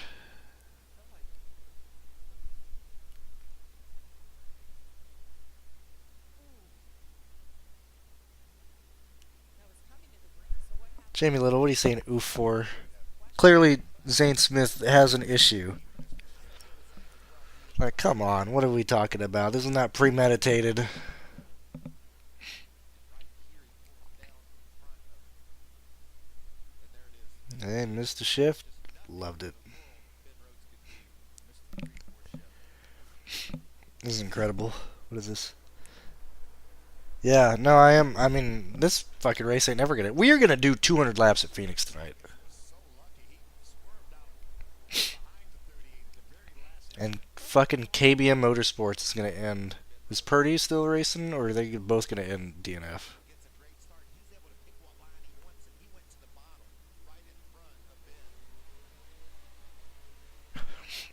Jamie Little, what are you saying oof for? Clearly, Zane Smith has an issue. Like, come on, what are we talking about? This is not premeditated. Hey, missed the shift. Loved it. This is incredible. What is this? Yeah, no, I am. I mean, this fucking race ain't never gonna. We are gonna do 200 laps at Phoenix tonight. And fucking KBM Motorsports is gonna end. Is Purdy still racing, or are they both gonna end DNF?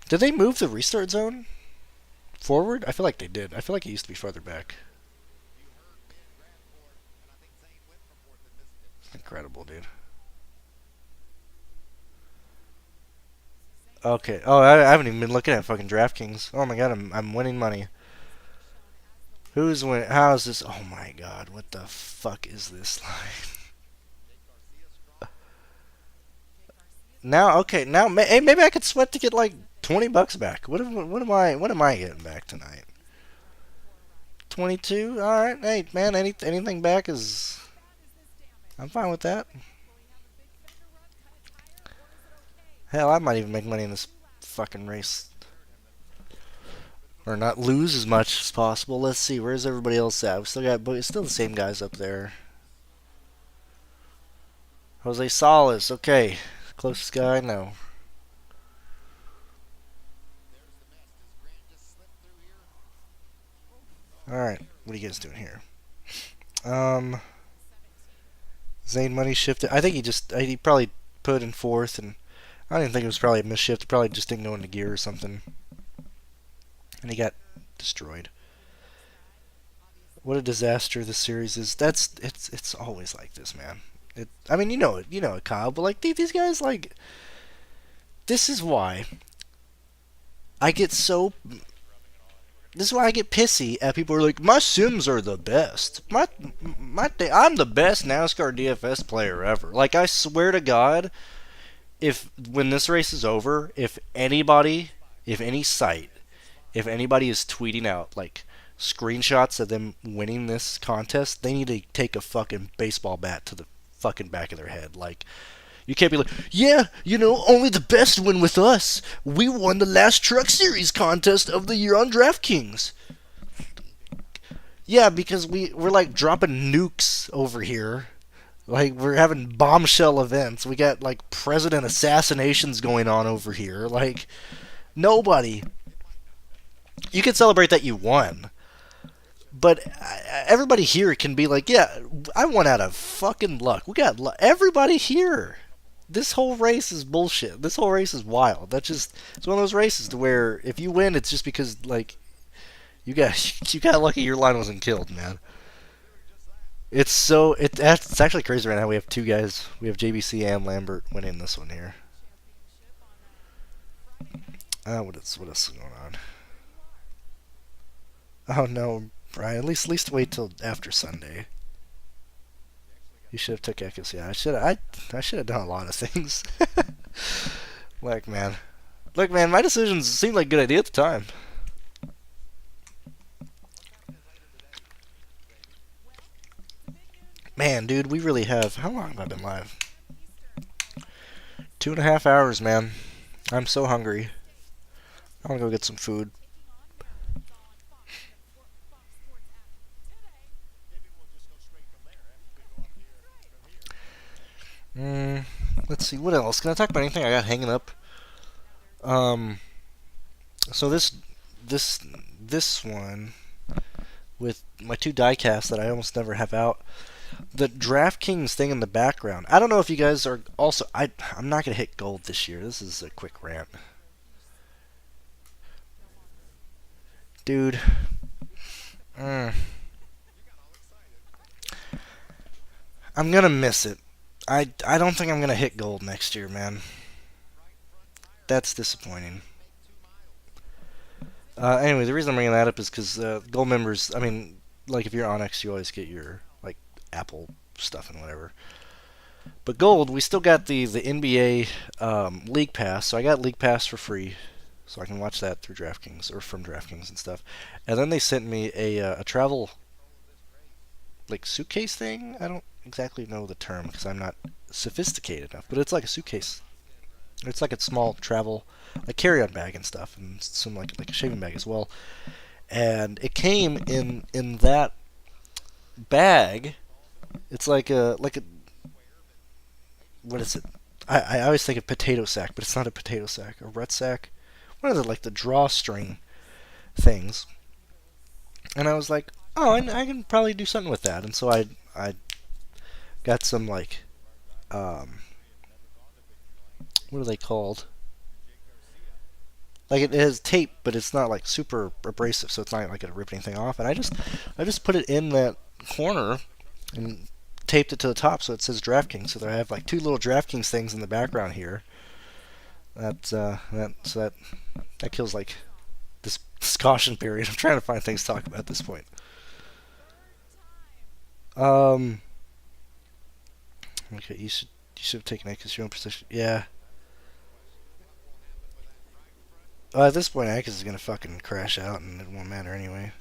Did they move the restart zone forward? I feel like they did. I feel like it used to be farther back. Incredible, dude. Okay. Oh, I haven't even been looking at fucking DraftKings. Oh my god, I'm winning money. Who's winning? How is this? Oh my god, what the fuck is this line? Now, okay, now hey, maybe I could sweat to get like $20 back. What am I getting back tonight? 22. All right, hey man, anything back is I'm fine with that. Hell, I might even make money in this fucking race. Or not lose as much as possible. Let's see, where's everybody else at? We still got, but it's still the same guys up there. Jose Salas, okay. Closest guy, no. Alright, what are you guys doing here? Zane Money shifted. I think he probably put in fourth, and I don't even think it was probably a misshift. He probably just didn't go into gear or something. And he got destroyed. What a disaster this series is. It's always like this, man. I mean, you know it, Kyle. But like these guys, like, this is why I get so. This is why I get pissy at people who are like, my Sims are the best. I'm the best NASCAR DFS player ever. Like, I swear to God, if when this race is over, if anybody, if any site, if anybody is tweeting out like screenshots of them winning this contest, they need to take a fucking baseball bat to the fucking back of their head. Like, you can't be like, yeah, only the best win with us. We won the last Truck Series contest of the year on DraftKings. Yeah, because we're like dropping nukes over here. Like, we're having bombshell events. We got like president assassinations going on over here. Like, nobody. You can celebrate that you won, but everybody here can be like, yeah, I won out of fucking luck. We got everybody here. This whole race is bullshit. This whole race is wild. It's one of those races to where if you win, it's just because like you got lucky your line wasn't killed, man. It's actually crazy right now. We have two guys. We have JBC and Lambert winning this one here. What else is going on? Oh no, Brian. At least wait till after Sunday. You should have took Echoes. Yeah, I should have done a lot of things. Like, man. Look, man, my decisions seemed like a good idea at the time. Man, dude, we really have. How long have I been live? 2.5 hours, man. I'm so hungry. I want to go get some food. Let's see. What else? Can I talk about anything I got hanging up? Um, so this one with my two diecasts that I almost never have out. The DraftKings thing in the background. I don't know if you guys are also. I'm not gonna hit gold this year. This is a quick rant, dude. Mm, I'm gonna miss it. I don't think I'm gonna hit gold next year, man. That's disappointing. Anyway, the reason I'm bringing that up is because gold members. I mean, like if you're Onyx, you always get your like Apple stuff and whatever. But gold, we still got the NBA League Pass, so I got League Pass for free, so I can watch that through DraftKings or from DraftKings and stuff. And then they sent me a travel like suitcase thing. I don't exactly know the term because I'm not sophisticated enough, but it's like a suitcase. It's like a small travel, like carry-on bag and stuff, and some like a shaving bag as well. And it came in that bag. It's like a what is it? I always think of potato sack, but it's not a potato sack. A rut sack. What are the like the drawstring things? And I was like, oh, I can probably do something with that. And so I got some like what are they called? Like it has tape, but it's not like super abrasive, so it's not like gonna rip anything off. And I just put it in that corner and taped it to the top so it says DraftKings. So I have like two little DraftKings things in the background here. That kills like this caution period. I'm trying to find things to talk about at this point. Um. Okay, you should have taken it because your own position. Yeah. At this point, Akis is gonna fucking crash out, and it won't matter anyway.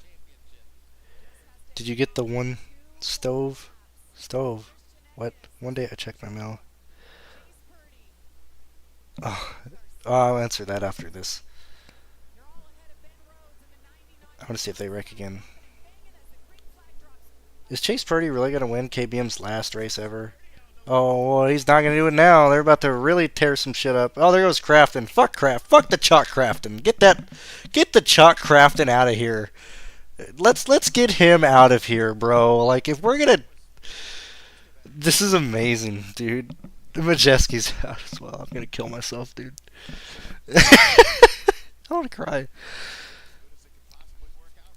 Did you get the one stove? Stove. What? One day I checked my mail. Oh, I'll answer that after this. I want to see if they wreck again. Is Chase Purdy really gonna win KBM's last race ever? Oh, well, he's not gonna do it now. They're about to really tear some shit up. Oh, there goes Crafton. Fuck Craft. Fuck the Chalk Crafton. Get the Chalk Crafton out of here. Let's get him out of here, bro. Like if we're gonna, this is amazing, dude. The Majeski's out as well. I'm gonna kill myself, dude. I want to cry.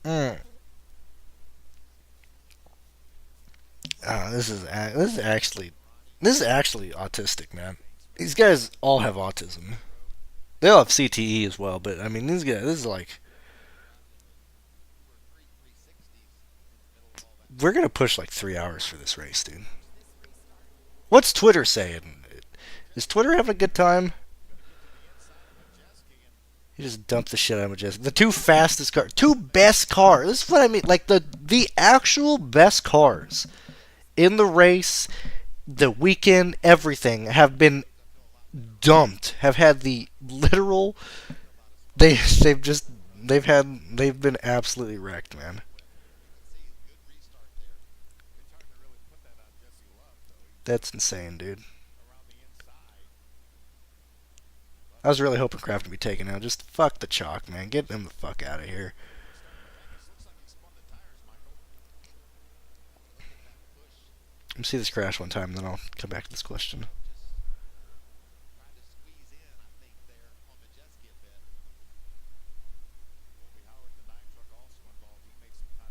Mm. This is actually autistic, man. These guys all have autism. They all have CTE as well, but I mean, these guys. This is like we're gonna push like 3 hours for this race, dude. What's Twitter saying? Is Twitter having a good time? He just dumped the shit out of Majestic. The two fastest cars, two best cars. This is what I mean. Like the actual best cars in the race, the weekend, everything have been dumped. Have had the literal. They've been absolutely wrecked, man. That's insane, dude. I was really hoping Kraft would be taken out. Just fuck the chalk, man. Get him the fuck out of here. Let me see this crash one time, and then I'll come back to this question.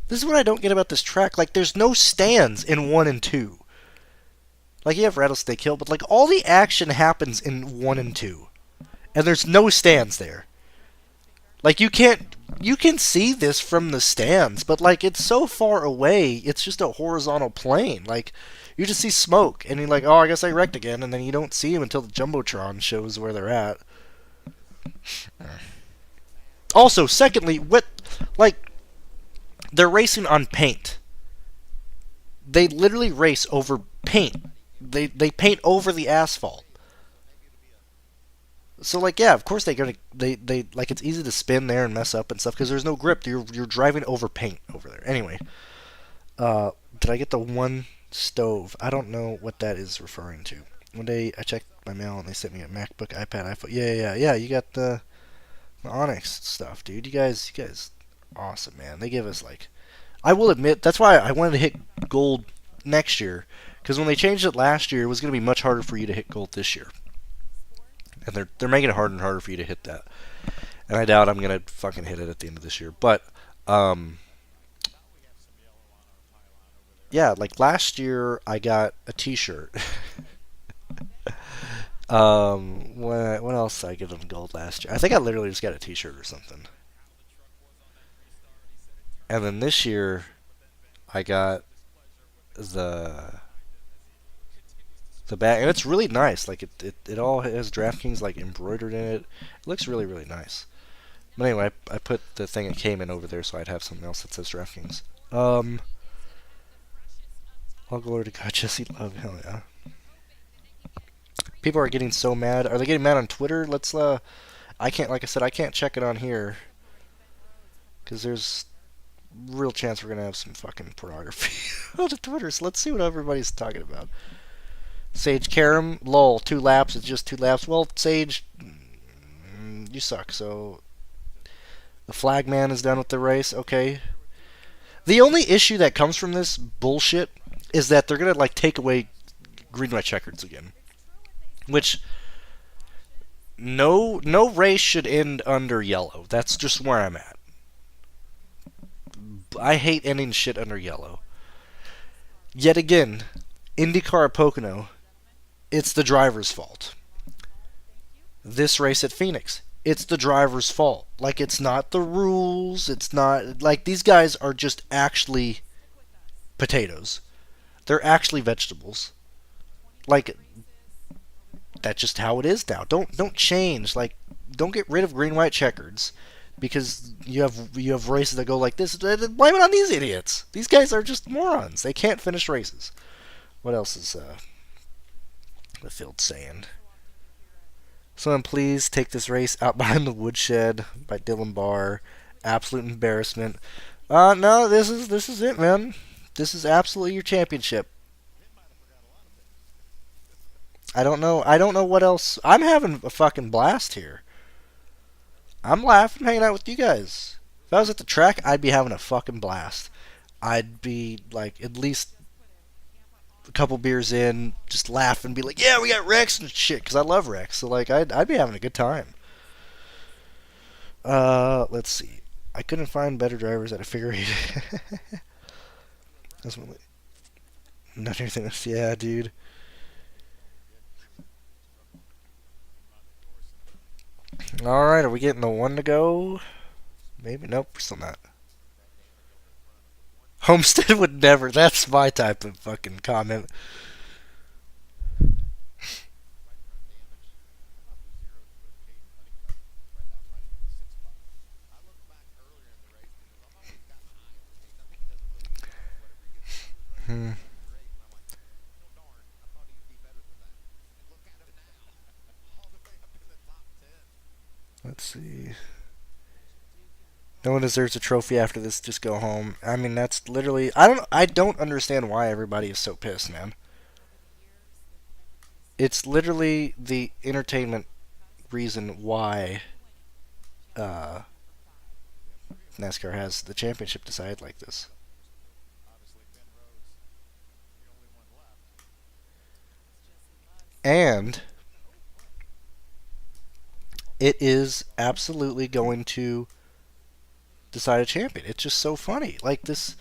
This is what I don't get about this track. Like, there's no stands in 1 and 2. Like, you have Rattlesnake Hill, but, like, all the action happens in 1 and 2. And there's no stands there. Like, you can see this from the stands, but, like, it's so far away, it's just a horizontal plane. Like, you just see smoke, and you're like, oh, I guess I wrecked again, and then you don't see them until the Jumbotron shows where they're at. Also, secondly, like, they're racing on paint. They literally race over paint. They paint over the asphalt. So like yeah, of course they like it's easy to spin there and mess up and stuff because there's no grip. You're driving over paint over there. Anyway, did I get the one stove? I don't know what that is referring to. One day I checked my mail and they sent me a MacBook, iPad, iPhone. Yeah. You got the Onyx stuff, dude. You guys, awesome, man. They give us like, I will admit that's why I wanted to hit gold next year because when they changed it last year, it was going to be much harder for you to hit gold this year, and they're making it harder and harder for you to hit that. And I doubt I'm gonna fucking hit it at the end of this year, but yeah, like last year I got a T-shirt. What else did I give them gold last year? I think I literally just got a T-shirt or something. And then this year, I got the the bag, and it's really nice. Like it all has DraftKings like embroidered in it. It looks really really nice. But anyway, I put the thing it came in over there so I'd have something else that says DraftKings. All glory to God, Jesse Love, hell yeah. People are getting so mad. Are they getting mad on Twitter? I can't, like I said, I can't check it on here because there's real chance we're gonna have some fucking pornography on the Twitter. So let's see what everybody's talking about. Sage Karam, lol, 2 laps. It's just 2 laps. Well, Sage, you suck. So the flag man is done with the race. Okay. The only issue that comes from this bullshit is that they're gonna like take away green white checkers again, which no race should end under yellow. That's just where I'm at. I hate ending shit under yellow. Yet again, IndyCar at Pocono, it's the driver's fault. This race at Phoenix, it's the driver's fault. Like, it's not the rules. It's not like these guys are just actually potatoes. They're actually vegetables. Like, that's just how it is now. Don't change. Like, don't get rid of green white checkers because you have races that go like this. Blame it on these idiots. These guys are just morons. They can't finish races. What else is the field saying? Someone please take this race out behind the woodshed by Dylan Barr. Absolute embarrassment. No, this is it, man. This is absolutely your championship. I don't know what else. I'm having a fucking blast here. I'm laughing, hanging out with you guys. If I was at the track, I'd be having a fucking blast. I'd be like at least a couple beers in, just laugh and be like, "Yeah, we got Rex and shit," because I love Rex. So like, I'd be having a good time. Let's see. I couldn't find better drivers at a figure eight. That's really not anything else. Yeah, dude. All right, are we getting the one to go? Maybe. Nope, we're still not. Homestead would never. That's my type of fucking comment. Let's see. No one deserves a trophy after this. Just go home. I mean, that's literally. I don't understand why everybody is so pissed, man. It's literally the entertainment reason why uh, NASCAR has the championship decided like this. And it is absolutely going to decide a champion. It's just so funny. Like this.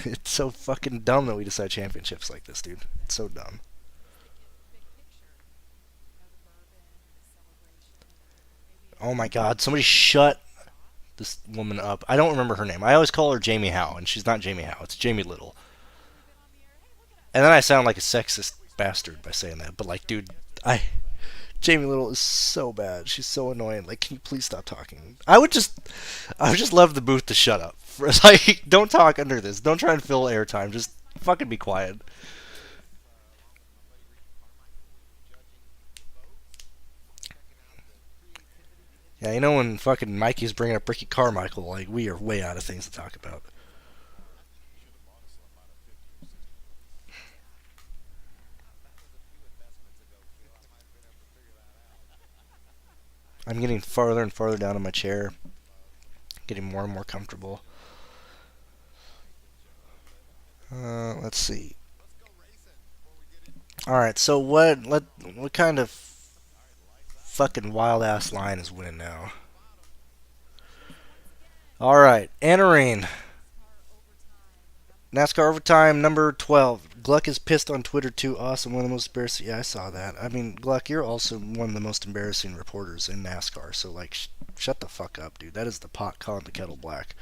It's so fucking dumb that we decide championships like this, dude. It's so dumb. Oh my god, somebody shut this woman up. I don't remember her name. I always call her Jamie Howe, and she's not Jamie Howe. It's Jamie Little. And then I sound like a sexist bastard by saying that. But like, dude, I Jamie Little is so bad. She's so annoying. Like, can you please stop talking? I would just love the booth to shut up. Like, don't talk under this. Don't try and fill airtime. Just fucking be quiet. Yeah, you know when fucking Mikey's bringing up Ricky Carmichael, like we are way out of things to talk about. I'm getting farther and farther down in my chair, getting more and more comfortable. Let's see. All right, so what kind of fucking wild ass line is winning now? All right, entering NASCAR overtime number 12. Gluck is pissed on Twitter too. Awesome, one of the most embarrassing. Yeah, I saw that. I mean, Gluck, you're also one of the most embarrassing reporters in NASCAR. So like, shut the fuck up, dude. That is the pot calling the kettle black.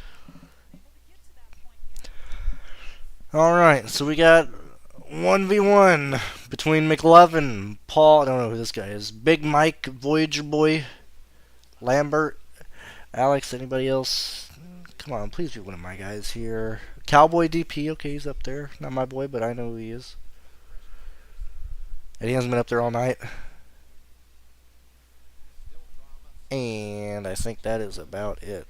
All right, so we got 1v1 between McLovin, Paul. I don't know who this guy is. Big Mike, Voyager Boy, Lambert, Alex. Anybody else? Come on, please be one of my guys here. Cowboy DP. Okay, he's up there. Not my boy, but I know who he is. And he hasn't been up there all night. And I think that is about it.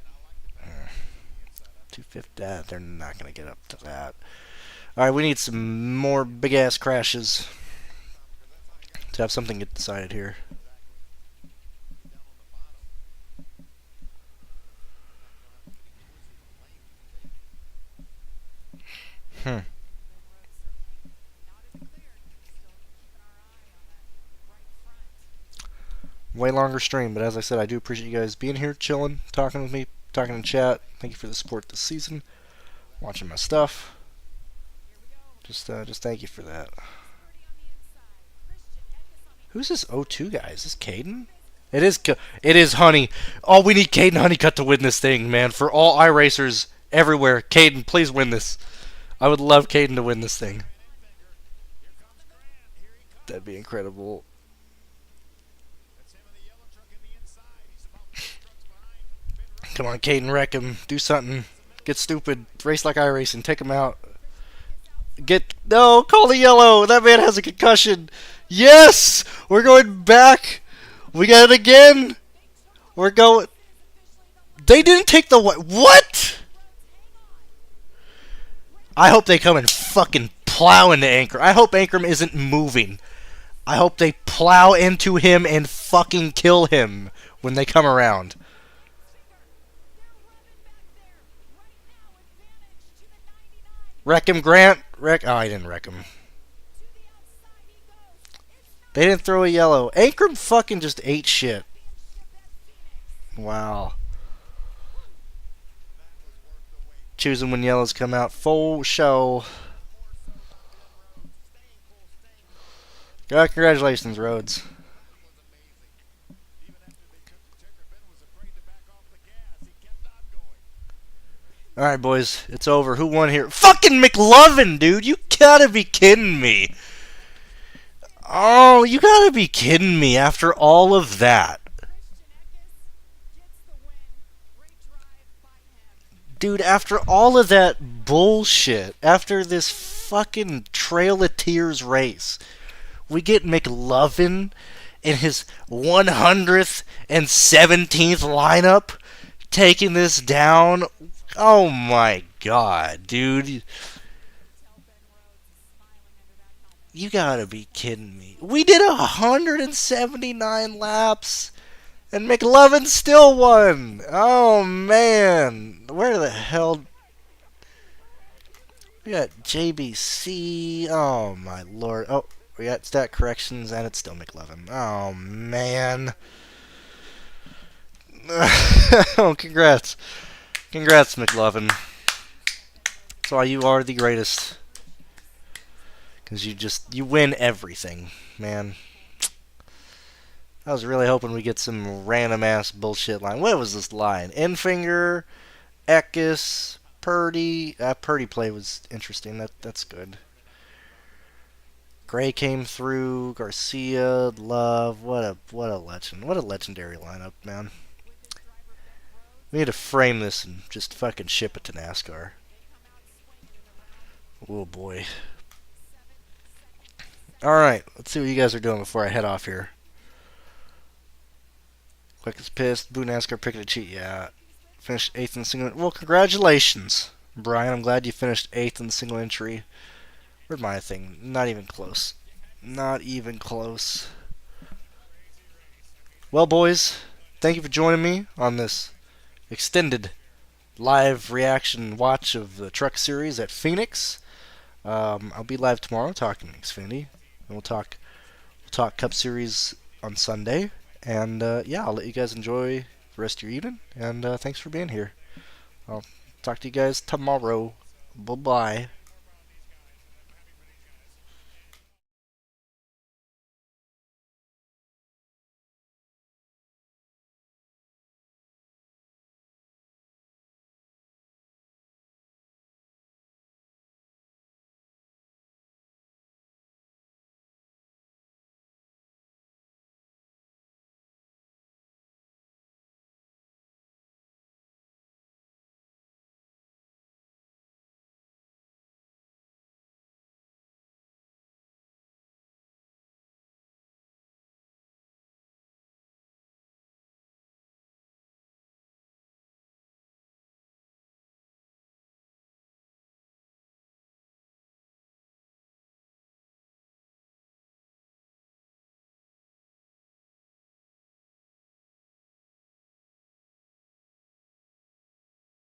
250. They're not going to get up to that. Alright, we need some more big ass crashes to have something get decided here. Hmm. Way longer stream, but as I said, I do appreciate you guys being here, chilling, talking with me, talking in chat. Thank you for the support this season, watching my stuff. Just thank you for that. Who's this O2 guy? Is this Caden? It is Honey. Oh, we need Caden Honeycutt to win this thing, man. For all iRacers everywhere, Caden, please win this. I would love Caden to win this thing. That'd be incredible. Come on, Caden, wreck him. Do something. Get stupid. Race like iRacing. Take him out. No, call the yellow. That man has a concussion. Yes! We're going back. We got it again. We're going. They didn't take the what? I hope they come and fucking plow into Ankrum. I hope Ankrum isn't moving. I hope they plow into him and fucking kill him when they come around. Wreck him, Grant. Oh, I didn't wreck him. They didn't throw a yellow. Ankrum fucking just ate shit. Wow. Choosing when yellows come out. Full show. Congratulations, Rhodes. Alright, boys. It's over. Who won here? Fucking McLovin, dude! You gotta be kidding me. Oh, you gotta be kidding me after all of that. Dude, after all of that bullshit, after this fucking Trail of Tears race, we get McLovin in his 117th lineup, taking this down. Oh my god, dude. You gotta be kidding me. We did 179 laps, and McLovin still won. Oh man. Where the hell? We got JBC. Oh my lord. Oh, we got stat corrections, and it's still McLovin. Oh man. Oh, congrats. Congrats, McLovin. That's why you are the greatest. Because you win everything, man. I was really hoping we get some random ass bullshit line. What was this line? Enfinger, Eckes, Purdy. Purdy play was interesting. That's good. Gray came through. Garcia, Love. What a legend. What a legendary lineup, man. We need to frame this and just fucking ship it to NASCAR. Oh boy. Alright, let's see what you guys are doing before I head off here. Quick is pissed. Boo NASCAR picking a cheat. Yeah. Finished 8th in the single. Well, congratulations, Brian. I'm glad you finished 8th in the single entry. Where'd my thing? Not even close. Not even close. Well, boys, thank you for joining me on this extended live reaction watch of the Truck Series at Phoenix. I'll be live tomorrow talking Xfinity, and we'll talk Cup Series on Sunday. And yeah, I'll let you guys enjoy the rest of your evening. And thanks for being here. I'll talk to you guys tomorrow. Bye bye.